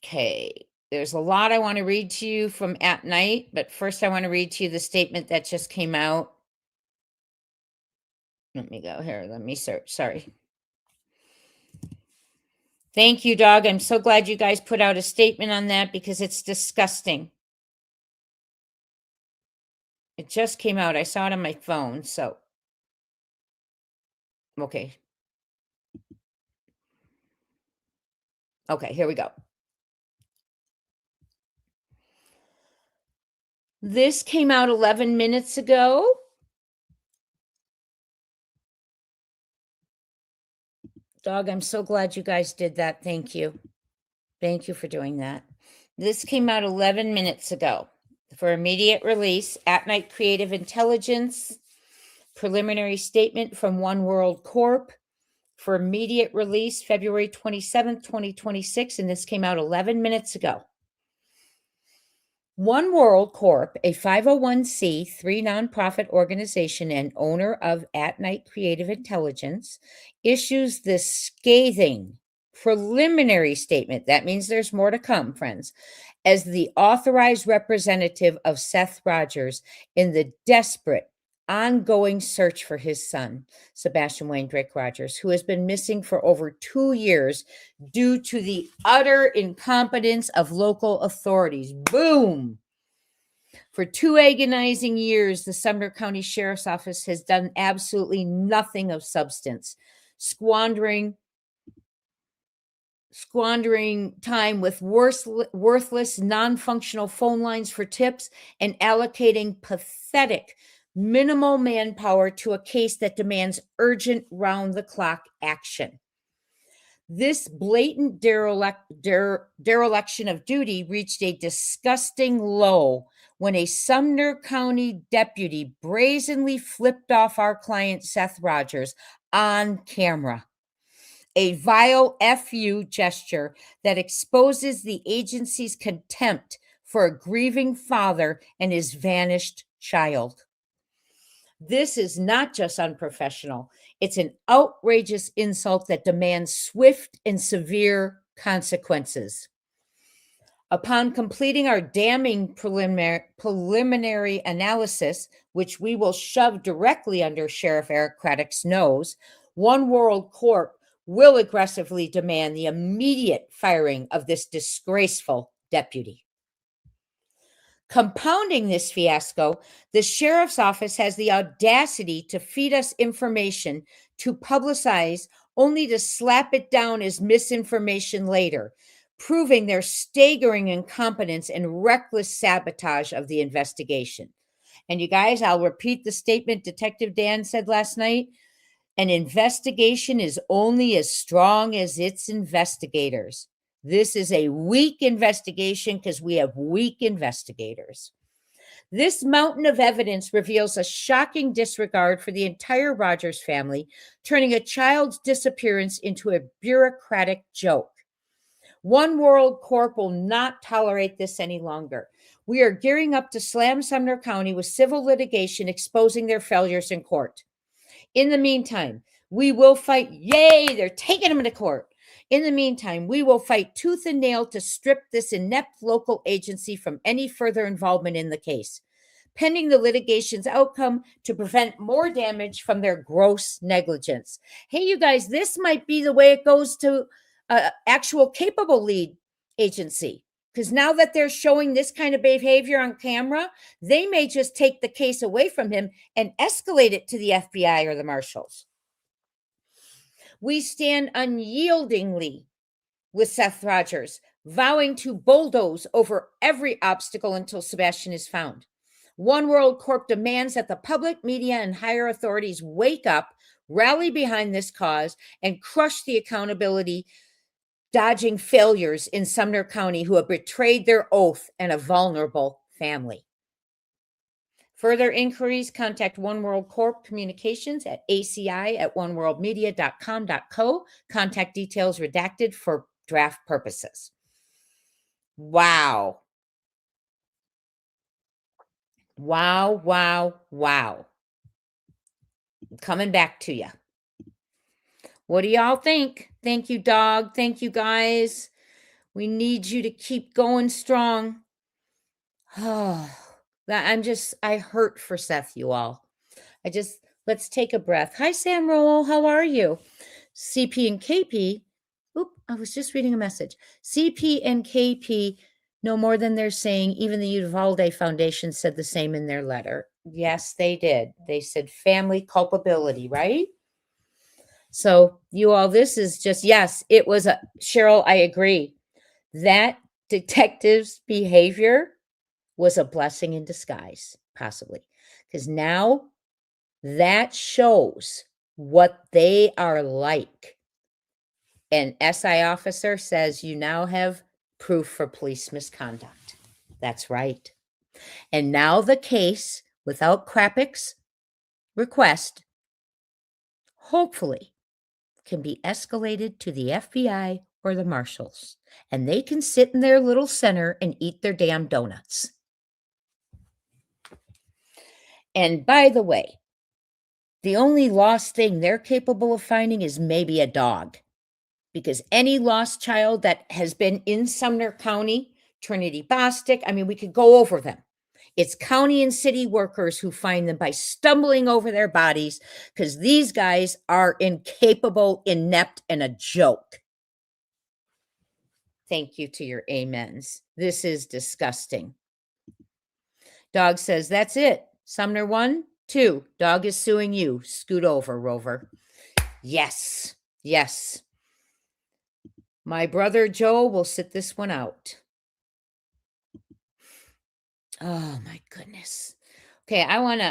Okay, there's a lot I want to read to you from At Night, but first I want to read to you the statement that just came out. Let me go here. Let me search. Sorry. Thank you, Dog. I'm so glad you guys put out a statement on that because it's disgusting. It just came out. I saw it on my phone. So, okay. Okay, here we go. This came out 11 minutes ago. Dog, I'm so glad you guys did that. Thank you. Thank you for doing that. This came out 11 minutes ago for immediate release. At Night Creative Intelligence, preliminary statement from One World Corp for immediate release, February 27th, 2026. And this came out 11 minutes ago. One World Corp, a 501c3 nonprofit organization and owner of At Night Creative Intelligence, issues this scathing preliminary statement. That means there's more to come, friends. As the authorized representative of Seth Rogers in the desperate, ongoing search for his son, Sebastian Wayne Drake Rogers, who has been missing for over 2 years due to the utter incompetence of local authorities. Boom! For 2 agonizing years, the Sumner County Sheriff's Office has done absolutely nothing of substance, squandering squandering time with worthless, non-functional phone lines for tips, and allocating pathetic, minimal manpower to a case that demands urgent, round-the-clock action. This blatant dereliction of duty reached a disgusting low when a Sumner County deputy brazenly flipped off our client, Seth Rogers, on camera. A vile FU gesture that exposes the agency's contempt for a grieving father and his vanished child. This is not just unprofessional. It's an outrageous insult that demands swift and severe consequences. Upon completing our damning preliminary analysis, which we will shove directly under Sheriff Eric Craddock's nose, One World Corp will aggressively demand the immediate firing of this disgraceful deputy. Compounding this fiasco, the sheriff's office has the audacity to feed us information to publicize only to slap it down as misinformation later, proving their staggering incompetence and reckless sabotage of the investigation. And you guys, I'll repeat the statement Detective Dan said last night. An investigation is only as strong as its investigators. This is a weak investigation because we have weak investigators. This mountain of evidence reveals a shocking disregard for the entire Rogers family, turning a child's disappearance into a bureaucratic joke. One World Corp will not tolerate this any longer. We are gearing up to slam Sumner County with civil litigation exposing their failures in court. In the meantime, we will fight. Yay, they're taking them to court. In the meantime, we will fight tooth and nail to strip this inept local agency from any further involvement in the case, pending the litigation's outcome to prevent more damage from their gross negligence. Hey, you guys, this might be the way it goes to actual capable lead agency. Because now that they're showing this kind of behavior on camera, they may just take the case away from him and escalate it to the FBI or the marshals. We stand unyieldingly with Seth Rogers, vowing to bulldoze over every obstacle until Sebastian is found. One World Corp demands that the public, media, and higher authorities wake up, rally behind this cause, and crush the accountability dodging failures in Sumner County who have betrayed their oath and a vulnerable family. Further inquiries, contact One World Corp Communications at aci@oneworldmedia.com.co. Contact details redacted for draft purposes. Wow. Wow, wow, wow. Coming back to you. What do y'all think? Thank you, dog. Thank you, guys. We need you to keep going strong. I hurt for Seth, you all. Let's take a breath. Hi, Sam Rowell. How are you? CP and KP. I was just reading a message. CP and KP know more than they're saying. Even the Uvalde Foundation said the same in their letter. Yes, they did. They said family culpability, right? So you all, this is just, yes, it was Cheryl, I agree. That detective's behavior was a blessing in disguise, possibly. Because now that shows what they are like. An SI officer says you now have proof for police misconduct. That's right. And now the case, without Krapik's request, hopefully can be escalated to the FBI or the marshals, and they can sit in their little center and eat their damn donuts. And by the way, the only lost thing they're capable of finding is maybe a dog, because any lost child that has been in Sumner County, Trinity Bostic, we could go over them. It's county and city workers who find them by stumbling over their bodies, because these guys are incapable, inept, and a joke. Thank you to your amens. This is disgusting. Dog says, that's it. Sumner 1, 2. Dog is suing you. Scoot over, Rover. Yes. Yes. My brother Joe will sit this one out. Oh my goodness. Okay, I want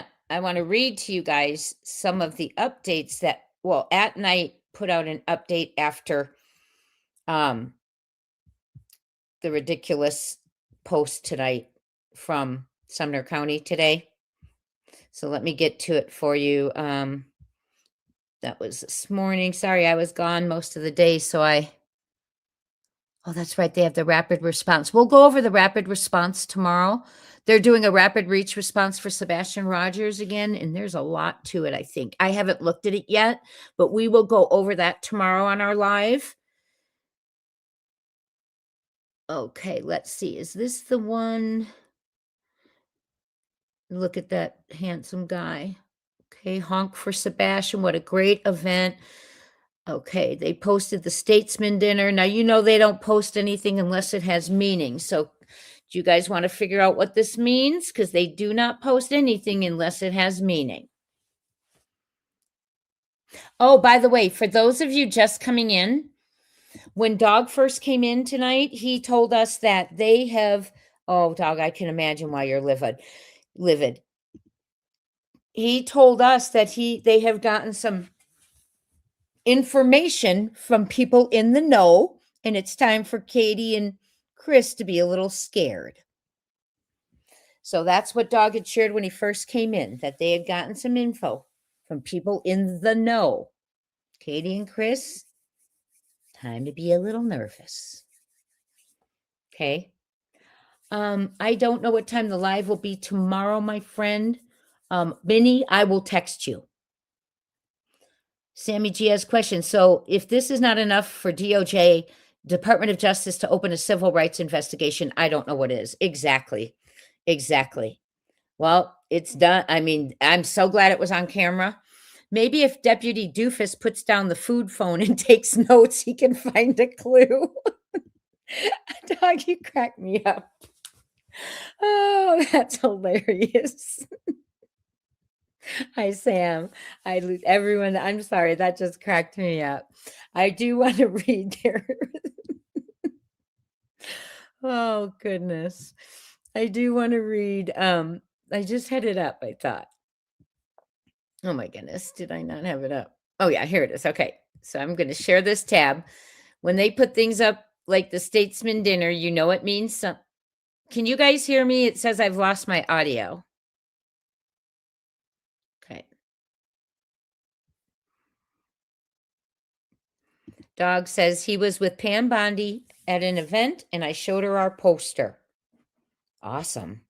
to read to you guys some of the updates that At Night put out an update after the ridiculous post tonight from Sumner County today. So let me get to it for you. That was this morning. Sorry, I was gone most of the day, so oh, that's right. They have the rapid response. We'll go over the rapid response tomorrow. They're doing a rapid reach response for Sebastian Rogers again, and there's a lot to it, I think. I haven't looked at it yet, but we will go over that tomorrow on our live. Okay, let's see. Is this the one? Look at that handsome guy. Okay, honk for Sebastian. What a great event. Okay, they posted the Statesman dinner. Now, you know they don't post anything unless it has meaning. So do you guys want to figure out what this means? Because they do not post anything unless it has meaning. Oh, by the way, for those of you just coming in, when Dog first came in tonight, he told us that they have, oh, Dog, I can imagine why you're livid. He told us that they have gotten some information from people in the know, and it's time for Katie and Chris to be a little scared. So that's what Dog had shared when he first came in, that they had gotten some info from people in the know. Katie and Chris, time to be a little nervous. Okay. I don't know what time the live will be tomorrow, my friend. Minnie, I will text you. Sammy G has questions. So if this is not enough for DOJ, Department of Justice, to open a civil rights investigation, I don't know what is. Exactly. Well, it's done. I mean, I'm so glad it was on camera. Maybe if Deputy Doofus puts down the food phone and takes notes, he can find a clue. Dog, you crack me up. Oh, that's hilarious. Hi, Sam. Everyone, I'm sorry. That just cracked me up. I do want to read there. Oh, goodness. I do want to read. I just had it up, I thought. Oh, my goodness. Did I not have it up? Oh, yeah, here it is. Okay. So I'm going to share this tab. When they put things up like the Statesman dinner, you know it means some. Can you guys hear me? It says I've lost my audio. Okay. Dog says he was with Pam Bondi at an event, and I showed her our poster. Awesome.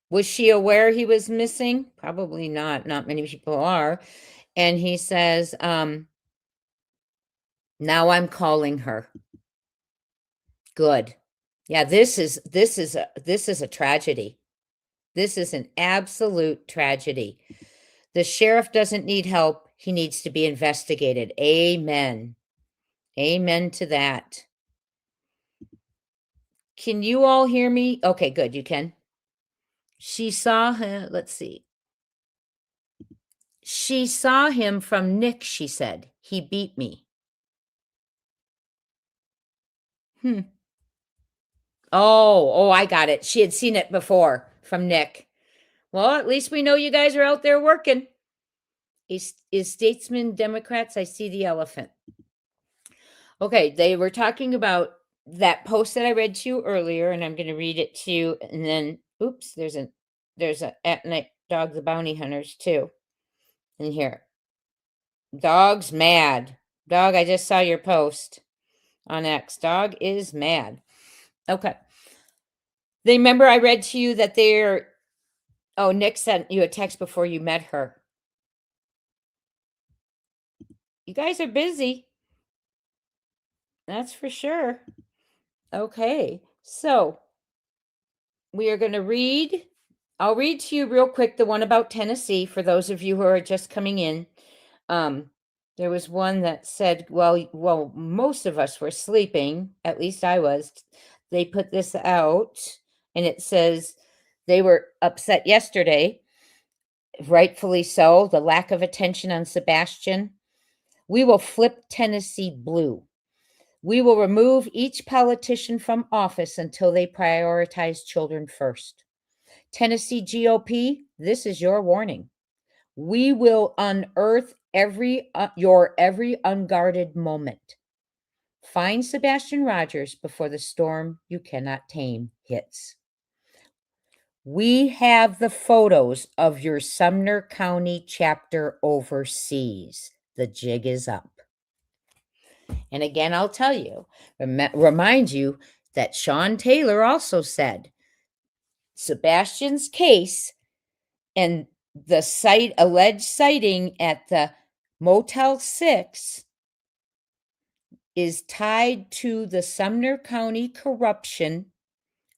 Was she aware he was missing? Probably not. Not many people are. And he says, now I'm calling her. Good. Yeah, this is a tragedy. This is an absolute tragedy. The sheriff doesn't need help. He needs to be investigated. Amen. Amen to that. Can you all hear me? Okay, good. You can. She saw him. Let's see. She saw him from Nick, she said. He beat me. Oh, I got it. She had seen it before from Nick. Well, at least we know you guys are out there working. Is Statesman Democrats? I see the elephant. Okay, they were talking about that post that I read to you earlier, and I'm going to read it to you. And then, oops, there's a At Night Dog the Bounty Hunters too. In here, Dog's mad. Dog, I just saw your post on X. Dog is mad. Okay. They remember I read to you that they're. Oh, Nick sent you a text before you met her. You guys are busy. That's for sure. Okay. So we are going to read. I'll read to you real quick the one about Tennessee for those of you who are just coming in. There was one that said, well, most of us were sleeping. At least I was. They put this out, and it says they were upset yesterday. Rightfully so. The lack of attention on Sebastian. We will flip Tennessee blue. We will remove each politician from office until they prioritize children first. Tennessee GOP, this is your warning. We will unearth your every unguarded moment. Find Sebastian Rogers before the storm you cannot tame hits. We have the photos of your Sumner County chapter overseas. The jig is up. And again, I'll tell you, remind you that Sean Taylor also said Sebastian's case and the alleged sighting at the Motel 6 is tied to the Sumner County corruption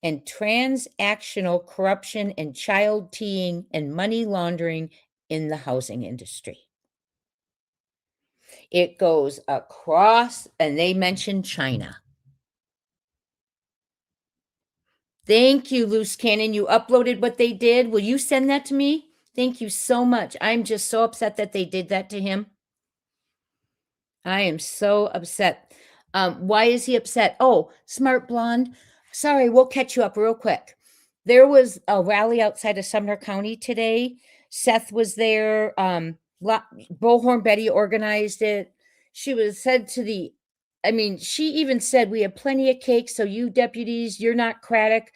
and transactional corruption and child teeing and money laundering in the housing industry. It goes across, and they mentioned China. Thank you, Loose Cannon. You uploaded what they did. Will you send that to me? Thank you so much. I'm just so upset that they did that to him. I am so upset. Why is he upset? Oh, Smart Blonde. Sorry, we'll catch you up real quick. There was a rally outside of Sumner County today. Seth was there. Bullhorn Betty organized it. She was said to she even said, we have plenty of cake. So you deputies, you're not Craddock,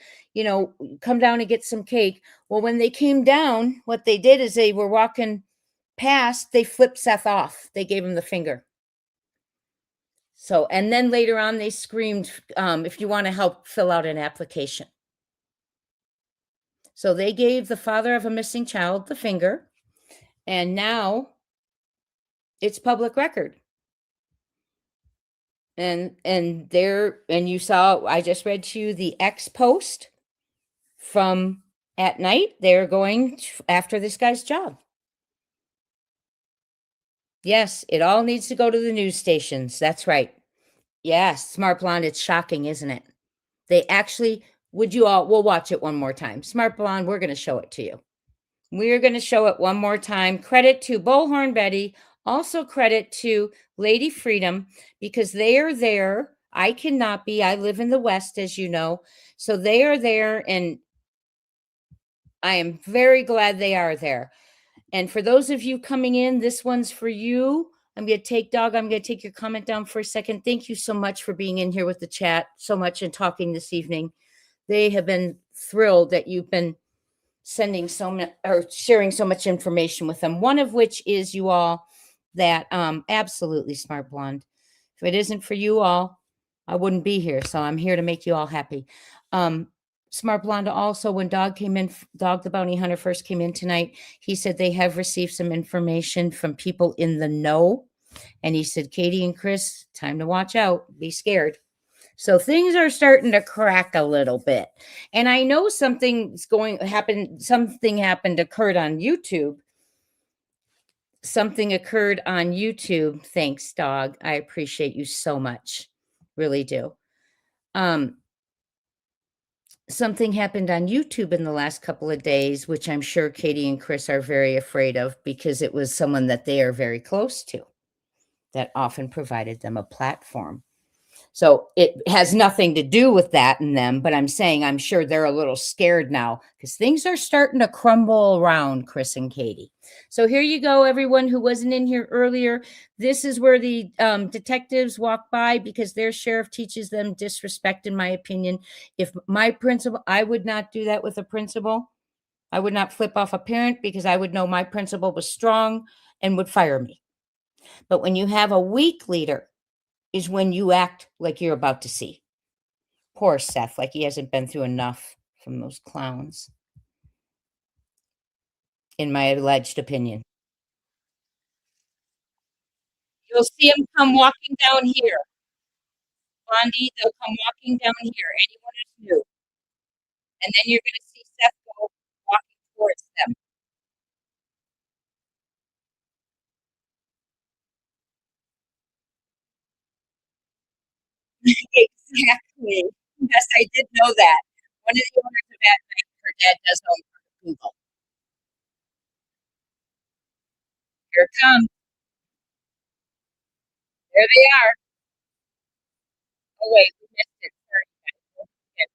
come down and get some cake. Well, when they came down, what they did is they were walking past, they flipped Seth off. They gave him the finger. So, and then later on, they screamed, if you want to help fill out an application. So they gave the father of a missing child the finger, and now it's public record. And you saw, I just read to you the X post from at night. They're going after this guy's job. Yes, it all needs to go to the news stations. That's right. Yes, Smart Blonde, it's shocking, isn't it? They actually, we'll watch it one more time. Smart Blonde, we're going to show it to you. We're going to show it one more time. Credit to Bullhorn Betty. Also credit to Lady Freedom, because they are there. I cannot be. I live in the West, as you know. So they are there, and I am very glad they are there. And for those of you coming in, this one's for you. I'm going to take your comment down for a second. Thank you so much for being in here with the chat so much and talking this evening. They have been thrilled that you've been sending so much or sharing so much information with them. One of which is you all that absolutely Smart Blonde. If it isn't for you all, I wouldn't be here. So I'm here to make you all happy. Smart Blonde also, when Dog the Bounty Hunter first came in tonight, he said they have received some information from people in the know. And he said, Katie and Chris, time to watch out. Be scared. So things are starting to crack a little bit. And I know something happened, occurred on YouTube. Something occurred on YouTube. Thanks, Dog. I appreciate you so much. Really do. Something happened on YouTube in the last couple of days, which I'm sure Katie and Chris are very afraid of, because it was someone that they are very close to that often provided them a platform. So it has nothing to do with that in them, but I'm saying I'm sure they're a little scared now because things are starting to crumble around Chris and Katie. So here you go, everyone who wasn't in here earlier. This is where the detectives walk by because their sheriff teaches them disrespect, in my opinion. If my principal, I would not do that with a principal. I would not flip off a parent because I would know my principal was strong and would fire me. But when you have a weak leader, is when you act like you're about to see. Poor Seth, like he hasn't been through enough from those clowns, in my alleged opinion. You'll see him come walking down here. Blondie, they'll come walking down here. Anyone who's new. And then you're going to see Seth go walking towards them. Exactly. Yes, I did know that. One of the owners of that bank, her dad does own Google. Here it comes. There they are. Oh, wait, we missed it. Sorry, guys. Okay.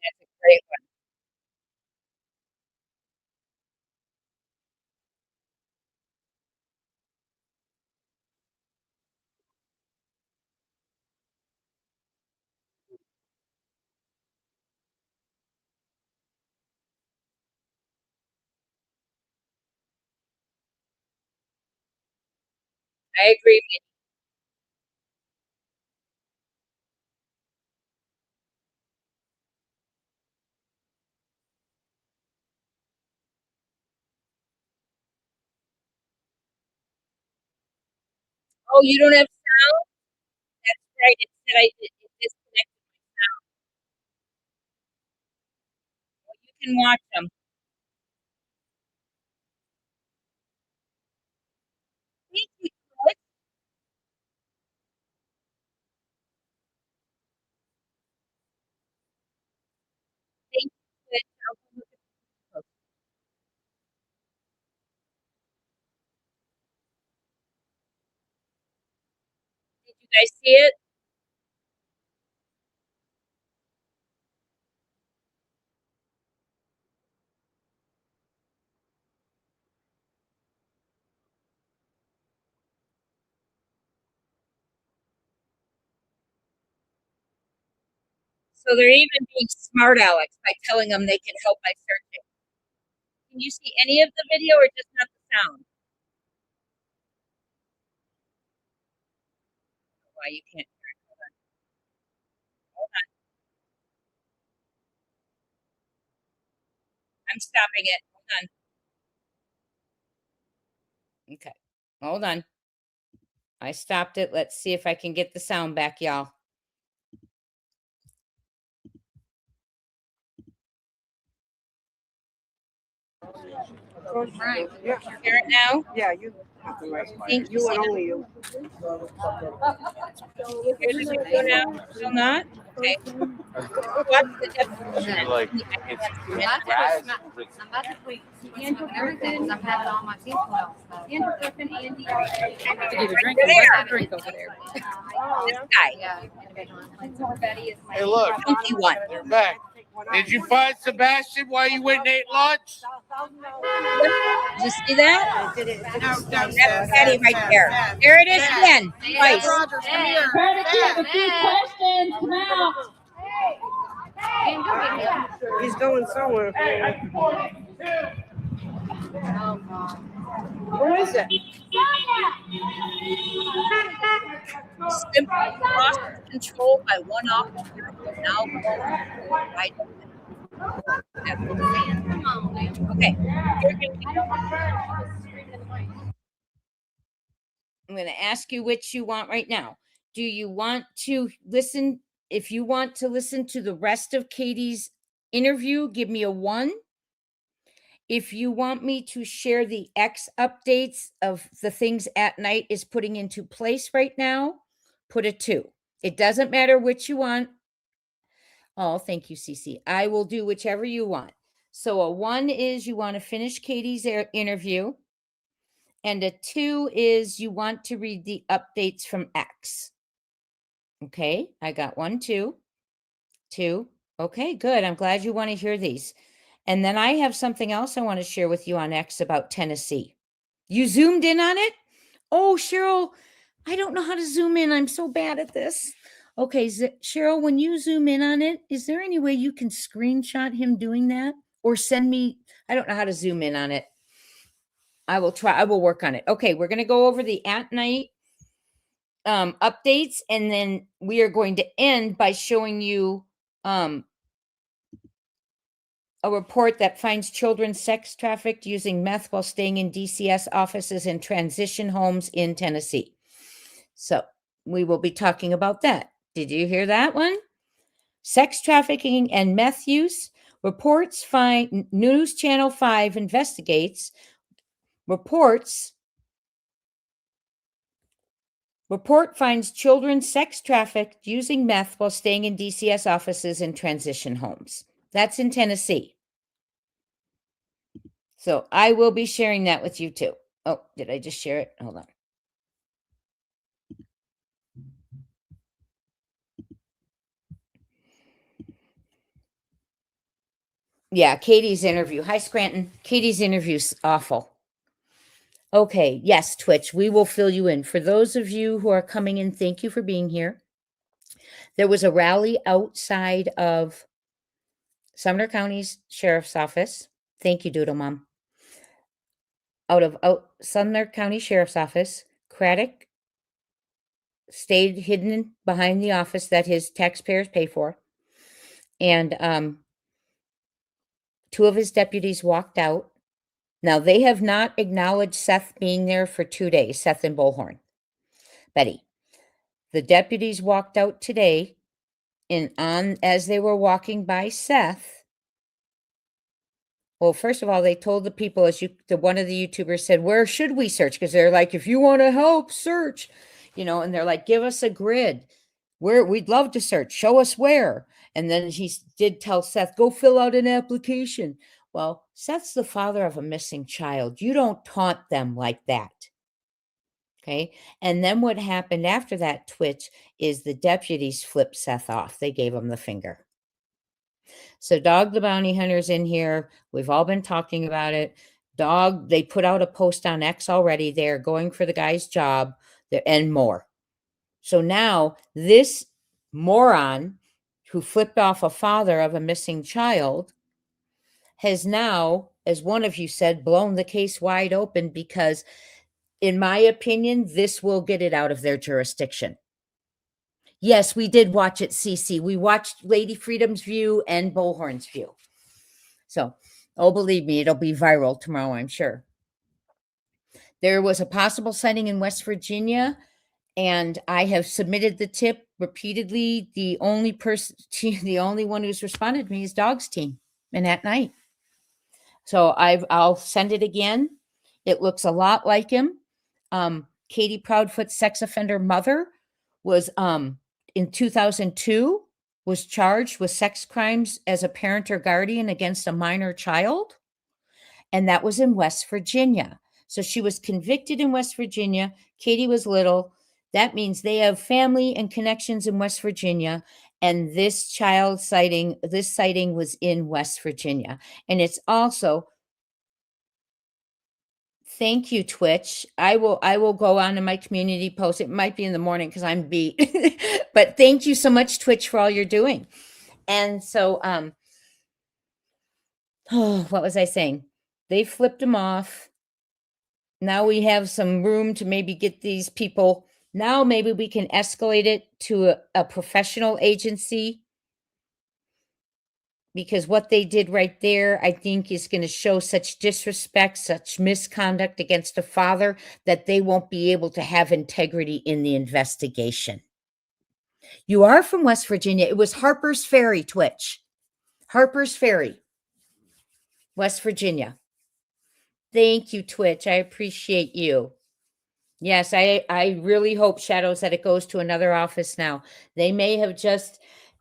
That's a great one. I agree. Oh, you don't have sound? That's right. It said it disconnected my sound. Well, you can watch them. Thank you, Chris. Thank you, Chris. I'll go look at the post. Did you guys see it? So they're even being smart, Alex, by telling them they can help by searching. Can you see any of the video or just not the sound? Why you can't hear it? Hold on. Hold on. I'm stopping it. Hold on. Okay. Hold on. I stopped it. Let's see if I can get the sound back, y'all. Right. Yeah. Hear it now? Yeah, you have the right. Thank you, You and Sina. only you. Here's the video now. Still not? Okay. Watch the definition. Like, The it's I'm about to tweet everything. I'm having all my teeth well. Endorphin, Andy. There. Over there. This guy. Yeah. Betty is my. Hey, look, Funky one. they're back. Did you find Sebastian while you went and ate lunch? Did you see that? No, That's Patty right there. There it is again. Twice. Rogers, come here. a few questions, come out. He's going somewhere. Where is it? Simply lost control by one officer who is now right. Okay. I'm going to ask you which you want right now. Do you want to listen? If you want to listen to the rest of Katie's interview, give me a 1. If you want me to share the X updates of the things At Night is putting into place right now, put a 2. It doesn't matter which you want. Oh, thank you, Cece. I will do whichever you want. So a 1 is you want to finish Katie's interview. And a 2 is you want to read the updates from X. Okay, I got 1, 2, 2. Okay, good. I'm glad you want to hear these. And then I have something else I want to share with you on X about Tennessee. You zoomed in on it? Oh, Cheryl, I don't know how to zoom in. I'm so bad at this. Okay, Cheryl, when you zoom in on it, is there any way you can screenshot him doing that? Or send me, I don't know how to zoom in on it. I will try, I will work on it. Okay, we're going to go over the At Night updates, and then we are going to end by showing you a report that finds children sex trafficked using meth while staying in DCS offices and transition homes in Tennessee. So we will be talking about that. Did you hear that one? Sex trafficking and meth use. Reports find News Channel 5 investigates. Report finds children sex trafficked using meth while staying in DCS offices and transition homes. That's in Tennessee. So I will be sharing that with you too. Oh, did I just share it? Hold on. Yeah, Katie's interview. Hi, Scranton. Katie's interview's awful. Okay, yes, Twitch, we will fill you in. For those of you who are coming in, thank you for being here. There was a rally outside of Sumner County's Sheriff's Office. Thank you, Doodle Mom. Out Sumner County Sheriff's Office, Craddock stayed hidden behind the office that his taxpayers pay for. And two of his deputies walked out. Now, they have not acknowledged Seth being there for 2 days, Seth and Bullhorn. Betty, the deputies walked out today, and as they were walking by Seth, well, first of all, they told the people, one of the YouTubers said, where should we search? Because they're like, if you want to help, search, and they're like, give us a grid. We'd love to search. Show us where. And then he did tell Seth, go fill out an application. Well, Seth's the father of a missing child. You don't taunt them like that. Okay. And then what happened after that, Twitch, is the deputies flipped Seth off. They gave him the finger. So Dog the Bounty Hunter's in here. We've all been talking about it. Dog, they put out a post on X already. They're going for the guy's job and more. So now this moron who flipped off a father of a missing child has now, as one of you said, blown the case wide open because, in my opinion, this will get it out of their jurisdiction. Yes, we did watch it, CC. We watched Lady Freedom's view and Bullhorn's view. So, believe me, it'll be viral tomorrow, I'm sure. There was a possible sighting in West Virginia, and I have submitted the tip repeatedly. The only one who's responded to me is Dog's team, and at night. So I'll send it again. It looks a lot like him. Katie Proudfoot's sex offender mother was in 2002 was charged with sex crimes as a parent or guardian against a minor child, and that was in West Virginia. So she was convicted in West Virginia. Katie was little. That means they have family and connections in West Virginia. And this sighting was in West Virginia. And it's also, thank you, Twitch. I will go on to my community post. It might be in the morning because I'm beat. But thank you so much, Twitch, for all you're doing. And so, what was I saying? They flipped him off. Now we have some room to maybe get these people. Now maybe we can escalate it to a professional agency, because what they did right there, I think, is going to show such disrespect, such misconduct against a father that they won't be able to have integrity in the investigation. You are from West Virginia. It was Harper's Ferry, Twitch. Harper's Ferry, West Virginia. Thank you, Twitch. I appreciate you. Yes, I really hope, Shadows, that it goes to another office now. They may have just,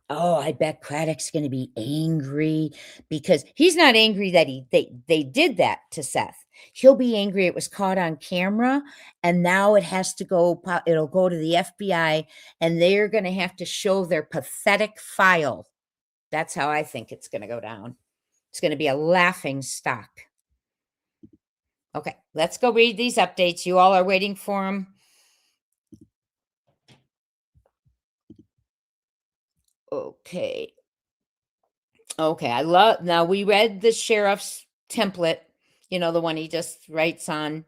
I bet Craddock's going to be angry, because he's not angry that they did that to Seth. He'll be angry it was caught on camera, and now it'll go to the FBI, and they're going to have to show their pathetic file. That's how I think it's going to go down. It's going to be a laughing stock. Okay, let's go read these updates. You all are waiting for them. Okay, now we read the sheriff's template, the one he just writes on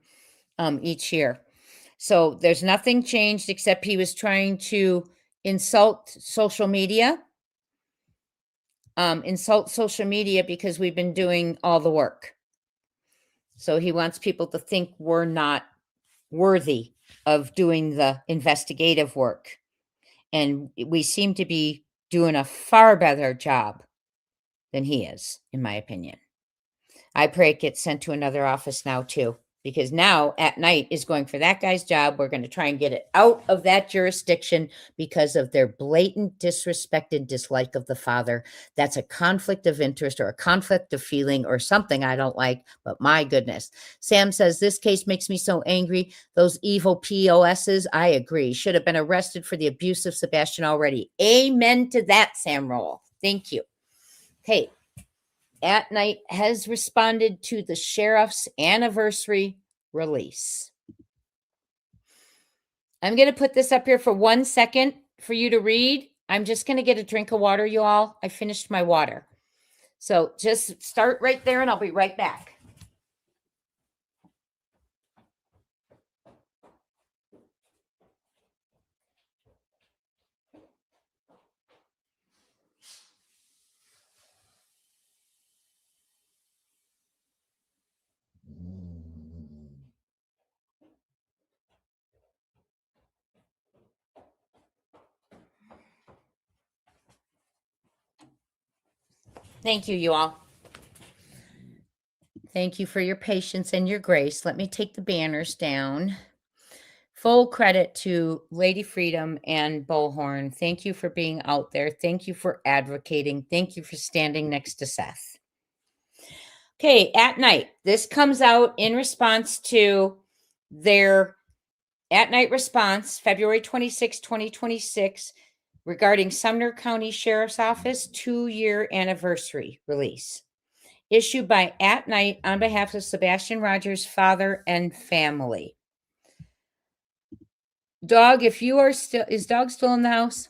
each year. So there's nothing changed except he was trying to insult social media. insult social media because we've been doing all the work. So he wants people to think we're not worthy of doing the investigative work. And we seem to be doing a far better job than he is, in my opinion. I pray it gets sent to another office now too, because now At Night is going for that guy's job. We're going to try and get it out of that jurisdiction because of their blatant disrespect and dislike of the father. That's a conflict of interest or a conflict of feeling or something I don't like, but my goodness. Sam says, this case makes me so angry. Those evil POSs, I agree, should have been arrested for the abuse of Sebastian already. Amen to that, Sam Roll. Thank you. Okay. At Night has responded to the sheriff's anniversary release. I'm going to put this up here for 1 second for you to read. I'm just going to get a drink of water, you all. I finished my water. So just start right there and I'll be right back. Thank you, you all. Thank you for your patience and your grace. Let me take the banners down. Full credit to Lady Freedom and Bullhorn. Thank you for being out there. Thank you for advocating. Thank you for standing next to Seth. Okay, At Night. This comes out in response to their At Night response, February 26, 2026, regarding Sumner County Sheriff's Office 2-year anniversary release. Issued by At Night on behalf of Sebastian Rogers' father and family. Dog, if you are still, is Dog still in the house?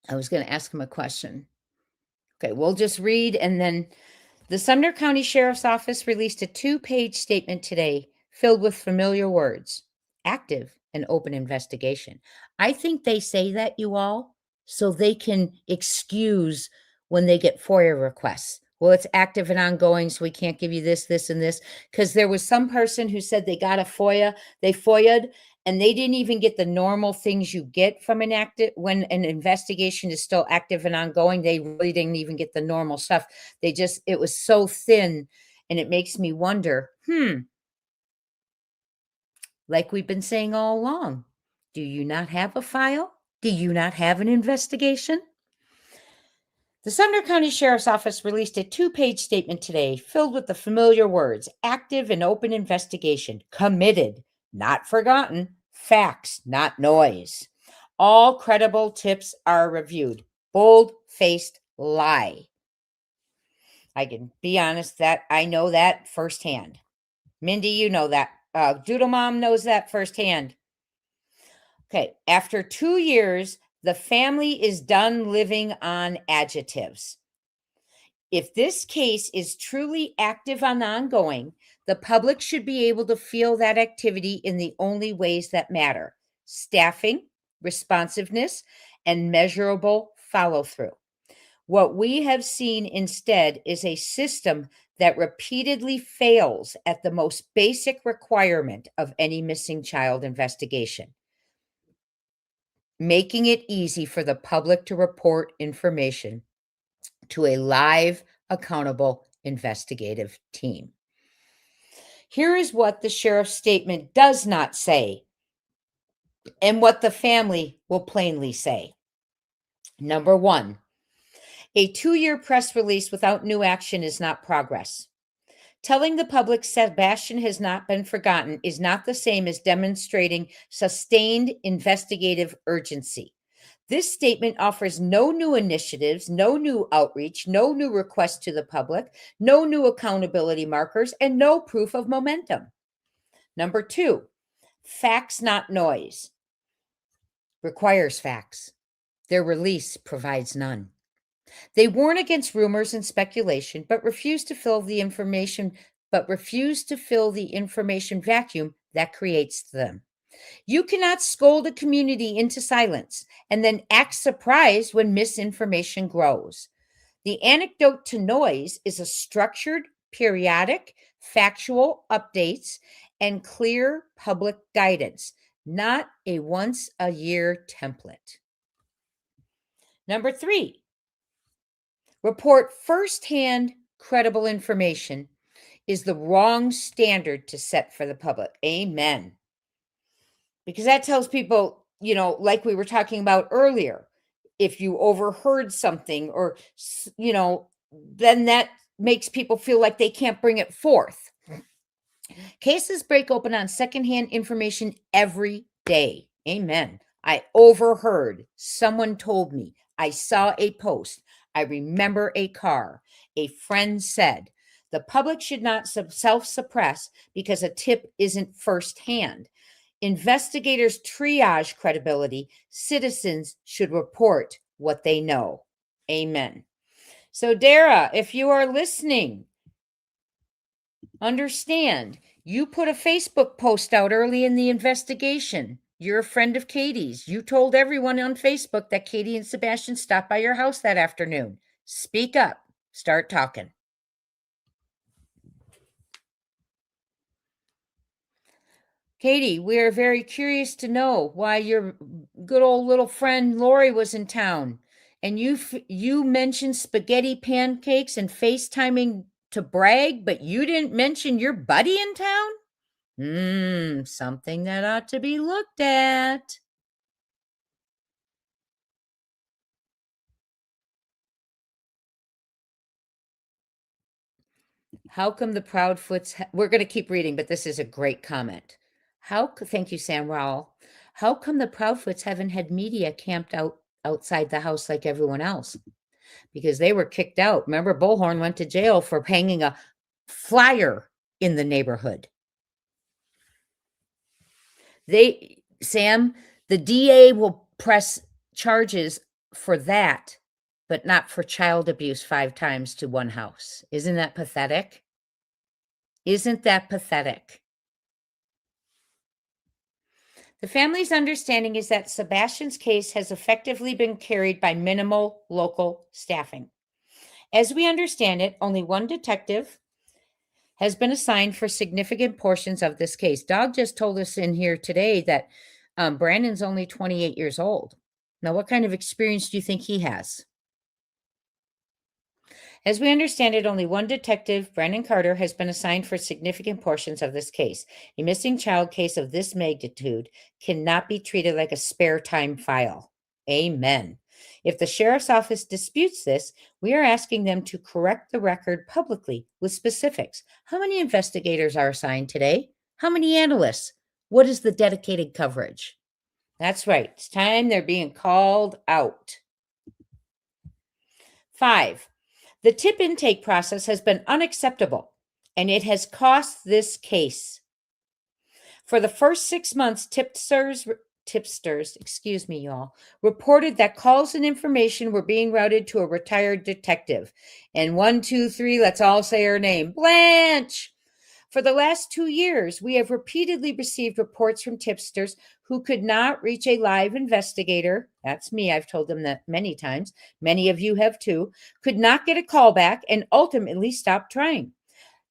I was going to ask him a question. Okay, we'll just read, and then the Sumner County Sheriff's Office released a 2-page statement today filled with familiar words: active and open investigation. I think they say that, you all, so they can excuse when they get FOIA requests. Well, it's active and ongoing, so we can't give you this, this, and this. Because there was some person who said they got a FOIA, they FOIA'd, and they didn't even get the normal things you get from an active, when an investigation is still active and ongoing. They really didn't even get the normal stuff. They just, it was so thin, and it makes me wonder, like we've been saying all along, do you not have a file? Do you not have an investigation? The Sumner County Sheriff's Office released a 2-page statement today filled with the familiar words: active and open investigation, committed, not forgotten, facts, not noise. All credible tips are reviewed. Bold-faced lie. I can be honest that I know that firsthand. Mindy, you know that. Doodle Mom knows that firsthand. Okay, after 2 years, the family is done living on adjectives. If this case is truly active and ongoing, the public should be able to feel that activity in the only ways that matter: staffing, responsiveness, and measurable follow-through. What we have seen instead is a system that repeatedly fails at the most basic requirement of any missing child investigation: making it easy for the public to report information to a live, accountable investigative team. Here is what the sheriff's statement does not say, and what the family will plainly say. Number 1, a 2-year press release without new action is not progress. Telling the public Sebastian has not been forgotten is not the same as demonstrating sustained investigative urgency. This statement offers no new initiatives, no new outreach, no new requests to the public, no new accountability markers, and no proof of momentum. Number 2, facts, not noise. Requires facts. Their release provides none. They warn against rumors and speculation, but refuse to fill the information vacuum that creates them. You cannot scold a community into silence and then act surprised when misinformation grows. The anecdote to noise is a structured, periodic, factual updates and clear public guidance, not a once a year template. Number 3, report firsthand credible information is the wrong standard to set for the public. Amen. Because that tells people, like we were talking about earlier, if you overheard something or, then that makes people feel like they can't bring it forth. Cases break open on secondhand information every day. Amen. I overheard. Someone told me. I saw a post. I remember a car. A friend said. The public should not self-suppress because a tip isn't firsthand. Investigators triage credibility. Citizens should report what they know. Amen. So, Dara, if you are listening, understand, you put a Facebook post out early in the investigation. You're a friend of Katie's. You told everyone on Facebook that Katie and Sebastian stopped by your house that afternoon. Speak up. Start talking. Katie, we are very curious to know why your good old little friend Lori was in town. And you mentioned spaghetti pancakes and FaceTiming to brag, but you didn't mention your buddy in town? Something that ought to be looked at. How come the Proudfoots, we're going to keep reading, but this is a great comment. Thank you, Sam Rowell. How come the Proudfoots haven't had media camped outside the house like everyone else? Because they were kicked out. Remember, Bullhorn went to jail for hanging a flyer in the neighborhood. Sam, the DA will press charges for that, but not for child abuse 5 times to one house. Isn't that pathetic? Isn't that pathetic? The family's understanding is that Sebastian's case has effectively been carried by minimal local staffing. As we understand it, only one detective has been assigned for significant portions of this case. Dog just told us in here today that Brandon's only 28 years old. Now, what kind of experience do you think he has? As we understand it, only one detective, Brandon Carter, has been assigned for significant portions of this case. A missing child case of this magnitude cannot be treated like a spare time file. Amen. If the sheriff's office disputes this, we are asking them to correct the record publicly with specifics. How many investigators are assigned today? How many analysts? What is the dedicated coverage? That's right. It's time they're being called out. 5. The tip intake process has been unacceptable, and it has cost this case. For the first 6 months, tipsters, reported that calls and information were being routed to a retired detective. And 1, 2, 3, let's all say her name, Blanche. For the last 2 years, we have repeatedly received reports from tipsters who could not reach a live investigator. That's me. I've told them that many times. Many of you have too. Could not get a call back and ultimately stopped trying.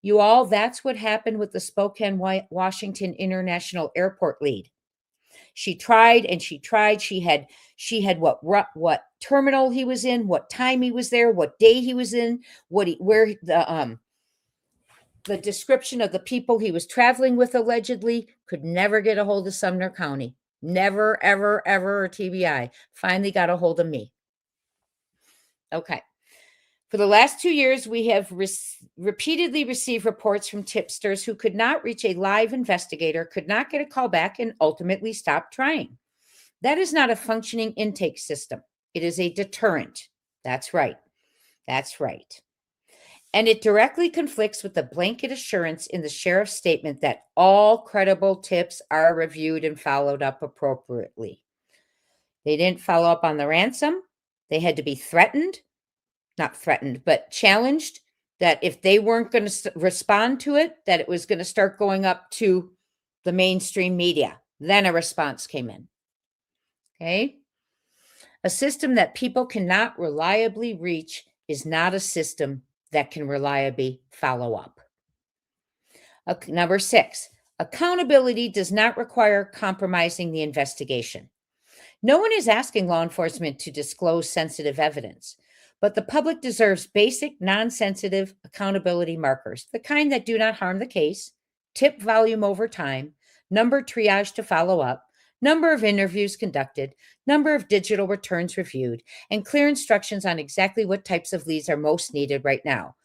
You all, that's what happened with the Spokane, Washington International Airport lead. She tried and she tried. She had what terminal he was in, what time he was there, what day he was in, the description of the people he was traveling with allegedly. Could never get a hold of Sumner County. Never, ever, ever, or TBI. Finally got a hold of me. Okay. For the last 2 years, we have repeatedly received reports from tipsters who could not reach a live investigator, could not get a call back, and ultimately stopped trying. That is not a functioning intake system. It is a deterrent. That's right. That's right. And it directly conflicts with the blanket assurance in the sheriff's statement that all credible tips are reviewed and followed up appropriately. They didn't follow up on the ransom. They had to be not threatened, but challenged that if they weren't going to respond to it, that it was going to start going up to the mainstream media. Then a response came in. Okay. A system that people cannot reliably reach is not a system that can reliably follow up. Number 6, accountability does not require compromising the investigation. No one is asking law enforcement to disclose sensitive evidence, but the public deserves basic, non-sensitive accountability markers, the kind that do not harm the case, tip volume over time, number triage to follow up, number of interviews conducted, number of digital returns reviewed, and clear instructions on exactly what types of leads are most needed right now.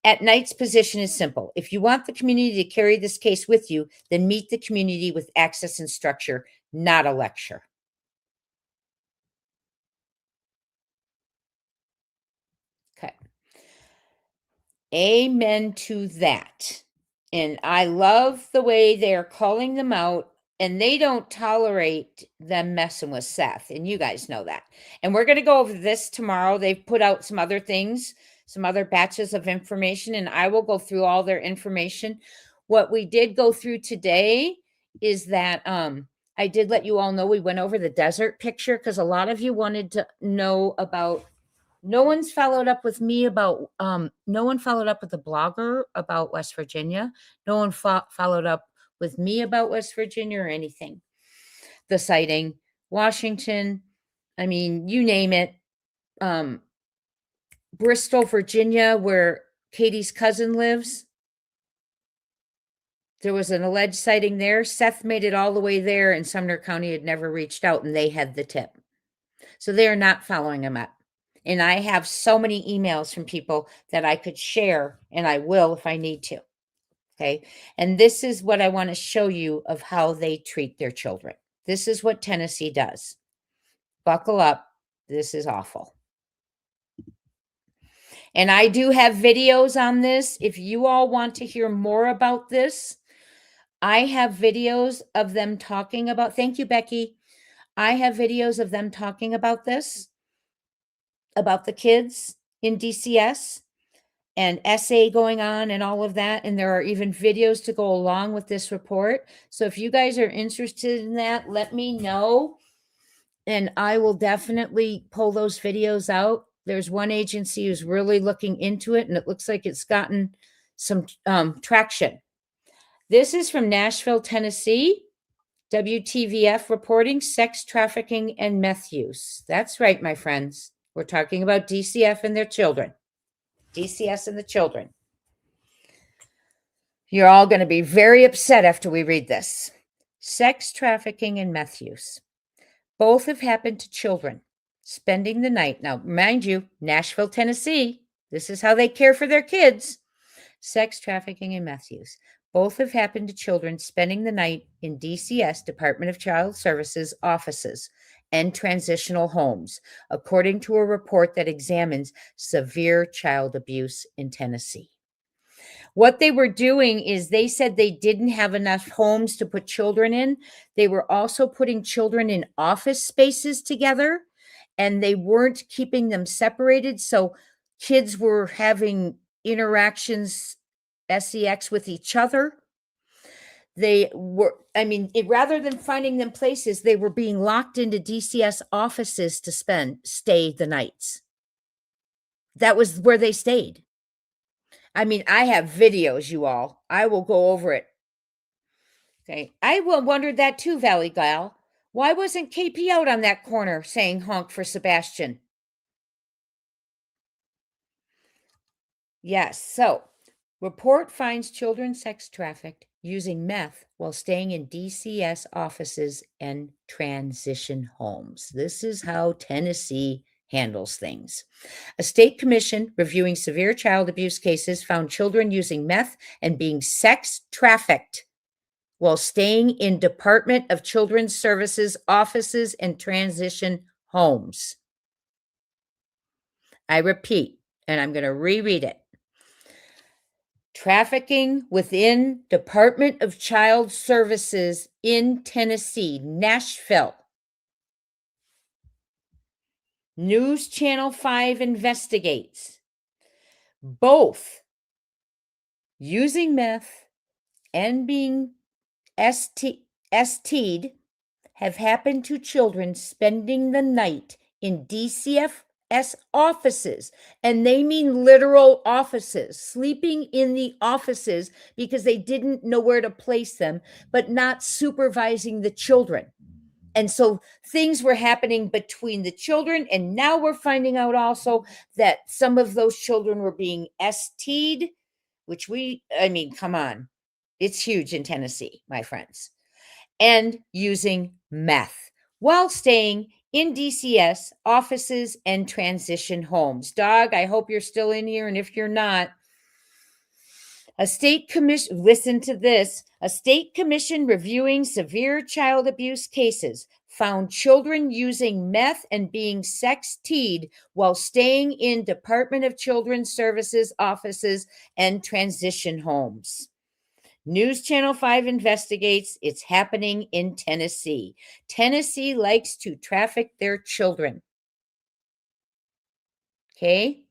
At Knight's position is simple. If you want the community to carry this case with you, then meet the community with access and structure, not a lecture. Okay. Amen to that. And I love the way they're calling them out, and they don't tolerate them messing with Seth. And you guys know that. And we're going to go over this tomorrow. They've put out some other things, some other batches of information, and I will go through all their information. What we did go through today is that I did let you all know we went over the desert picture because a lot of you wanted to know about. No one's followed up with me about, no one followed up with the blogger about West Virginia. No one followed up with me about West Virginia or anything. The sighting, Washington, I mean, you name it. Bristol, Virginia, where Katie's cousin lives. There was an alleged sighting there. Seth made it all the way there, and Sumner County had never reached out, and they had the tip. So they are not following him up. And I have so many emails from people that I could share, and I will if I need to. Okay. And this is what I want to show you of how they treat their children. This is what Tennessee does. Buckle up. This is awful. And I do have videos on this. If you all want to hear more about this, I have videos of them talking about, thank you, Becky. I have videos of them talking about this, about the kids in DCS and essay going on and all of that. And there are even videos to go along with this report. So if you guys are interested in that, let me know. And I will definitely pull those videos out. There's one agency who's really looking into it, and it looks like it's gotten some traction. This is from Nashville, Tennessee. WTVF reporting sex trafficking and meth use. That's right, my friends. We're talking about DCF and their children. DCS and the children. You're all going to be very upset after we read this. Sex trafficking and meth use. Both have happened to children spending the night. Now, mind you, Nashville, Tennessee, this is how they care for their kids. Sex trafficking and meth use. Both have happened to children spending the night in DCS, Department of Child Services offices and transitional homes, according to a report that examines severe child abuse in Tennessee. What they were doing is they said they didn't have enough homes to put children in. They were also putting children in office spaces together, and they weren't keeping them separated. So kids were having interactions, sex with each other. They were, rather than finding them places, they were being locked into DCS offices to stay the nights. That was where they stayed. I have videos, you all. I will go over it. Okay. I wondered that too, Valley Gal. Why wasn't KP out on that corner saying honk for Sebastian? Yes. So, report finds children sex trafficked using meth while staying in DCS offices and transition homes. This is how Tennessee handles things. A state commission reviewing severe child abuse cases found children using meth and being sex trafficked while staying in Department of Children's Services offices and transition homes. I repeat, and I'm going to reread it. Trafficking within Department of Child Services in Tennessee, Nashville. News Channel 5 investigates. Both using meth and being ST'd, have happened to children spending the night in DCFS offices, and they mean literal offices, sleeping in the offices because they didn't know where to place them, but not supervising the children. And so things were happening between the children. And now we're finding out also that some of those children were being ST'd, which come on. It's huge in Tennessee, my friends. And using meth while staying in DCS offices and transition homes. Dog, I hope you're still in here. And if you're not, a state commission, listen to this, a state commission reviewing severe child abuse cases found children using meth and being sex-teed while staying in Department of Children's Services offices and transition homes. News Channel 5 investigates. It's happening in Tennessee. Tennessee likes to traffic their children. Okay?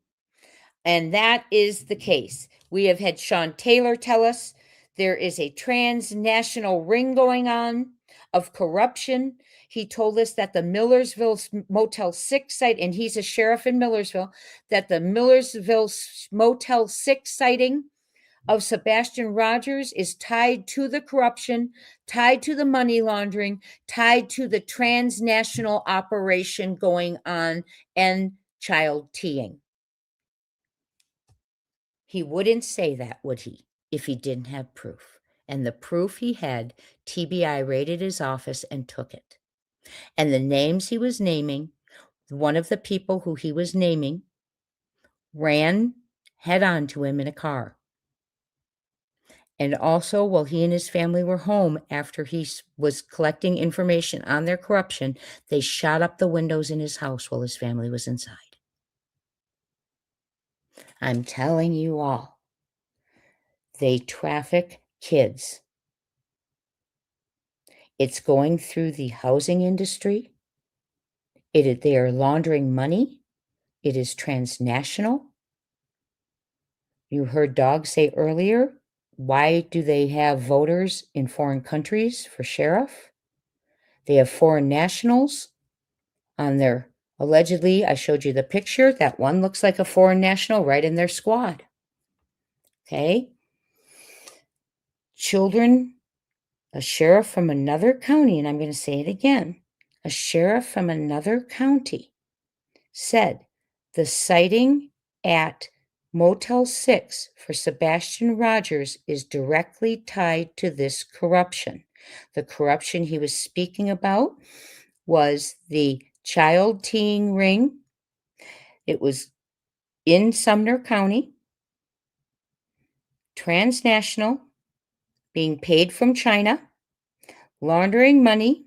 And that is the case. We have had Sean Taylor tell us there is a transnational ring going on of corruption. He told us that the Millersville Motel 6 site, and he's a sheriff in Millersville, that the Millersville Motel 6 sighting of Sebastian Rogers is tied to the corruption, tied to the money laundering, tied to the transnational operation going on and child teeing. He wouldn't say that, would he, if he didn't have proof? And the proof he had, TBI raided his office and took it. And the names he was naming, one of the people who he was naming ran head on to him in a car. And also, while he and his family were home after he was collecting information on their corruption, they shot up the windows in his house while his family was inside. I'm telling you all, they traffic kids. It's going through the housing industry. They are laundering money. It is transnational. You heard Dog say earlier, why do they have voters in foreign countries for sheriff? They have foreign nationals on their, allegedly, I showed you the picture. That one looks like a foreign national right in their squad. Okay. Children, a sheriff from another county, and I'm going to say it again, a sheriff from another county said the sighting at Motel 6 for Sebastian Rogers is directly tied to this corruption. The corruption he was speaking about was the child teeing ring. It was in Sumner County, transnational, being paid from China, laundering money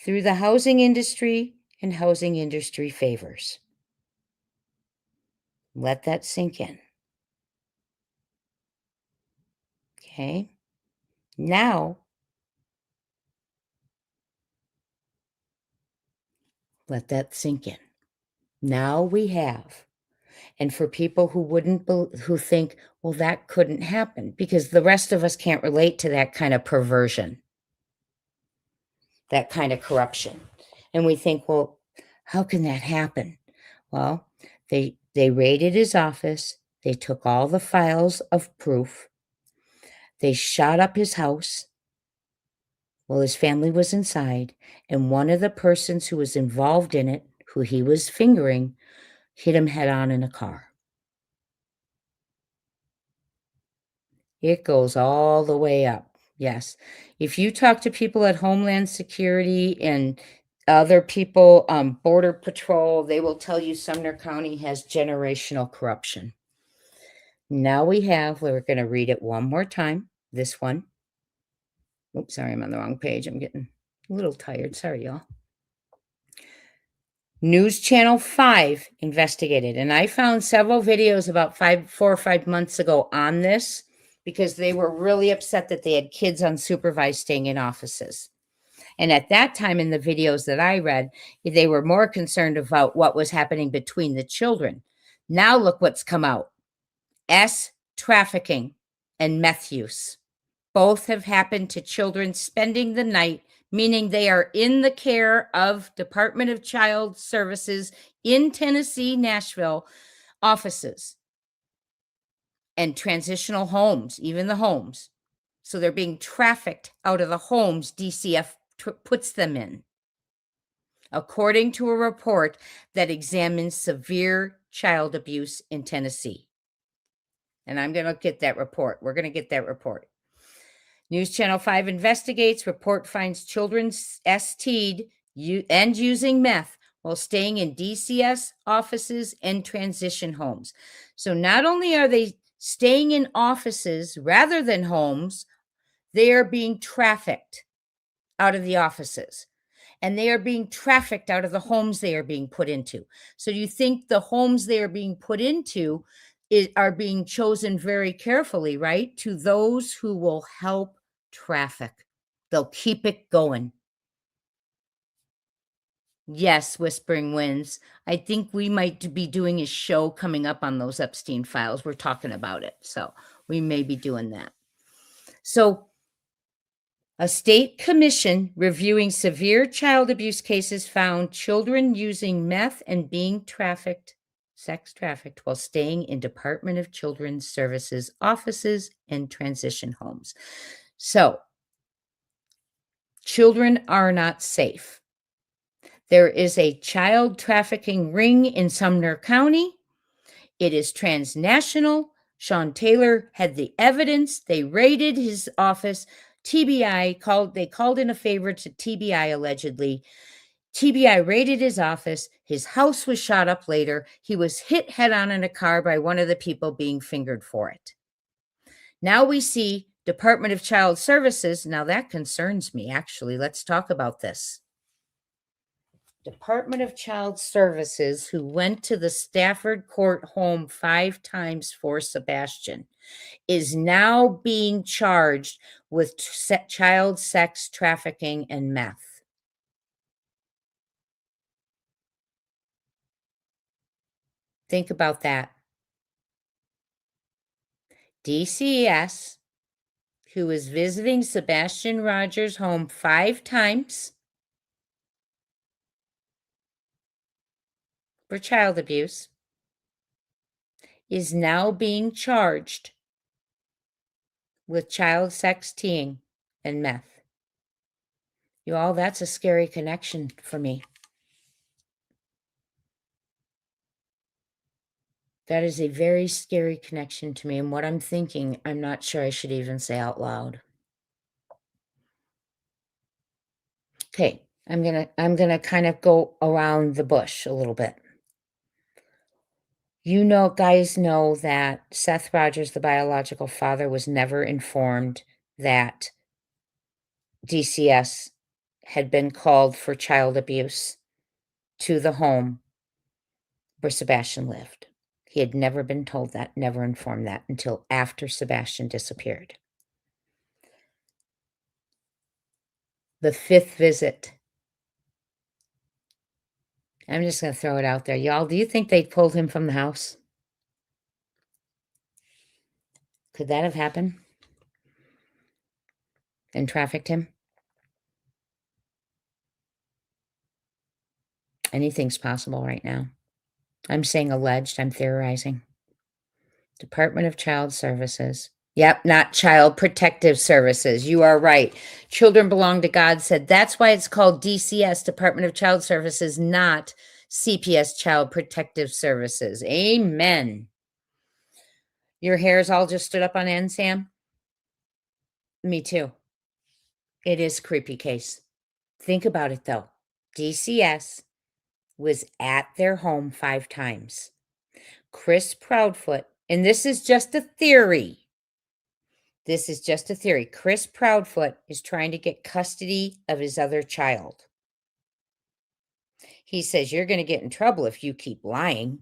through the housing industry and housing industry favors. Let that sink in. Okay. Now, let that sink in. Now we have, and for people who think, well, that couldn't happen, because the rest of us can't relate to that kind of perversion, that kind of corruption. And we think, well, how can that happen? Well, they raided his office. They took all the files of proof. They shot up his house while his family was inside. And one of the persons who was involved in it, who he was fingering, hit him head on in a car. It goes all the way up. Yes. If you talk to people at Homeland Security and other people, Border Patrol, they will tell you Sumner County has generational corruption. Now we're going to read it one more time. This one. Oops, sorry, I'm on the wrong page. I'm getting a little tired. Sorry, y'all. News Channel 5 investigated, and I found several videos about 4 or 5 months ago on this because they were really upset that they had kids unsupervised staying in offices. And at that time in the videos that I read, they were more concerned about what was happening between the children. Now look what's come out. Trafficking and meth use. Both have happened to children spending the night meaning they are in the care of Department of Child Services in Tennessee, Nashville offices and transitional homes, even the homes. So they're being trafficked out of the homes DCF puts them in, according to a report that examines severe child abuse in Tennessee. And I'm going to get that report. We're going to get that report. News Channel 5 investigates. Report finds children ST'd and using meth while staying in DCS offices and transition homes. So not only are they staying in offices rather than homes, they are being trafficked out of the offices. And they are being trafficked out of the homes they are being put into. So you think the homes they are being put into are being chosen very carefully, right? To those who will help traffic. They'll keep it going. Yes, Whispering Winds. I think we might be doing a show coming up on those Epstein files. We're talking about it. So we may be doing that. So a state commission reviewing severe child abuse cases found children using meth and being sex trafficked while staying in Department of Children's Services offices and transition homes. So, children are not safe. There is a child trafficking ring in Sumner County. It is transnational. Sean Taylor had the evidence. They raided his office. TBI called in a favor to TBI allegedly. TBI raided his office. His house was shot up later. He was hit head on in a car by one of the people being fingered for it. Now we see Department of Child Services. Now that concerns me, actually. Let's talk about this. Department of Child Services, who went to the Stafford Court home 5 times for Sebastian, is now being charged with child sex trafficking and meth. Think about that. DCS, who was visiting Sebastian Rogers' home 5 times for child abuse, is now being charged with child sexting and meth. You all, that's a scary connection for me. That is a very scary connection to me. And what I'm thinking, I'm not sure I should even say out loud. Okay, I'm gonna kind of go around the bush a little bit. You know, guys know that Seth Rogers, the biological father, was never informed that DCS had been called for child abuse to the home where Sebastian lived. He had never been told that, never informed that until after Sebastian disappeared. The 5th visit. I'm just going to throw it out there. Y'all, do you think they pulled him from the house? Could that have happened? And trafficked him? Anything's possible right now. I'm saying alleged. I'm theorizing. Department of Child Services. Yep, not Child Protective Services. You are right. Children Belong to God said that's why it's called DCS, Department of Child Services, not CPS, Child Protective Services. Amen. Your hair's all just stood up on end, Sam? Me too. It is a creepy case. Think about it, though. DCS was at their home 5 times. Chris Proudfoot, and this is just a theory. This is just a theory. Chris Proudfoot is trying to get custody of his other child. He says, you're going to get in trouble if you keep lying.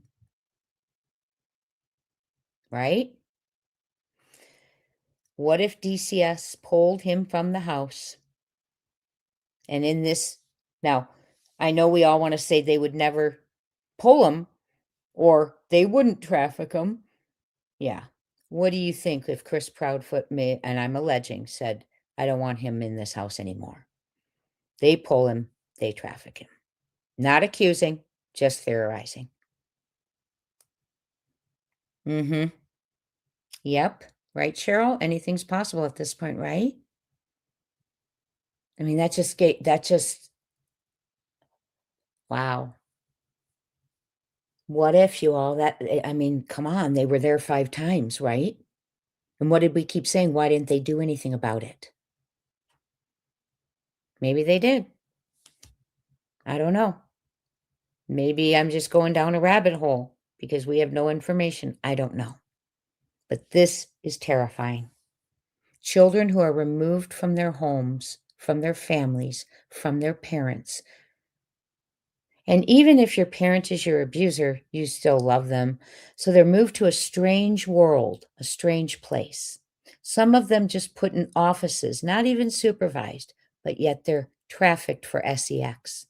Right? What if DCS pulled him from the house? And in this, now, I know we all want to say they would never pull him or they wouldn't traffic him. Yeah. What do you think if Chris Proudfoot and I'm alleging, said, I don't want him in this house anymore? They pull him, they traffic him. Not accusing, just theorizing. Mm-hmm. Yep. Right, Cheryl? Anything's possible at this point, right? I mean, that just, wow. What if you all I mean, come on, they were there 5 times, right? And what did we keep saying? Why didn't they do anything about it? Maybe they did. I don't know. Maybe I'm just going down a rabbit hole because we have no information. I don't know. But this is terrifying. Children who are removed from their homes, from their families, from their parents. And even if your parent is your abuser, you still love them. So they're moved to a strange world, a strange place. Some of them just put in offices, not even supervised, but yet they're trafficked for sex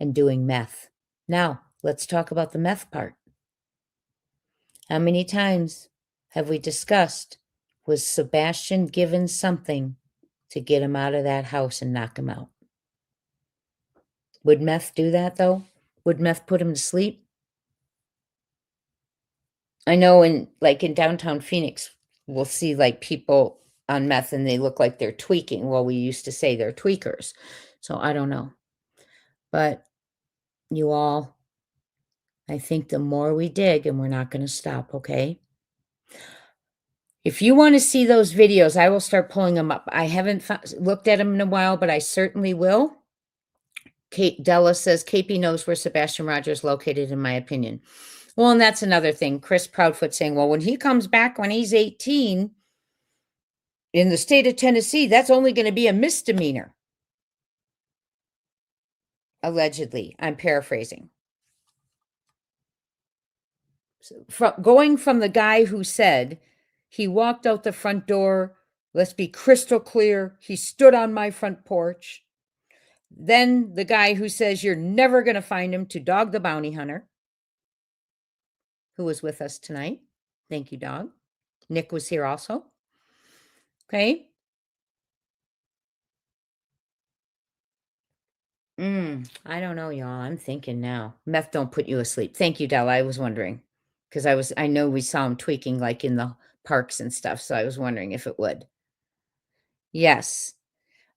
and doing meth. Now, let's talk about the meth part. How many times have we discussed, was Sebastian given something to get him out of that house and knock him out? Would meth do that, though? Would meth put him to sleep? I know in downtown Phoenix, we'll see people on meth and they look like they're tweaking. Well, we used to say they're tweakers. So I don't know. But you all, I think the more we dig, and we're not going to stop, okay? If you want to see those videos, I will start pulling them up. I haven't looked at them in a while, but I certainly will. Kate Della says, KP knows where Sebastian Rogers is located, in my opinion. Well, and that's another thing. Chris Proudfoot saying, well, when he comes back when he's 18 in the state of Tennessee, that's only going to be a misdemeanor. Allegedly. I'm paraphrasing. So going from the guy who said he walked out the front door, let's be crystal clear, he stood on my front porch. Then the guy who says you're never going to find him, to Dog the Bounty Hunter, who was with us tonight. Thank you, Dog. Nick was here also. Okay. I don't know, y'all. I'm thinking now. Meth don't put you asleep. Thank you, Della. I was wondering. Because I know we saw him tweaking in the parks and stuff. So I was wondering if it would. Yes.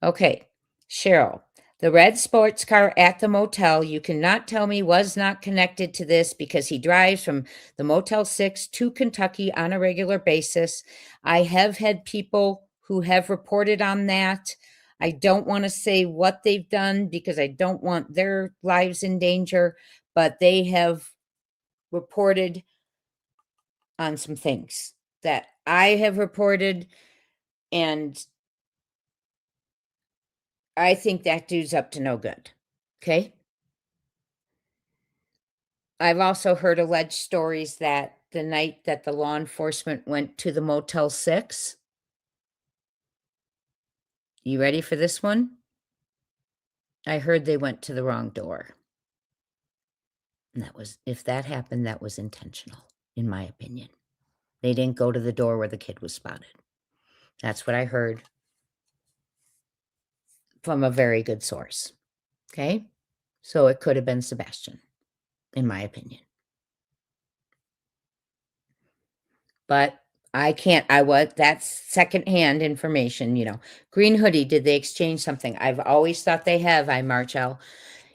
Okay. Cheryl. The red sports car at the motel, you cannot tell me was not connected to this because he drives from the Motel 6 to Kentucky on a regular basis. I have had people who have reported on that. I don't want to say what they've done because I don't want their lives in danger, but they have reported on some things that I have reported, and I think that dude's up to no good. Okay. I've also heard alleged stories that the night that the law enforcement went to the Motel 6. You ready for this one? I heard they went to the wrong door. And if that happened, that was intentional, in my opinion. They didn't go to the door where the kid was spotted. That's what I heard from a very good source. Okay. So it could have been Sebastian, in my opinion. But that's secondhand information, Green Hoodie, did they exchange something? I've always thought they have, Marchell.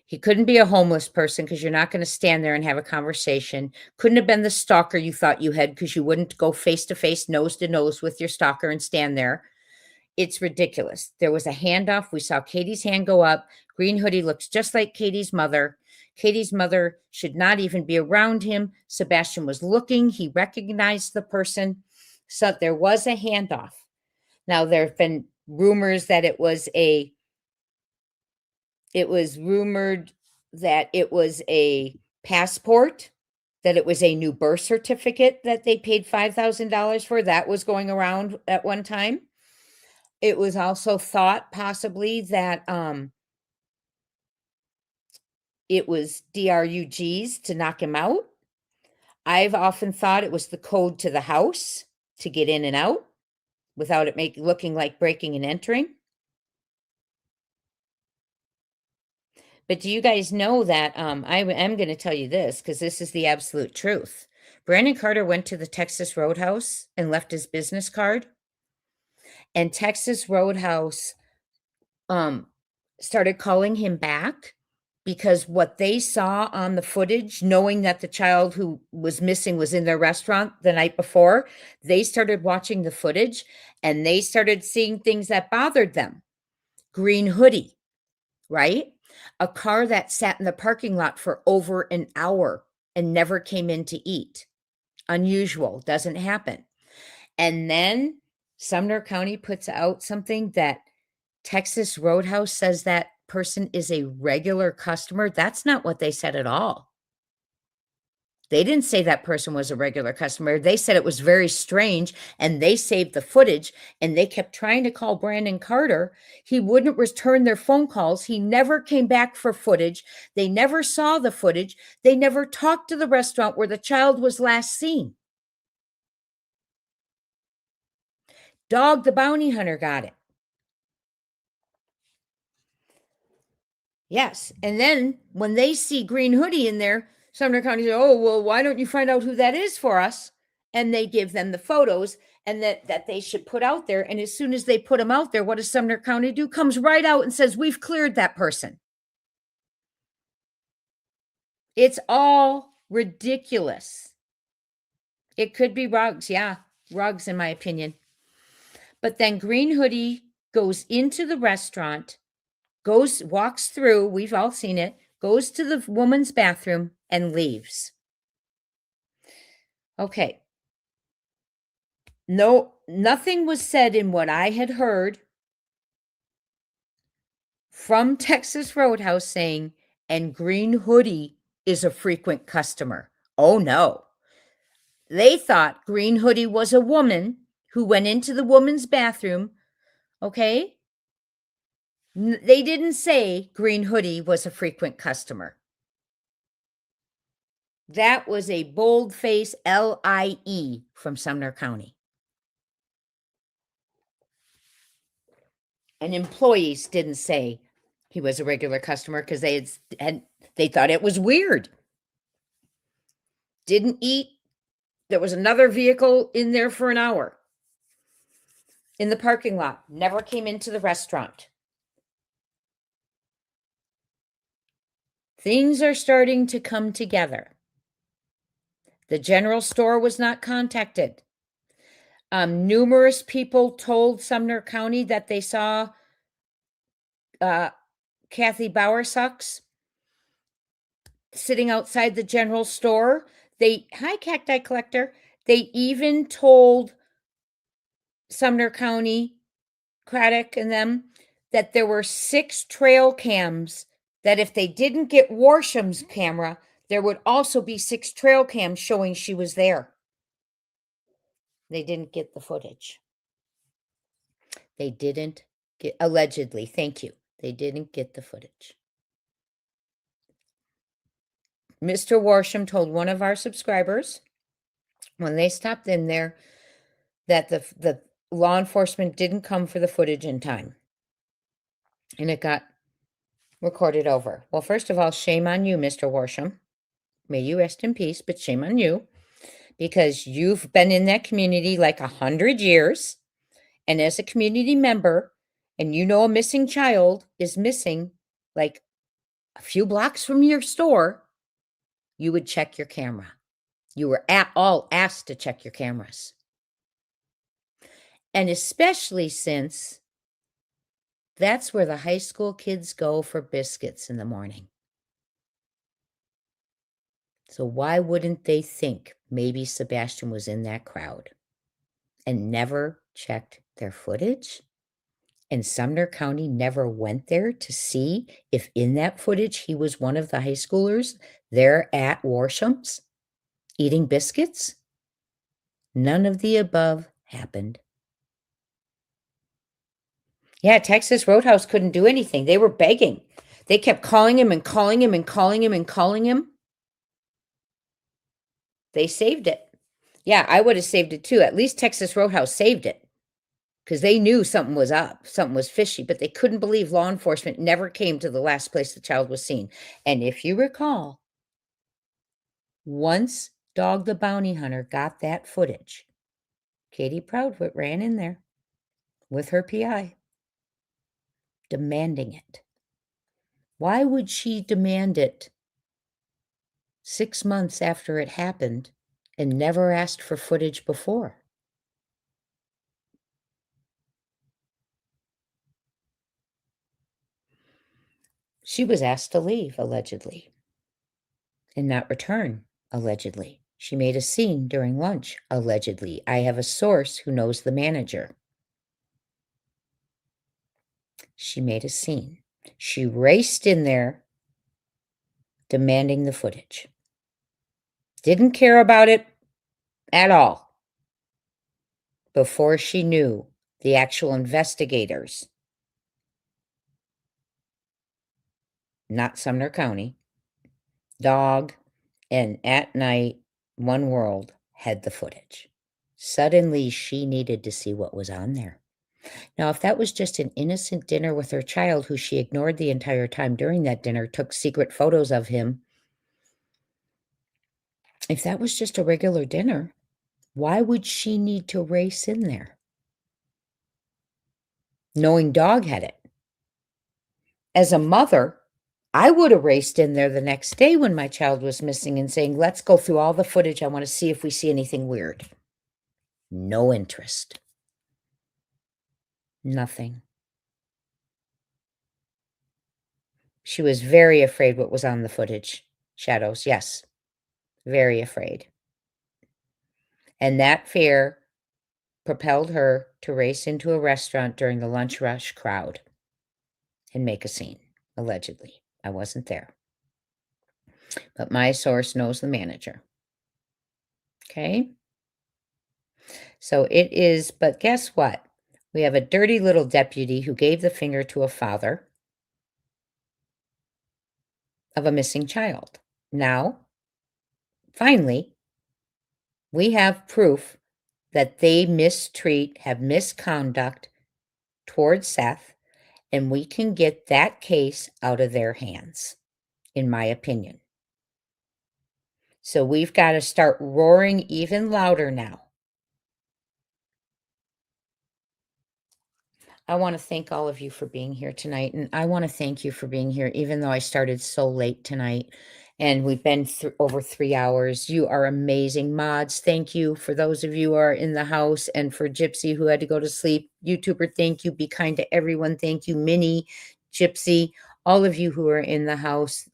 He couldn't be a homeless person because you're not going to stand there and have a conversation. Couldn't have been the stalker you thought you had because you wouldn't go face to face, nose to nose with your stalker and stand there. It's ridiculous. There was a handoff. We saw Katie's hand go up. Green Hoodie looks just like Katie's mother. Katie's mother should not even be around him. Sebastian was looking. He recognized the person. So there was a handoff. Now, there have been rumors that it was rumored that it was a passport, that it was a new birth certificate that they paid $5,000 for. That was going around at one time. It was also thought possibly that it was DRUGs to knock him out. I've often thought it was the code to the house to get in and out without it looking like breaking and entering. But do you guys know that I am going to tell you this because this is the absolute truth. Brandon Carter went to the Texas Roadhouse and left his business card. And Texas Roadhouse started calling him back because what they saw on the footage, knowing that the child who was missing was in their restaurant the night before, they started watching the footage and they started seeing things that bothered them. Green hoodie, right? A car that sat in the parking lot for over an hour and never came in to eat. Unusual, doesn't happen. And then Sumner County puts out something that Texas Roadhouse says that person is a regular customer. That's not what they said at all. They didn't say that person was a regular customer. They said it was very strange, and they saved the footage, and they kept trying to call Brandon Carter. He wouldn't return their phone calls. He never came back for footage. They never saw the footage. They never talked to the restaurant where the child was last seen. Dog the Bounty Hunter got it. Yes. And then when they see Green Hoodie in there, Sumner County says, oh, well, why don't you find out who that is for us? And they give them the photos and that they should put out there. And as soon as they put them out there, what does Sumner County do? Comes right out and says, we've cleared that person. It's all ridiculous. It could be Ruggs. Yeah, Ruggs, in my opinion. But then Green Hoodie goes into the restaurant, walks through, we've all seen it, goes to the woman's bathroom and leaves. Okay. No, nothing was said in what I had heard from Texas Roadhouse saying, and Green Hoodie is a frequent customer. Oh no. They thought Green Hoodie was a woman who went into the woman's bathroom. Okay. They didn't say Green Hoodie was a frequent customer. That was a boldface LIE from Sumner County. And employees didn't say he was a regular customer because they thought it was weird. Didn't eat. There was another vehicle in there for an hour. In the parking lot. Never came into the restaurant. Things are starting to come together. The general store was not contacted. Numerous people told Sumner County that they saw Kathy Bowersucks sitting outside the general store. Hi, Cacti Collector. They even told Sumner County, Craddock and them, that there were 6 trail cams, that if they didn't get Warsham's camera, there would also be 6 trail cams showing she was there. They didn't get the footage. They didn't get, allegedly, thank you. They didn't get the footage. Mr. Warsham told one of our subscribers when they stopped in there that the law enforcement didn't come for the footage in time. And it got recorded over. Well, first of all, shame on you, Mr. Warsham. May you rest in peace, but shame on you. Because you've been in that community like 100 years. And as a community member, and you know a missing child is missing like a few blocks from your store, you would check your camera. You were all asked to check your cameras. And especially since that's where the high school kids go for biscuits in the morning. So why wouldn't they think maybe Sebastian was in that crowd and never checked their footage? And Sumner County never went there to see if in that footage he was one of the high schoolers there at Warsham's eating biscuits? None of the above happened. Yeah, Texas Roadhouse couldn't do anything. They were begging. They kept calling him and calling him and calling him and calling him. They saved it. Yeah, I would have saved it too. At least Texas Roadhouse saved it. because they knew something was up, something was fishy, but they couldn't believe law enforcement never came to the last place the child was seen. And if you recall, once Dog the Bounty Hunter got that footage, Katie Proudfoot ran in there with her PI, demanding it. Why would she demand it 6 months after it happened and never asked for footage before? She was asked to leave, allegedly, and not return, allegedly. She made a scene during lunch, allegedly. I have a source who knows the manager. She made a scene. She raced in there demanding the footage. Didn't care about it at all before she knew the actual investigators, not Sumner County, Dog, and At Night, One World had the footage. Suddenly, she needed to see what was on there. Now, if that was just an innocent dinner with her child who she ignored the entire time during that dinner, took secret photos of him, if that was just a regular dinner, why would she need to race in there? Knowing Dog had it. As a mother, I would have raced in there the next day when my child was missing and saying, let's go through all the footage. I want to see if we see anything weird. No interest. Nothing. She was very afraid what was on the footage. Shadows, yes. Very afraid. And that fear propelled her to race into a restaurant during the lunch rush crowd and make a scene, allegedly. I wasn't there. But my source knows the manager. Okay? So it is, but guess what? We have a dirty little deputy who gave the finger to a father of a missing child. Now, finally, we have proof that they have misconduct towards Seth, and we can get that case out of their hands, in my opinion. So we've got to start roaring even louder now. I want to thank all of you for being here tonight, and I want to thank you for being here, even though I started so late tonight. And we've been over 3 hours. You are amazing. Mods, thank you. For those of you who are in the house, and for Gypsy who had to go to sleep. YouTuber, thank you. Be kind to everyone. Thank you. Minnie, Gypsy, all of you who are in the house.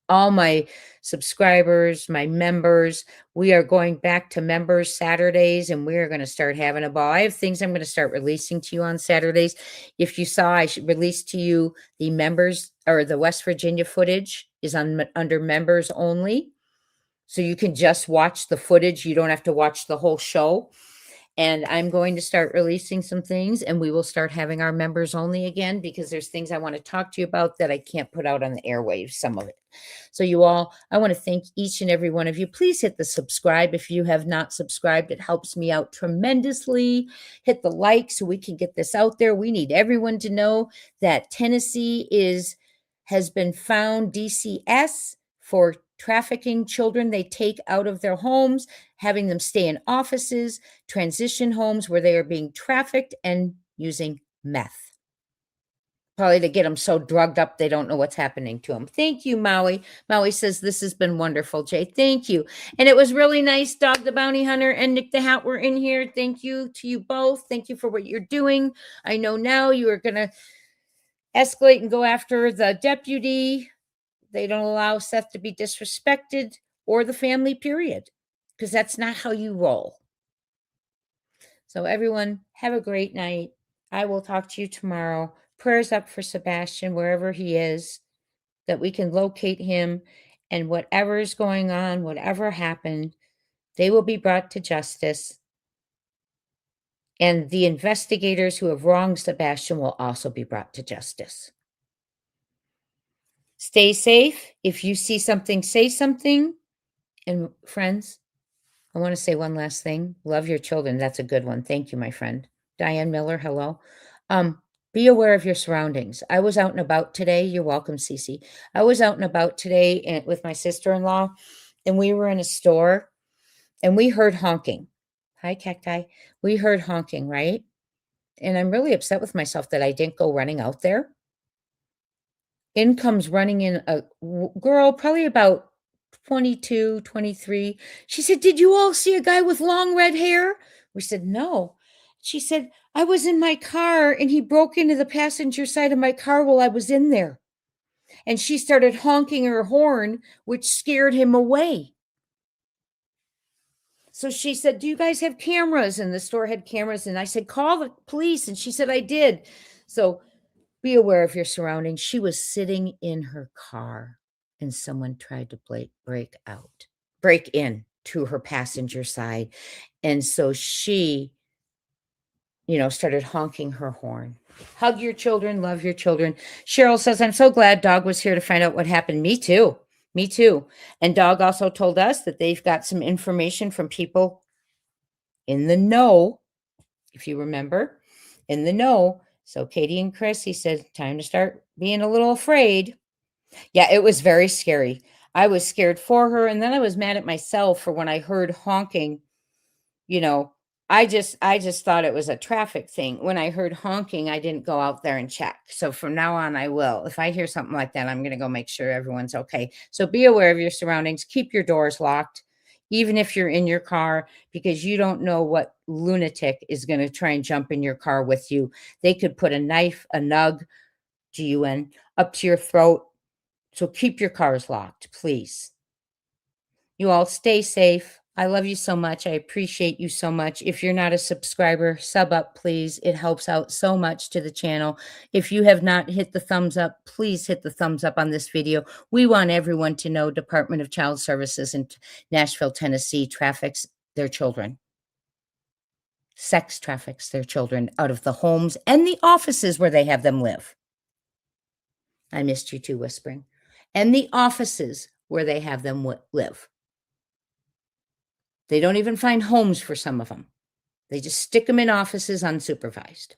All my subscribers, my members. We are going back to members Saturdays, and we are going to start having a ball. I have things I'm going to start releasing to you on Saturdays. If you saw, I should release to you the members, or the West Virginia footage is under members only. So you can just watch the footage. You don't have to watch the whole show. And I'm going to start releasing some things, and we will start having our members only again, because there's things I want to talk to you about that I can't put out on the airwaves, some of it. So you all, I want to thank each and every one of you. Please hit the subscribe if you have not subscribed. It helps me out tremendously. Hit the like so we can get this out there. We need everyone to know that Tennessee has been found DCS for trafficking children they take out of their homes, having them stay in offices, transition homes where they are being trafficked, and using meth. Probably to get them so drugged up they don't know what's happening to them. Thank you, Maui. Maui says, this has been wonderful, Jay. Thank you. And it was really nice. Dog the Bounty Hunter and Nick the Hat were in here. Thank you to you both. Thank you for what you're doing. I know now you are going to escalate and go after the deputy. They don't allow Seth to be disrespected, or the family, period, because that's not how you roll. So everyone, have a great night. I will talk to you tomorrow. Prayers up for Sebastian, wherever he is, that we can locate him, and whatever is going on, whatever happened, they will be brought to justice. And the investigators who have wronged Sebastian will also be brought to justice. Stay safe. If you see something, say something. And friends, I want to say one last thing. Love your children. That's a good one. Thank you, my friend. Diane Miller, hello. Be aware of your surroundings. I was out and about today. You're welcome, Cece. I was out and about today with my sister-in-law, and we were in a store, and we heard honking. Hi, Cacti. We heard honking, right? And I'm really upset with myself that I didn't go running out there. In comes running in a girl, probably about 22, 23. She said, "Did you all see a guy with long red hair?" We said, "No." She said, "I was in my car and he broke into the passenger side of my car while I was in there." And she started honking her horn, which scared him away. So she said, "Do you guys have cameras?" And the store had cameras. And I said, "Call the police." And she said, "I did." So be aware of your surroundings. She was sitting in her car and someone tried to break in to her passenger side. And so she, started honking her horn. Hug your children, love your children. Cheryl says, "I'm so glad Dog was here to find out what happened." Me too. Me too. And Dog also told us that they've got some information from people in the know, if you remember, in the know. So Katie and Chris, he said, time to start being a little afraid. Yeah, it was very scary. I was scared for her. And then I was mad at myself for when I heard honking, I just thought it was a traffic thing. When I heard honking, I didn't go out there and check. So from now on, I will. If I hear something like that, I'm going to go make sure everyone's okay. So be aware of your surroundings. Keep your doors locked, even if you're in your car, because you don't know what lunatic is going to try and jump in your car with you. They could put a knife, a nug, G-U-N, up to your throat. So keep your cars locked, please. You all stay safe. I love you so much. I appreciate you so much. If you're not a subscriber, sub up, please. It helps out so much to the channel. If you have not hit the thumbs up, please hit the thumbs up on this video. We want everyone to know Department of Child Services in Nashville, Tennessee traffics their children. Sex traffics their children out of the homes and the offices where they have them live. I missed you too, Whispering. And the offices where they have them live. They don't even find homes for some of them. They just stick them in offices unsupervised.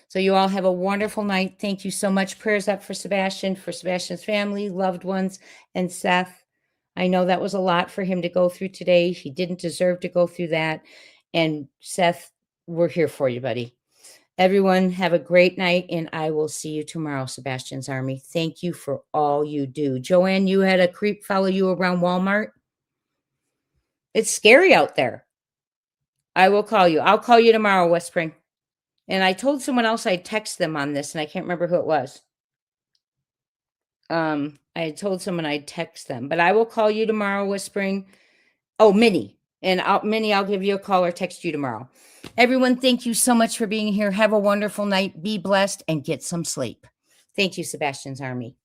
So you all have a wonderful night. Thank you so much. Prayers up for Sebastian, for Sebastian's family, loved ones, and Seth. I know that was a lot for him to go through today. He didn't deserve to go through that. And Seth, we're here for you, buddy. Everyone have a great night, and I will see you tomorrow, Sebastian's Army. Thank you for all you do. Joanne, you had a creep follow you around Walmart? It's scary out there. I will call you. I'll call you tomorrow, Whispering. And I told someone else I'd text them on this, and I can't remember who it was. I had told someone I'd text them, but I will call you tomorrow, Whispering. Oh, Minnie. And Minnie, I'll give you a call or text you tomorrow. Everyone, thank you so much for being here. Have a wonderful night. Be blessed and get some sleep. Thank you, Sebastian's Army.